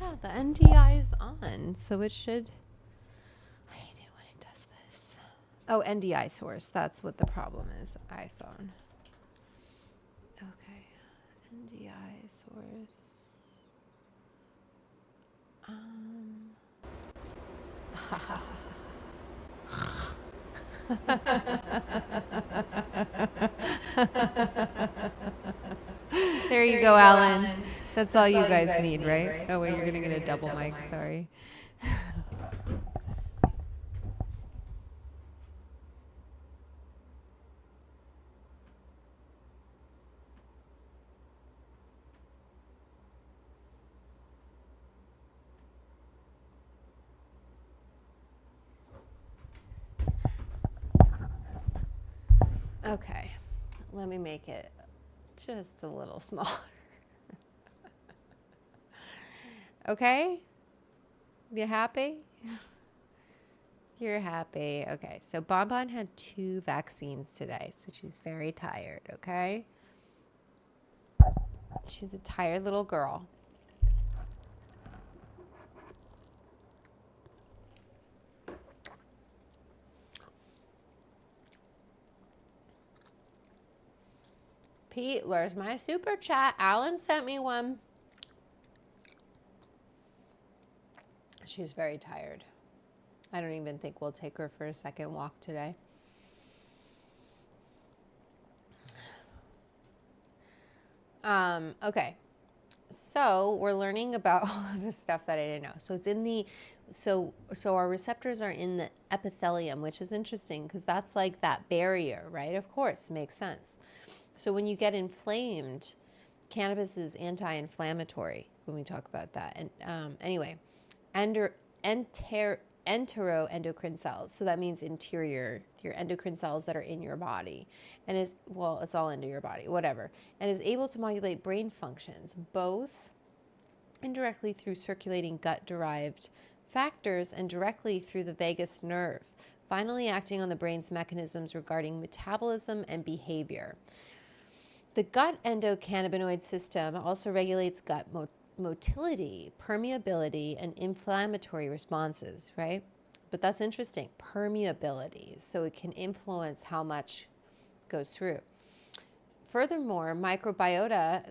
Yeah, the NDI is on, so it should. I hate it when it does this. Oh, NDI source. That's what the problem is. iPhone. Okay, NDI source. There you go, Alan. That's all you guys need, right? Oh, wait, you're going to get a double mic. Sorry. Okay, let me make it just a little smaller. Okay? You happy? You're happy. Okay, so Bonbon had 2 vaccines today, so she's very tired, okay? She's a tired little girl. Pete, where's my super chat? Alan sent me one. She's very tired. I don't even think we'll take her for a second walk today. Okay. So we're learning about all of this stuff that I didn't know. So it's in the, so our receptors are in the epithelium, which is interesting because that's like that barrier, right? Of course, makes sense. So when you get inflamed, cannabis is anti-inflammatory when we talk about that. And anyway, enteroendocrine cells. So that means interior, your endocrine cells that are in your body, and is, well, it's all into your body, whatever, and is able to modulate brain functions, both indirectly through circulating gut-derived factors and directly through the vagus nerve, finally acting on the brain's mechanisms regarding metabolism and behavior. The gut endocannabinoid system also regulates gut motility, permeability, and inflammatory responses, right? But that's interesting, permeability, so it can influence how much goes through. Furthermore, microbiota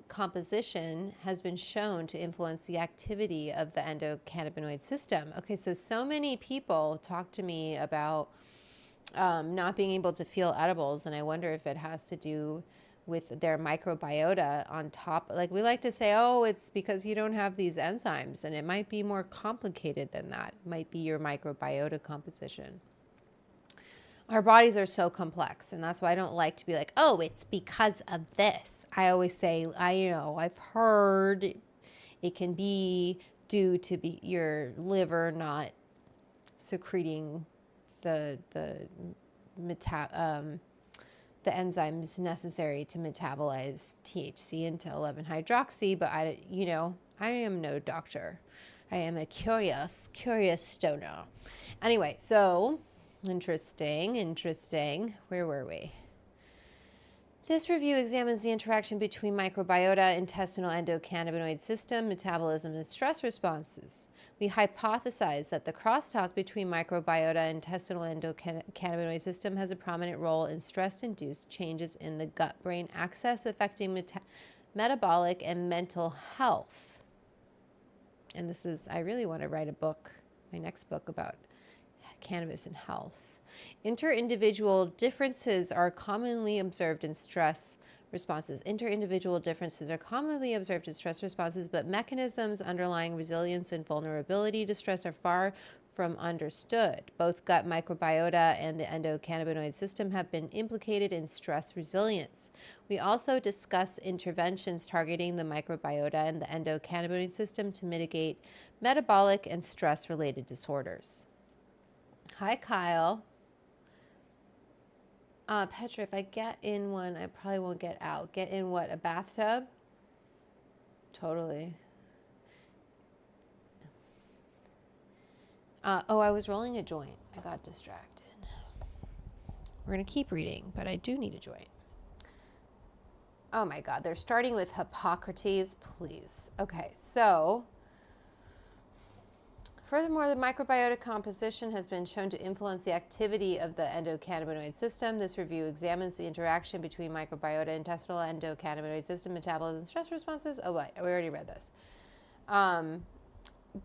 composition has been shown to influence the activity of the endocannabinoid system. Okay, so many people talk to me about not being able to feel edibles, and I wonder if it has to do with their microbiota on top. Like we like to say, oh, it's because you don't have these enzymes, and it might be more complicated than that. It might be your microbiota composition. Our bodies are so complex, and that's why I don't like to be like, oh, it's because of this. I always say, I've heard it can be due to your liver not secreting the enzymes necessary to metabolize THC into 11-hydroxy, but I am no doctor. I am a curious stoner. Anyway, so interesting. Where were we? This review examines the interaction between microbiota, intestinal endocannabinoid system, metabolism, and stress responses. We hypothesize that the crosstalk between microbiota and intestinal endocannabinoid system has a prominent role in stress-induced changes in the gut-brain axis affecting metabolic and mental health. And this is, I really want to write a book, my next book, about cannabis and health. Interindividual differences are commonly observed in stress responses. Interindividual differences are commonly observed in stress responses, but mechanisms underlying resilience and vulnerability to stress are far from understood. Both gut microbiota and the endocannabinoid system have been implicated in stress resilience. We also discuss interventions targeting the microbiota and the endocannabinoid system to mitigate metabolic and stress-related disorders. Hi, Kyle. Petra, if I get in one, I probably won't get out. Get in what, a bathtub? Totally. I was rolling a joint. I got distracted. We're going to keep reading, but I do need a joint. Oh my God, they're starting with Hippocrates, please. Okay, so furthermore, the microbiota composition has been shown to influence the activity of the endocannabinoid system. This review examines the interaction between microbiota, intestinal endocannabinoid system, metabolism, and stress responses. Oh, wait, we already read this.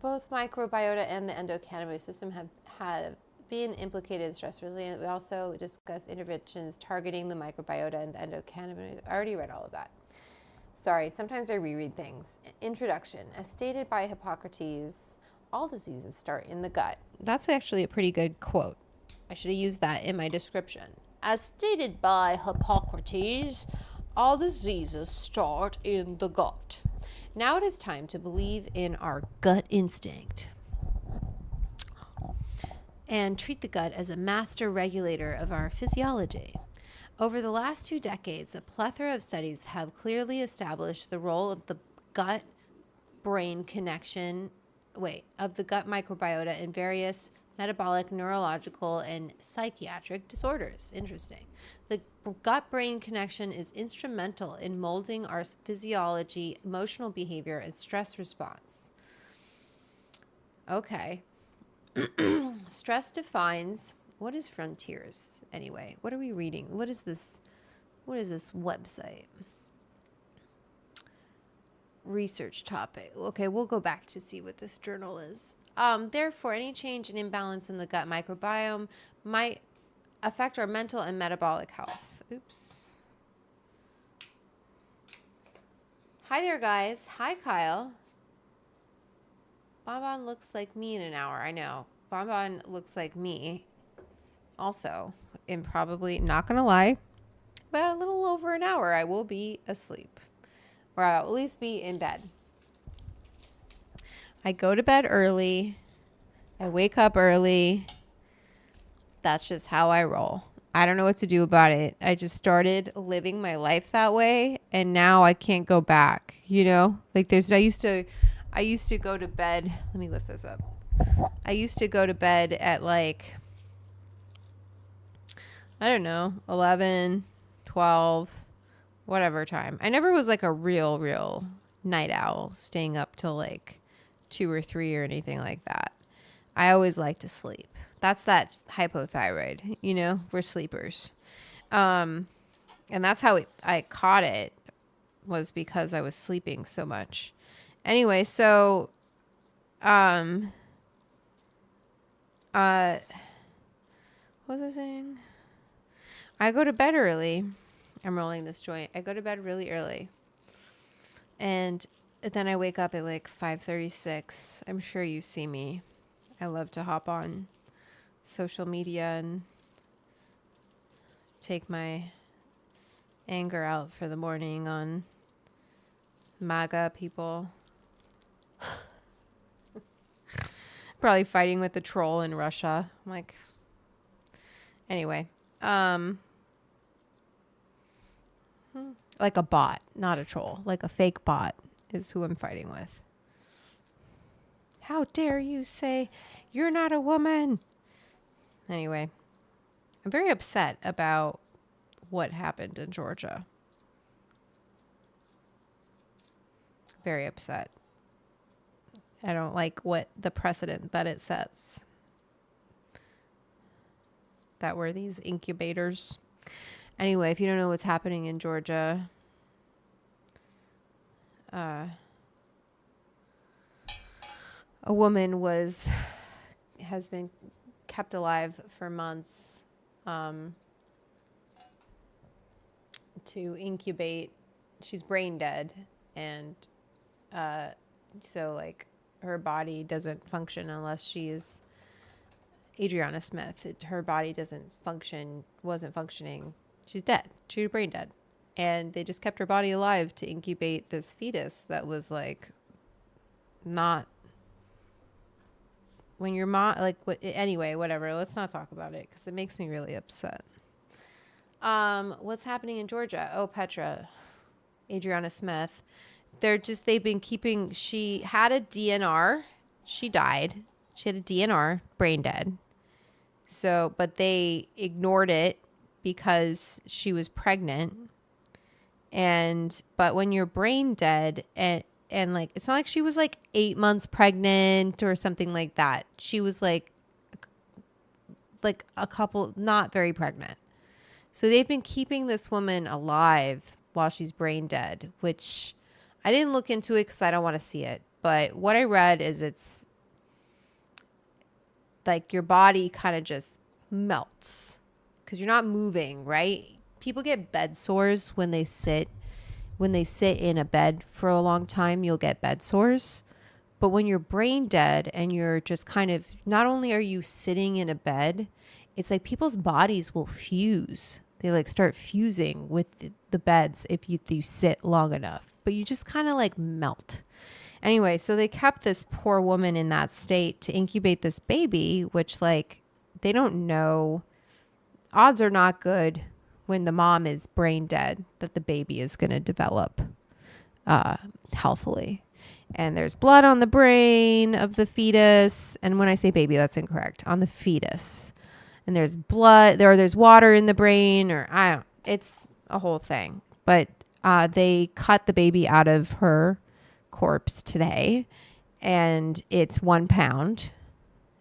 Both microbiota and the endocannabinoid system have been implicated in stress resilience. We also discuss interventions targeting the microbiota and the endocannabinoid. I already read all of that. Sorry, sometimes I reread things. Introduction. As stated by Hippocrates, all diseases start in the gut. That's actually a pretty good quote. I should have used that in my description. As stated by Hippocrates, all diseases start in the gut. Now it is time to believe in our gut instinct and treat the gut as a master regulator of our physiology. Over the last 2 decades, a plethora of studies have clearly established the role of the gut-brain connection of the gut microbiota in various metabolic, neurological, and psychiatric disorders. Interesting. The gut-brain connection is instrumental in molding our physiology, emotional behavior, and stress response. Okay. Stress defines, what is frontiers anyway? What are we reading? What is this? What is this website? Research topic. Okay, we'll go back to see what this journal is. Therefore, any change and imbalance in the gut microbiome might affect our mental and metabolic health. Oops. Hi there, guys. Hi, Kyle. Bonbon looks like me in an hour. I know. Bonbon looks like me also. And probably, not going to lie, about a little over an hour, I will be asleep. Or I'll at least be in bed. I go to bed early. I wake up early. That's just how I roll. I don't know what to do about it. I just started living my life that way, and now I can't go back. You know, like I used to go to bed. Let me lift this up. I used to go to bed at like, I don't know, 11, 12, whatever time. I never was like a real night owl, staying up till like 2 or 3 or anything like that. I always like to sleep. That's that hypothyroid, you know, we're sleepers. And that's how I caught it, was because I was sleeping so much. Anyway, so, what was I saying? I go to bed early. I'm rolling this joint. I go to bed really early. And then I wake up at like 5:36. I'm sure you see me. I love to hop on social media and take my anger out for the morning on MAGA people. Probably fighting with the troll in Russia. I'm like, anyway, like a bot, not a troll, like a fake bot is who I'm fighting with. How dare you say you're not a woman? Anyway, I'm very upset about what happened in Georgia. Very upset. I don't like what the precedent that it sets. That were these incubators. Anyway, if you don't know what's happening in Georgia, a woman has been kept alive for months to incubate. She's brain dead, and so like her body doesn't function unless she's Adriana Smith. Her body wasn't functioning. She's dead. She was brain dead. And they just kept her body alive to incubate this fetus that was like not when your mom, like, anyway, whatever. Let's not talk about it because it makes me really upset. What's happening in Georgia? Oh, Petra, Adriana Smith. They've been keeping, she had a DNR. She died. She had a DNR, brain dead. So, but they ignored it because she was pregnant. But when you're brain dead and like, it's not like she was like 8 months pregnant or something like that. She was like a couple, not very pregnant. So they've been keeping this woman alive while she's brain dead, which I didn't look into it because I don't want to see it. But what I read is it's like your body kind of just melts because you're not moving, right? People get bed sores when they sit in a bed for a long time. You'll get bed sores. But when you're brain dead and you're just kind of, not only are you sitting in a bed, it's like people's bodies will fuse. They like start fusing with the beds if you sit long enough, but you just kind of like melt. Anyway, so they kept this poor woman in that state to incubate this baby, which like they don't know. Odds are not good when the mom is brain dead that the baby is going to develop healthily. And there's blood on the brain of the fetus. And when I say baby, that's incorrect. On the fetus. And there's blood, there's water in the brain, it's a whole thing. But they cut the baby out of her corpse today, and it's 1 pound.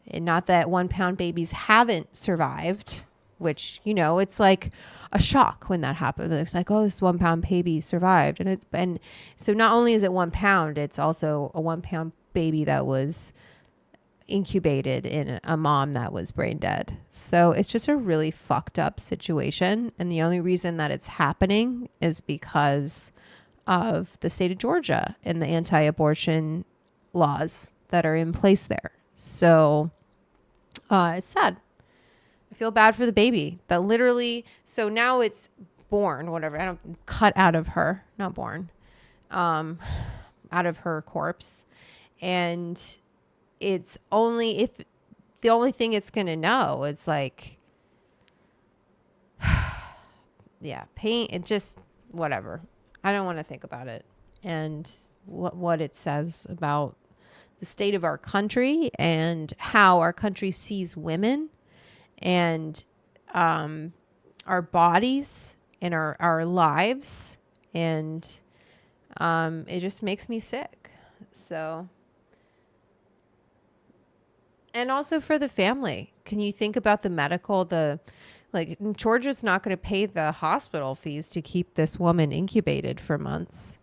And not that 1 pound babies haven't survived, which, you know, it's like a shock when that happens. It's like, oh, this 1 pound baby survived. And so not only is it 1 pound, it's also a 1 pound baby that was incubated in a mom that was brain dead. So it's just a really fucked up situation. And the only reason that it's happening is because of the state of Georgia and the anti-abortion laws that are in place there. So it's sad. I feel bad for the baby that literally, so now it's born, whatever. I don't cut out of her, not born, out of her corpse. And it's only if the only thing it's going to know, it's like, yeah, pain. It just, whatever. I don't want to think about it and what it says about the state of our country and how our country sees women and our bodies and our lives. And it just makes me sick. So, and also for the family, can you think about the medical, like Georgia's not going to pay the hospital fees to keep this woman incubated for months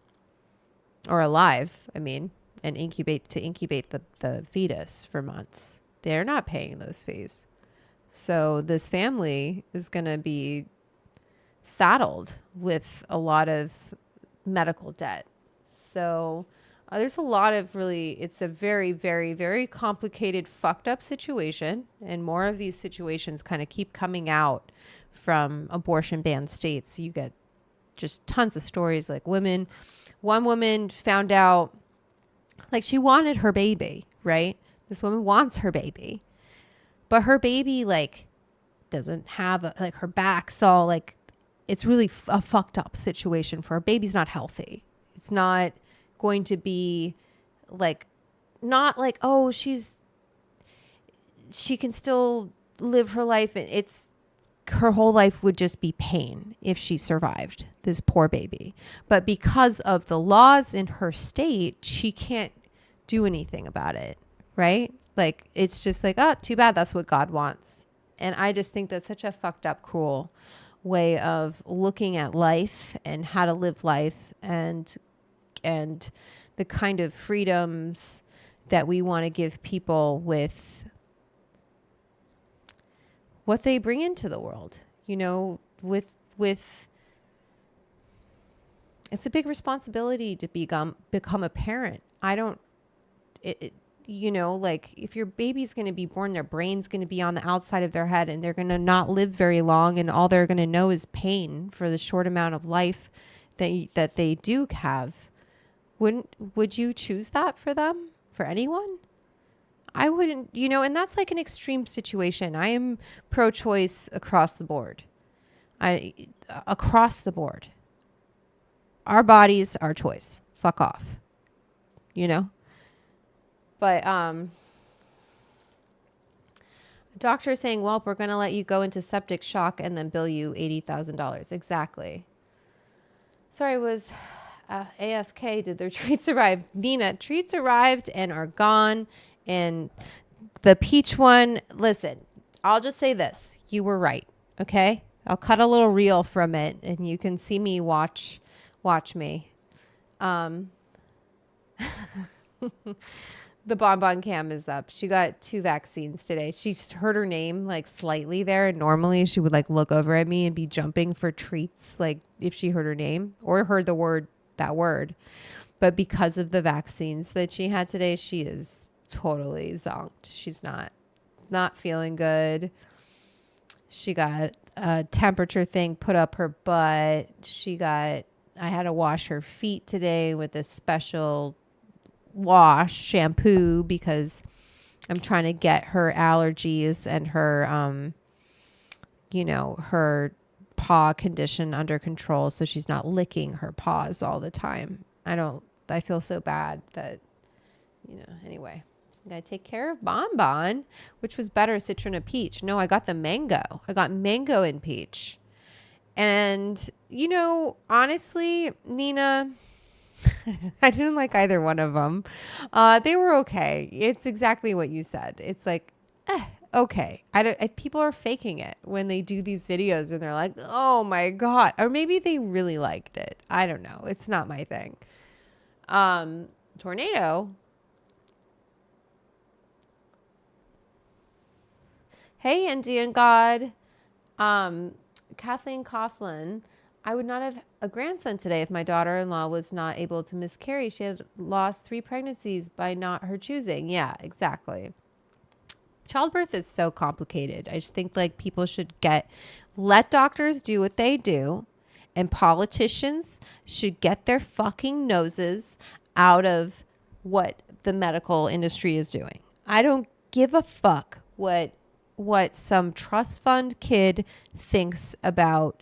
or alive. I mean, and incubate the fetus for months. They're not paying those fees. So this family is going to be saddled with a lot of medical debt. So there's a lot of it's a very, very, very complicated, fucked up situation. And more of these situations kind of keep coming out from abortion banned states. You get just tons of stories like one woman found out like she wanted her baby, right? This woman wants her baby, but her baby like doesn't have like her back's all like, it's really a fucked up situation for her. Baby's not healthy. It's not going to be like, not like, oh, she can still live her life. And her whole life would just be pain if she survived, this poor baby. But because of the laws in her state, she can't do anything about it. Right? Like, it's just like, oh, too bad. That's what God wants. And I just think that's such a fucked up, cruel way of looking at life and how to live life and the kind of freedoms that we want to give people with what they bring into the world, you know, with it's a big responsibility to become a parent. You know, like if your baby's going to be born, their brain's going to be on the outside of their head and they're going to not live very long. And all they're going to know is pain for the short amount of life that they do have. Would you choose that for them, for anyone? I wouldn't, you know, and that's like an extreme situation. I am pro-choice across the board. Across the board. Our bodies, our choice. Fuck off. You know? But doctor saying, well, we're going to let you go into septic shock and then bill you $80,000. Exactly. Sorry, was AFK. Did their treats arrive? Nina, treats arrived and are gone. And the peach one, listen, I'll just say this. You were right. Okay? I'll cut a little reel from it and you can see me watch me. The Bonbon Cam is up. She got 2 vaccines today. She heard her name like slightly there. And normally she would like look over at me and be jumping for treats. Like if she heard her name or heard that word. But because of the vaccines that she had today, she is totally zonked. She's not feeling good. She got a temperature thing put up her butt. I had to wash her feet today with a special shampoo because I'm trying to get her allergies and her her paw condition under control so she's not licking her paws all the time. I feel so bad that anyway, so I'm gonna take care of Bonbon, which was better, citron or peach. No, I got the mango. I got mango and peach. And honestly, Nina, I didn't like either one of them. They were okay. It's exactly what you said. It's like, okay. People are faking it when they do these videos and they're like, oh my God. Or maybe they really liked it. I don't know. It's not my thing. Tornado. Hey, Indian God. Kathleen Coughlin. I would not have a grandson today if my daughter-in-law was not able to miscarry. She had lost 3 pregnancies by not her choosing. Yeah, exactly. Childbirth is so complicated. I just think like people should let doctors do what they do, and politicians should get their fucking noses out of what the medical industry is doing. I don't give a fuck what some trust fund kid thinks about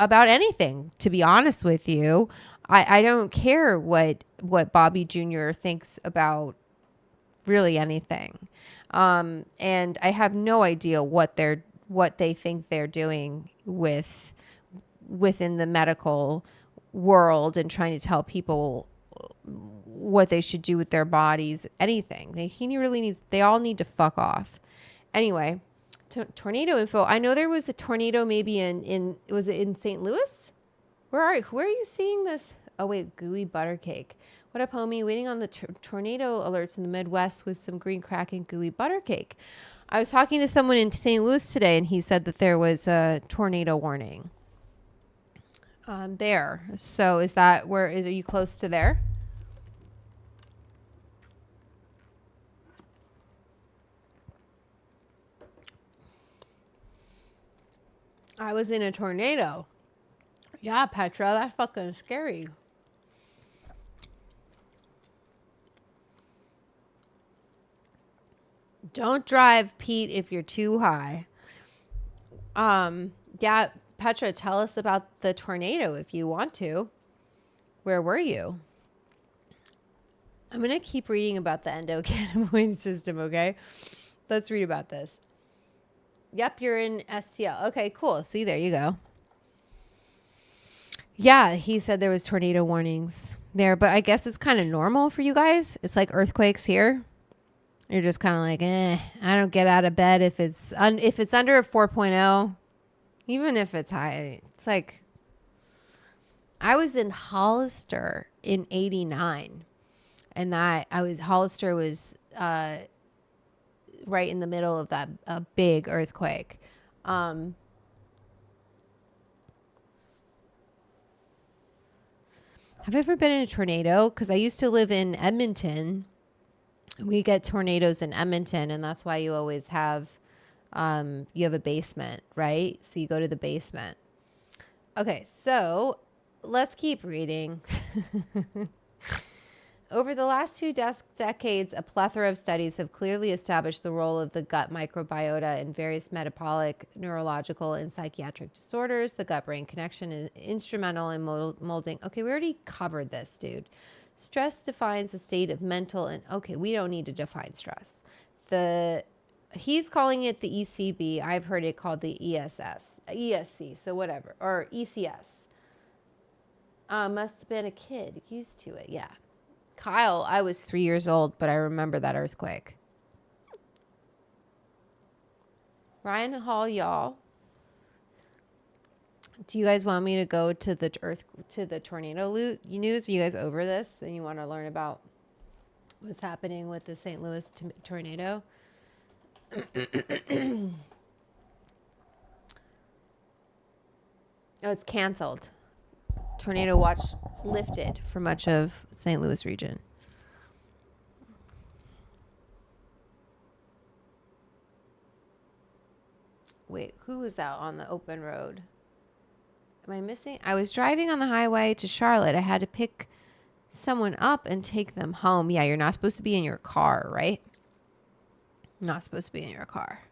anything, to be honest with you. I don't care what Bobby Jr. thinks about really anything. And I have no idea what they think they're doing within the medical world and trying to tell people what they should do with their bodies, anything. They all need to fuck off. Anyway, tornado info. I know there was a tornado maybe was it in St. Louis? Where are you seeing this? Oh wait, gooey butter cake. What up, homie? Waiting on the tornado alerts in the Midwest with some green cracking gooey butter cake. I was talking to someone in St. Louis today, and he said that there was a tornado warning there. So are you close to there? I was in a tornado. Yeah, Petra, that's fucking scary. Don't drive, Pete, if you're too high. Yeah, Petra, tell us about the tornado if you want to. Where were you? I'm going to keep reading about the endocannabinoid system, okay? Let's read about this. Yep, you're in STL. Okay, cool. See, there you go. Yeah, he said there was tornado warnings there, but I guess it's kind of normal for you guys. It's like earthquakes here. You're just kind of like, I don't get out of bed if it's under a 4.0, even if it's high. It's like, I was in Hollister in 89, and Hollister was right in the middle of that big earthquake. Have you ever been in a tornado? Because I used to live in Edmonton. We get tornadoes in Edmonton, and that's why you always have, you have a basement, right? So you go to the basement. Okay, so let's keep reading. Over the last 2 decades, a plethora of studies have clearly established the role of the gut microbiota in various metabolic, neurological, and psychiatric disorders. The gut-brain connection is instrumental in molding. Okay, we already covered this, dude. Stress defines a state of mental and okay, we don't need to define stress. He's calling it the ECB. I've heard it called the ESC, so whatever, or ECS. Must have been a kid used to it, yeah. Kyle, I was 3 years old, but I remember that earthquake. Ryan Hall, y'all. Do you guys want me to go to the tornado news? Are you guys over this and you want to learn about what's happening with the St. Louis tornado? Oh, it's canceled. Tornado watch lifted for much of St. Louis region. Wait, who was that on the open road? Am I missing? I was driving on the highway to Charlotte. I had to pick someone up and take them home. Yeah, you're not supposed to be in your car, right? Not supposed to be in your car.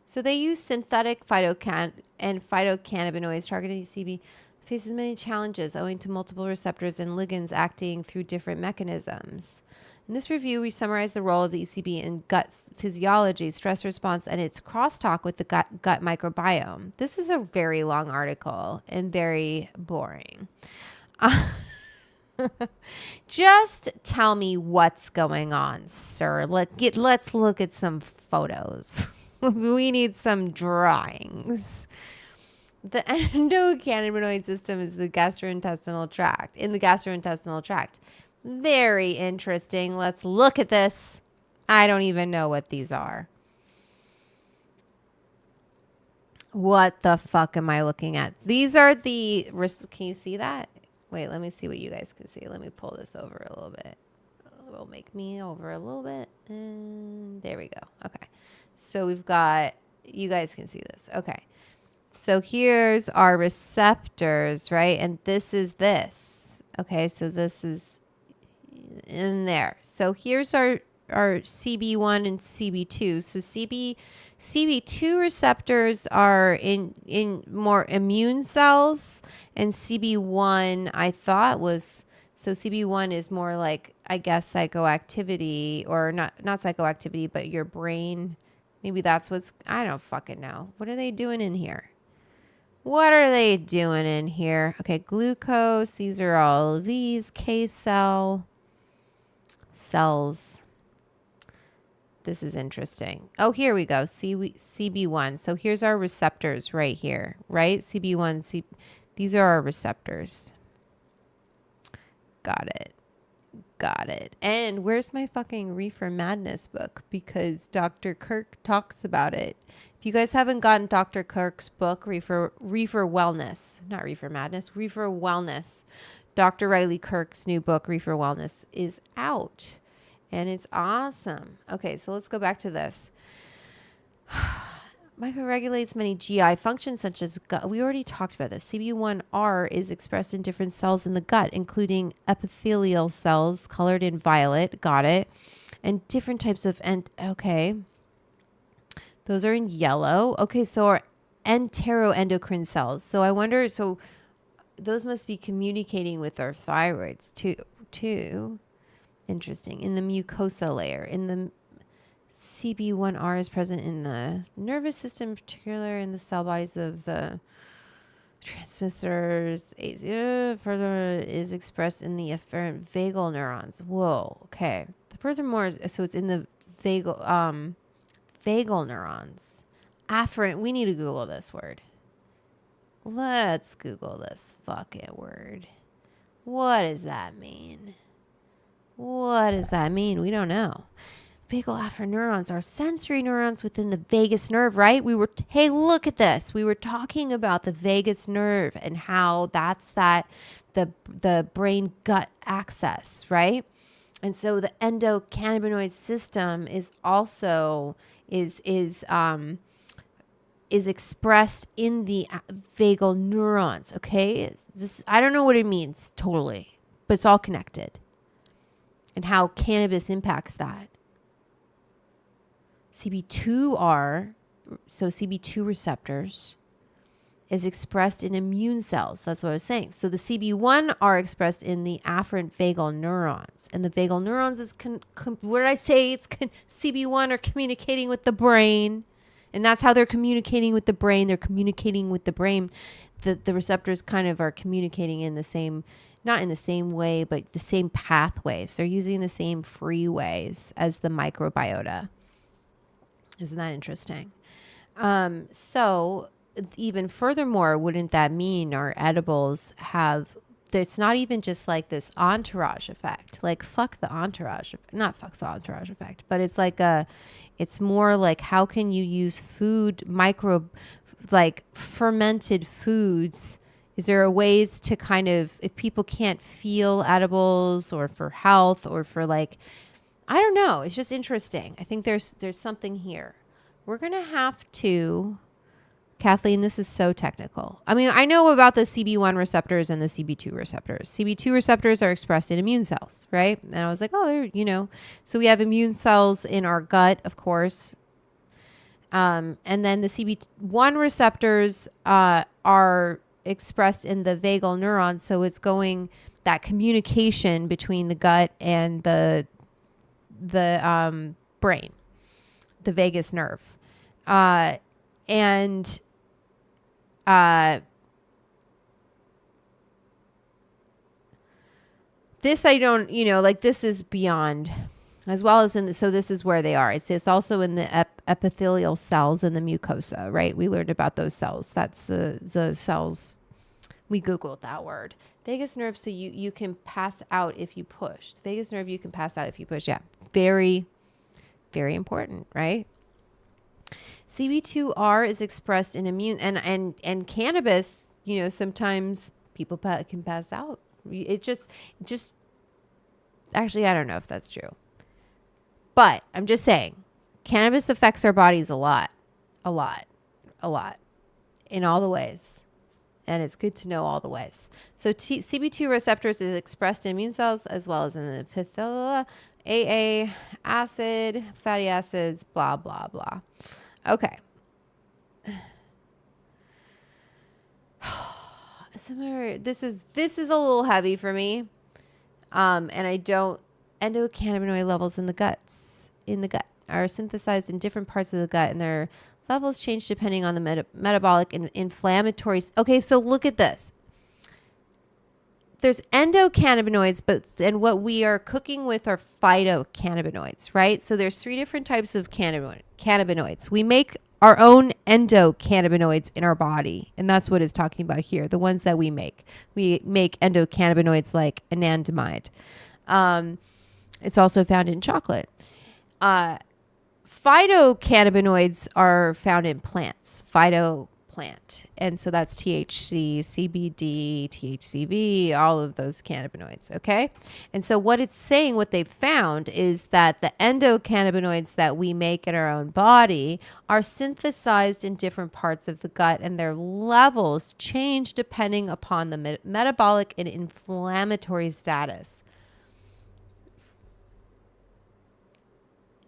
So they use synthetic phytocannabinoids targeting ECB. faces many challenges owing to multiple receptors and ligands acting through different mechanisms. In this review, we summarize the role of the ECB in gut physiology, stress response, and its crosstalk with the gut microbiome. This is a very long article and very boring. Just tell me what's going on, sir. Let's look at some photos. We need some drawings. The endocannabinoid system is the gastrointestinal tract. In the gastrointestinal tract. Very interesting. Let's look at this. I don't even know what these are. What the fuck am I looking at? These are the... Can you see that? Wait, let me see what you guys can see. Let me pull this over a little bit. It'll make me over a little bit. And there we go. Okay. So we've got... You guys can see this. Okay. So here's our receptors, right? And this is this. Okay, so this is in there. So here's our CB1 and CB2. So CB2 receptors are in more immune cells, and CB1 I thought was, so CB1 is more like, I guess, psychoactivity, or not psychoactivity, but your brain. Maybe that's what's, I don't fucking know. What are they doing in here? What are they doing in here? Okay, glucose. These are all of these. K cells. This is interesting. Oh, here we go. CB1. So here's our receptors right here, right? CB1. These are our receptors. Got it. And where's my fucking Reefer Madness book? Because Dr. Kirk talks about it. If you guys haven't gotten Dr. Kirk's book, Reefer Wellness, not Reefer Madness, Reefer Wellness, Dr. Riley Kirk's new book, Reefer Wellness, is out. And it's awesome. Okay, so let's go back to this. Microregulates many GI functions such as gut. We already talked about this. CB1R is expressed in different cells in the gut, including epithelial cells colored in violet. Got it. And different types of okay. Those are in yellow. Okay, so our enteroendocrine cells. So I wonder, so those must be communicating with our thyroids too. Interesting. In the mucosa layer. In the CB1R is present in the nervous system, in particular in the cell bodies of the transmitters. Further is expressed in the afferent vagal neurons. Whoa. Okay. Furthermore, so it's in the vagal neurons. Afferent. We need to Google this word. Let's Google this fucking word. What does that mean? What does that mean? We don't know. Vagal afferent neurons are sensory neurons within the vagus nerve, right? Hey, look at this. We were talking about the vagus nerve and how that's the brain gut axis, right? And so the endocannabinoid system is also is expressed in the vagal neurons. Okay, I don't know what it means totally, but it's all connected, and how cannabis impacts that. CB2R, so CB2 receptors, is expressed in immune cells. That's what I was saying. So the CB1 are expressed in the afferent vagal neurons. And the vagal neurons is, what did I say? It's CB1 are communicating with the brain. And that's how they're communicating with the brain. They're communicating with the brain. The receptors kind of are communicating in the same, not in the same way, but the same pathways. They're using the same freeways as the microbiota. Isn't that interesting? So even furthermore, wouldn't that mean our edibles have, it's not even just like this entourage effect, like fuck the entourage, not fuck the entourage effect, but it's like it's more like how can you use food, like fermented foods? Is there a ways to kind of, if people can't feel edibles or for health or for like, I don't know. It's just interesting. I think there's something here. We're going to have to, Kathleen, this is so technical. I mean, I know about the CB1 receptors and the CB2 receptors. CB2 receptors are expressed in immune cells, right? And I was like, oh, so we have immune cells in our gut, of course. And then the CB1 receptors are expressed in the vagal neuron. So it's going that communication between the gut and the brain, the vagus nerve. And this I don't, like this is beyond, as well as so this is where they are. It's also in the epithelial cells in the mucosa, right? We learned about those cells. That's the cells. We Googled that word. Vagus nerve, so you can pass out if you push. Vagus nerve, you can pass out if you push. Yeah, very, very important, right? CB2R is expressed in immune, and cannabis, sometimes people can pass out. It just, actually, I don't know if that's true. But I'm just saying, cannabis affects our bodies a lot, in all the ways. And it's good to know all the ways. So CB2 receptors is expressed in immune cells as well as in the epithelial, AA, acid, fatty acids, blah, blah, blah. Okay. This is a little heavy for me. And endocannabinoid levels in the gut are synthesized in different parts of the gut, and their levels change depending on the metabolic and inflammatory. Okay, so look at this. There's endocannabinoids, and what we are cooking with are phytocannabinoids, right? So there's 3 different types of cannabinoids. We make our own endocannabinoids in our body, and that's what it's talking about here, the ones that we make. We make endocannabinoids like anandamide. It's also found in chocolate. Phytocannabinoids are found in plants, phytoplant. And so that's THC, CBD, THCV, all of those cannabinoids, okay? And so what it's saying, what they've found is that the endocannabinoids that we make in our own body are synthesized in different parts of the gut, and their levels change depending upon the metabolic and inflammatory status.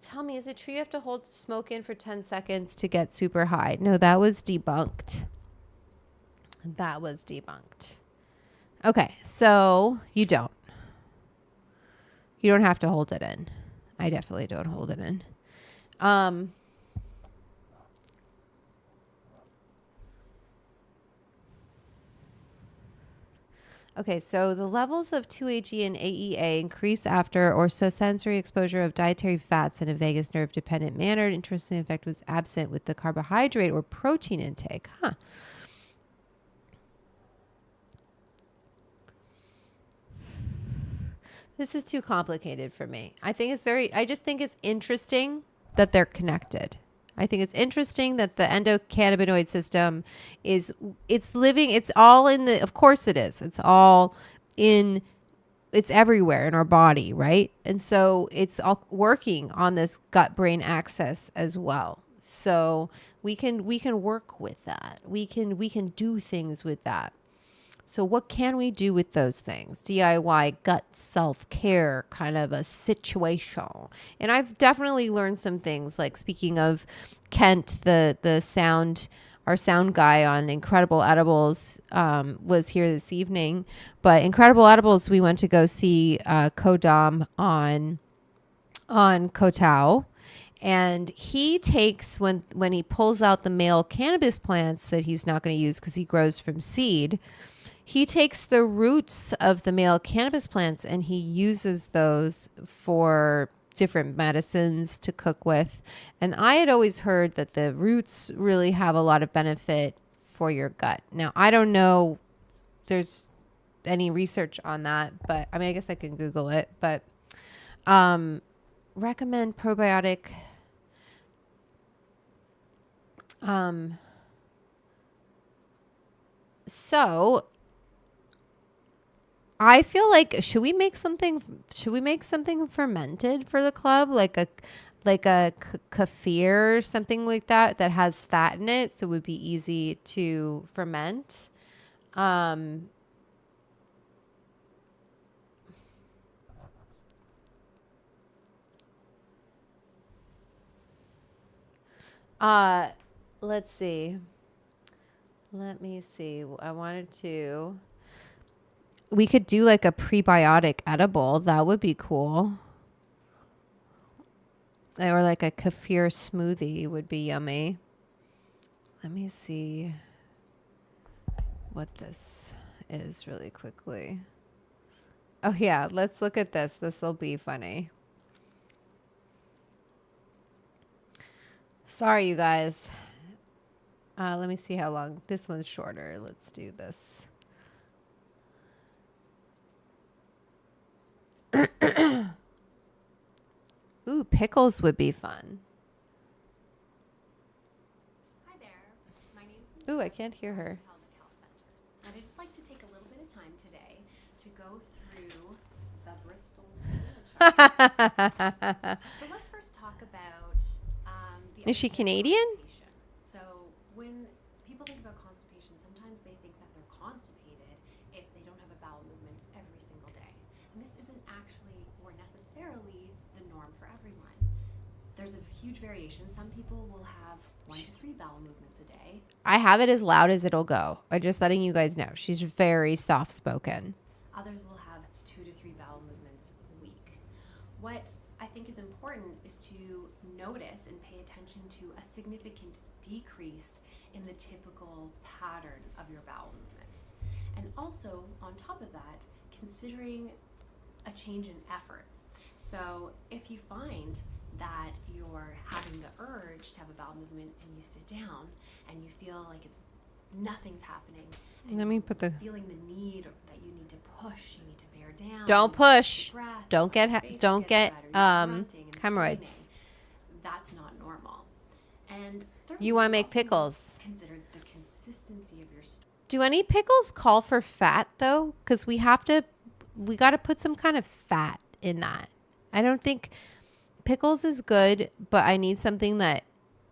Tell me, is it true you have to hold smoke in for 10 seconds to get super high? No, that was debunked. Okay, so you don't. You don't have to hold it in. I definitely don't hold it in. Okay, so the levels of 2-AG and AEA increase after or so sensory exposure of dietary fats in a vagus nerve dependent manner. Interesting effect was absent with the carbohydrate or protein intake. Huh. This is too complicated for me. I just think it's interesting that they're connected. I think it's interesting that the endocannabinoid system it's all in of course it is. It's everywhere in our body, right? And so it's all working on this gut-brain axis as well. So we can work with that. We can do things with that. So what can we do with those things? DIY gut self-care kind of a situation. And I've definitely learned some things, like speaking of Kent, our sound guy on Incredible Edibles was here this evening. But Incredible Edibles, we went to go see Kodam on Kotaw. And he takes, when he pulls out the male cannabis plants that he's not going to use because he grows from seed, he takes the roots of the male cannabis plants and he uses those for different medicines to cook with. And I had always heard that the roots really have a lot of benefit for your gut. Now, I don't know if there's any research on that, but I mean, I guess I can Google it, but recommend probiotic. So I feel like should we make something fermented for the club, like a kefir or something like that has fat in it, so it would be easy to ferment. Let's see. Let me see. I wanted to. We could do like a prebiotic edible. That would be cool. Or like a kefir smoothie would be yummy. Let me see what this is really quickly. Oh yeah, let's look at this. This will be funny. Sorry, you guys. Let me see how long. This one's shorter. Let's do this. Ooh, pickles would be fun. Hi there. My name's Ooh, I can't hear her. And I'd just like to take a little bit of time today to go through the Bristol stool chart. So let's first talk about the Is she Canadian? constipation. So when people think about constipation, sometimes they think that they're constipated if they don't have a bowel movement every single day. And this isn't actually or necessarily the norm for everyone. There's a huge variation. Some people will have 1 to 3 bowel movements a day. I have it as loud as it'll go. I'm just letting you guys know. She's very soft spoken. Others will have 2 to 3 bowel movements a week. What I think is important is to notice and pay attention to a significant decrease in the typical pattern of your bowel movements. And also, on top of that, considering a change in effort. So if you find that you're having the urge to have a bowel movement and you sit down and you feel like nothing's happening, and Let me put the. feeling the need that you need to push, you need to bear down. Don't push. Breath, Don't get your face don't gets get red, or you're grunting and hemorrhoids. straining. That's not normal. And You want to make pickles. consider the consistency of your stool. Do any pickles call for fat though? Because we got to put some kind of fat in that. I don't think pickles is good, but I need something that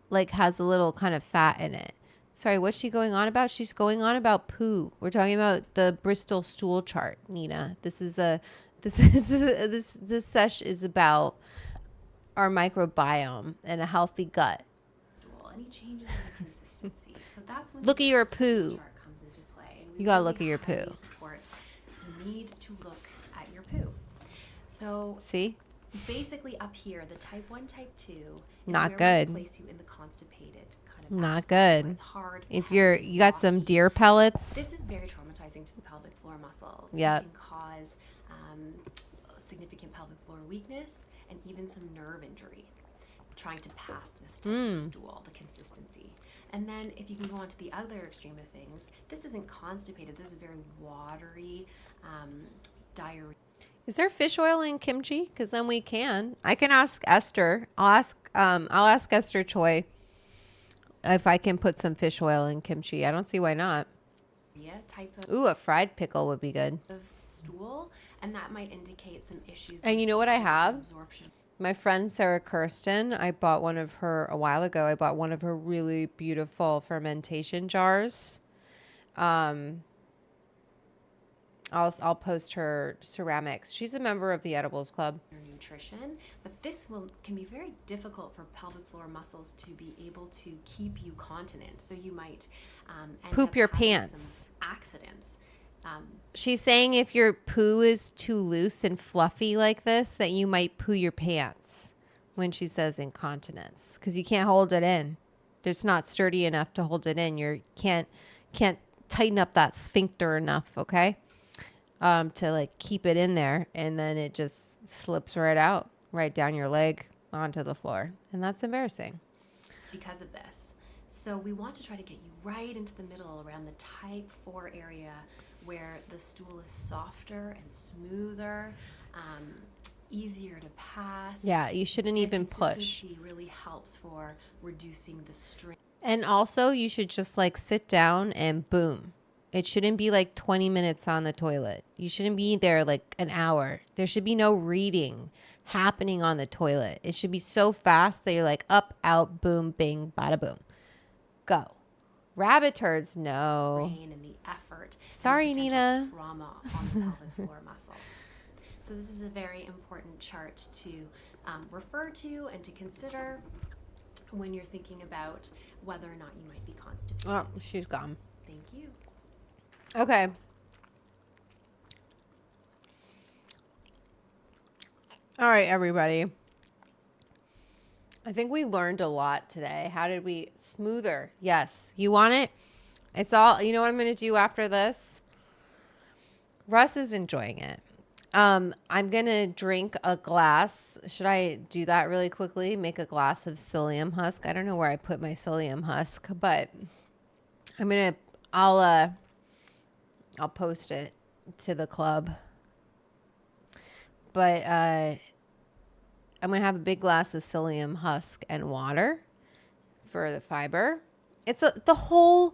like has a little kind of fat in it. Sorry, what's she going on about? She's going on about poo. We're talking about the Bristol stool chart, Nina. This sesh is about our microbiome and a healthy gut. Any changes in the consistency. So that's when Look the at your stool poo. chart comes into play. And we You gotta really look at your highly poo. Support the need to look at your poo. So See? basically up here, the type 1, type 2 is Not where good. we place you in the constipated kind of Not aspect, where good. It's hard. If heavy, you got some rocky. deer pellets. This is very traumatizing to the pelvic floor muscles. Yep. It can cause significant pelvic floor weakness and even some nerve injury trying to pass this type of stool, the consistency. And then if you can go on to the other extreme of things, this isn't constipated. This is very watery, diarrhea. Is there fish oil in kimchi? Because then we can. I can ask Esther. I'll ask Esther Choi if I can put some fish oil in kimchi. I don't see why not. Type of Ooh, a fried pickle would be good. stool, and that might indicate some issues. And with you know what I liquid have? absorption. My friend Sarah Kirsten, I bought one of her a while ago. I bought one of her really beautiful fermentation jars. I'll post her ceramics. She's a member of the Edibles Club. Your nutrition, but this can be very difficult for pelvic floor muscles to be able to keep you continent. So you might end Poop up your having pants. some accidents. She's saying if your poo is too loose and fluffy like this, that you might poo your pants when she says incontinence, because you can't hold it in. It's not sturdy enough to hold it in. You can't tighten up that sphincter enough, okay, to like keep it in there, and then it just slips right out, right down your leg onto the floor, and that's embarrassing. Because of this. So we want to try to get you right into the middle around the type 4 area where the stool is softer and smoother, easier to pass. Yeah, you shouldn't even push. Consistency really helps for reducing the strain. And also, you should just like sit down and boom. It shouldn't be like 20 minutes on the toilet. You shouldn't be there like an hour. There should be no reading happening on the toilet. It should be so fast that you're like up, out, boom, bing, bada boom. Go. Rabbit turds, no. Pain and the effort. Sorry, and the Nina. potential trauma on the pelvic floor muscles. So this is a very important chart to refer to and to consider when you're thinking about whether or not you might be constipated. Oh, she's gone. Thank Thank you. Okay. All right, everybody. I think we learned a lot today. How did we? Smoother. Yes. You want it? It's all, you know what I'm going to do after this? Russ is enjoying it. I'm going to drink a glass. Should I do that really quickly? Make a glass of psyllium husk. I don't know where I put my psyllium husk, but I'll post it to the club. But I'm going to have a big glass of psyllium husk and water for the fiber. It's the whole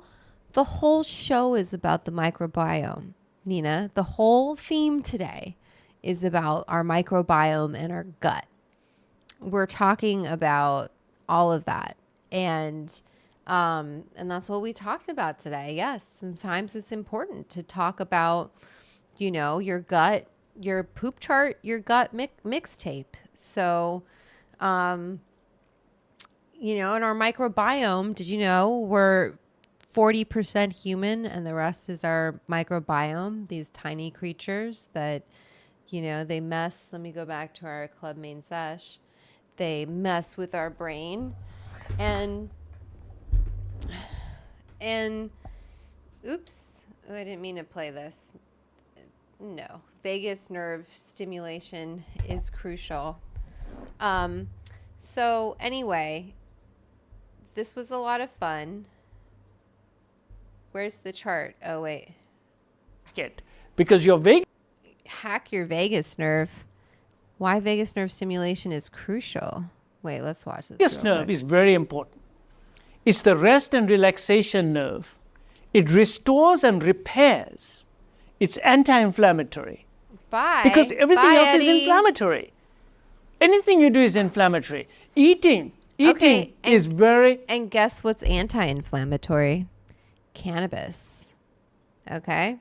show is about the microbiome, Nina. The whole theme today is about our microbiome and our gut. We're talking about all of that. And that's what we talked about today. Yes, sometimes it's important to talk about, your gut, your poop chart, your gut mixtape. So, in our microbiome, did you know we're 40% human and the rest is our microbiome, these tiny creatures that, they mess. Let me go back to our Club main sesh. They mess with our brain and oops, I didn't mean to play this. No, vagus nerve stimulation is crucial. So anyway, this was a lot of fun. Where's the chart? Oh, wait. Because your hack your vagus nerve. Why vagus nerve stimulation is crucial. Wait, let's watch this. vagus nerve is very important. It's the rest and relaxation nerve. It restores and repairs. It's anti-inflammatory. Bye. Because everything else Eddie. is inflammatory. Anything you do is inflammatory. Eating is very... And guess what's anti-inflammatory? Cannabis. Okay?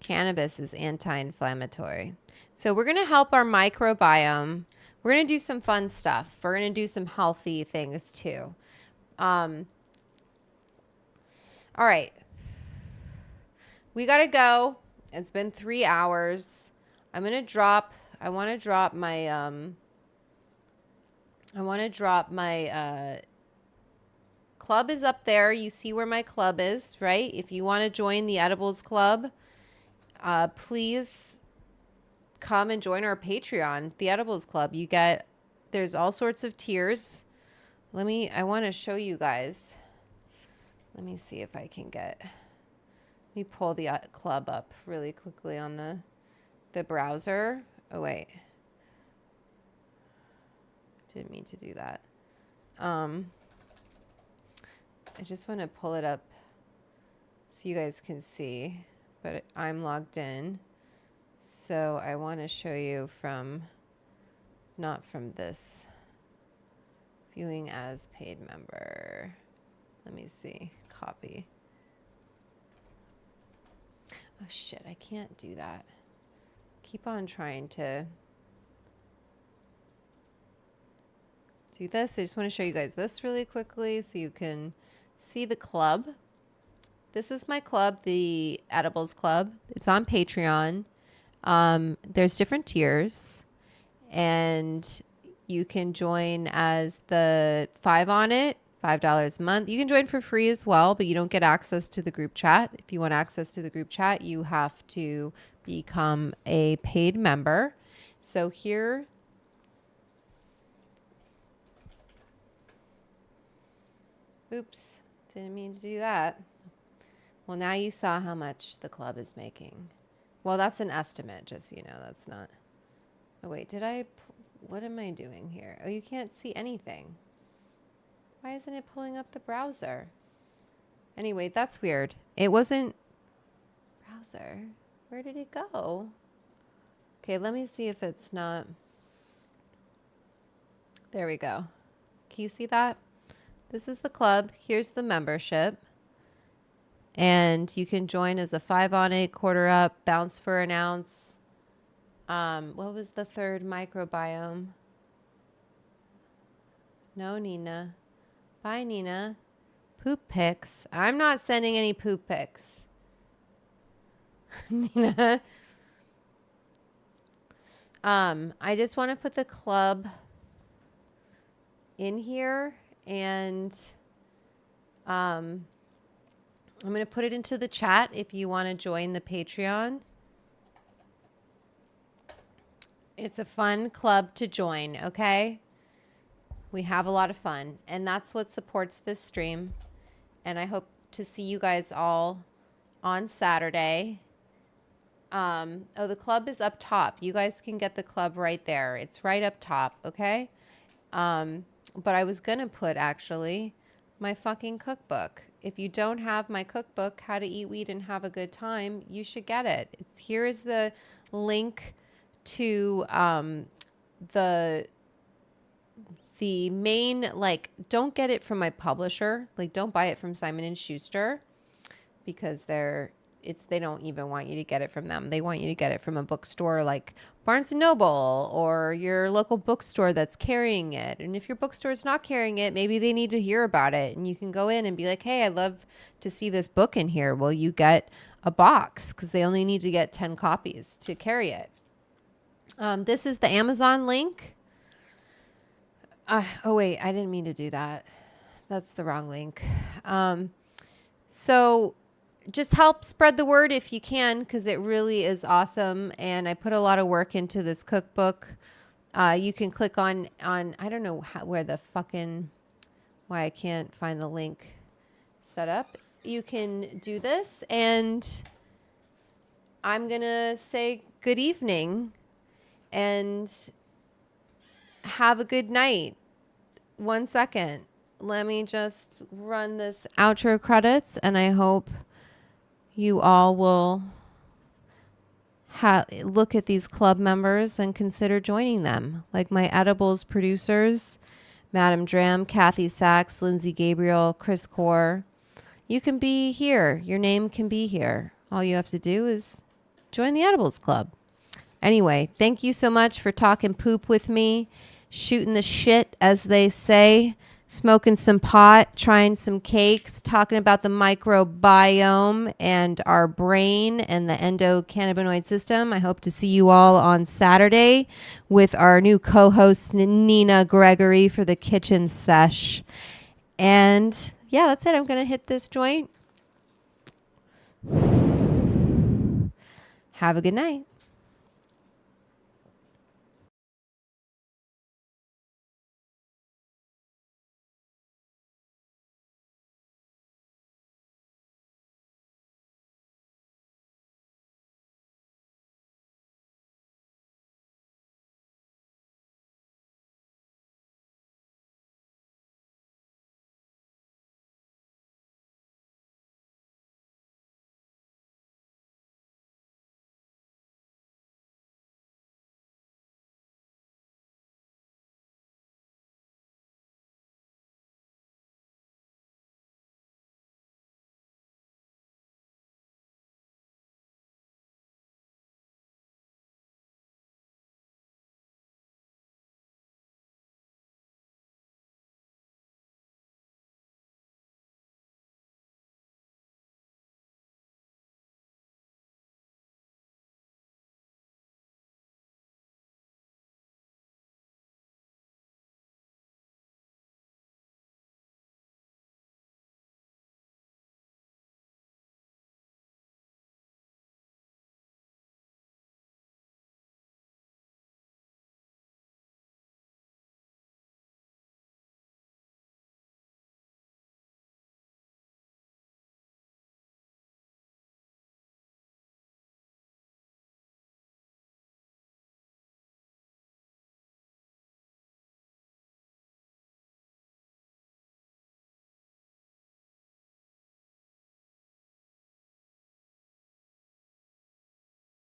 Cannabis is anti-inflammatory. So we're going to help our microbiome. We're going to do some fun stuff. We're going to do some healthy things too. All right. We got to go. It's been 3 hours. I want to drop my club is up there. You see where my club is, right? If you want to join the Edibles Club, please come and join our Patreon, the Edibles Club. There's all sorts of tiers. I want to show you guys. Let me see if I can let me pull the club up really quickly on the browser. Oh, wait. Didn't mean to do that. I just want to pull it up so you guys can see, but I'm logged in. So I want to show you not from this. Viewing as paid member. Let me see. Copy. Oh shit, I can't do that. Keep on trying to do this. I just want to show you guys this really quickly so you can see the club. This is my club, the Edibles Club. It's on Patreon. There's different tiers, and you can join as the 5 on it, $5 a month. You can join for free as well, but you don't get access to the group chat. If you want access to the group chat, you have to become a paid member. So here, oops, didn't mean to do that. Well, now you saw how much the club is making. Well, that's an estimate, just so you know. That's not. Oh, wait, what am I doing here? Oh, you can't see anything. Why isn't it pulling up the browser? Anyway, that's weird. It wasn't browser. Where did it go? Okay, let me see if it's not. There we go. Can you see that? This is the club. Here's the membership. And you can join as a 5 on 8, quarter up, bounce for an ounce. What was the third microbiome? No, Nina. Bye, Nina. Poop pics. I'm not sending any poop pics. Nina. I just want to put the club in here, and I'm going to put it into the chat if you want to join the Patreon. It's a fun club to join, okay? We have a lot of fun, and that's what supports this stream. And I hope to see you guys all on Saturday. Oh, the club is up top. You guys can get the club right there. It's right up top, okay? But I was going to put, actually, my fucking cookbook. If you don't have my cookbook, How to Eat Weed and Have a Good Time, you should get it. Here is the link to the main, like, don't get it from my publisher. Like, don't buy it from Simon & Schuster, because they don't even want you to get it from them. They want you to get it from a bookstore like Barnes & Noble or your local bookstore that's carrying it. And if your bookstore is not carrying it, maybe they need to hear about it. And you can go in and be like, hey, I'd love to see this book in here. Will you get a box? Because they only need to get 10 copies to carry it. This is the Amazon link. Oh, wait, I didn't mean to do that. That's the wrong link. So just help spread the word if you can, because it really is awesome. And I put a lot of work into this cookbook. You can click on I don't know why I can't find the link set up. You can do this, and I'm going to say good evening and have a good night. 1 second. Let me just run this outro credits, and I hope you all will look at these club members and consider joining them. Like my edibles producers, Madam Dram, Kathy Sachs, Lindsay Gabriel, Chris Core. You can be here. Your name can be here. All you have to do is join the Edibles Club. Anyway, thank you so much for talking poop with me, shooting the shit, as they say, smoking some pot, trying some cakes, talking about the microbiome and our brain and the endocannabinoid system. I hope to see you all on Saturday with our new co-host, Nina Gregory, for the Kitchen Sesh. And yeah, that's it. I'm going to hit this joint. Have a good night.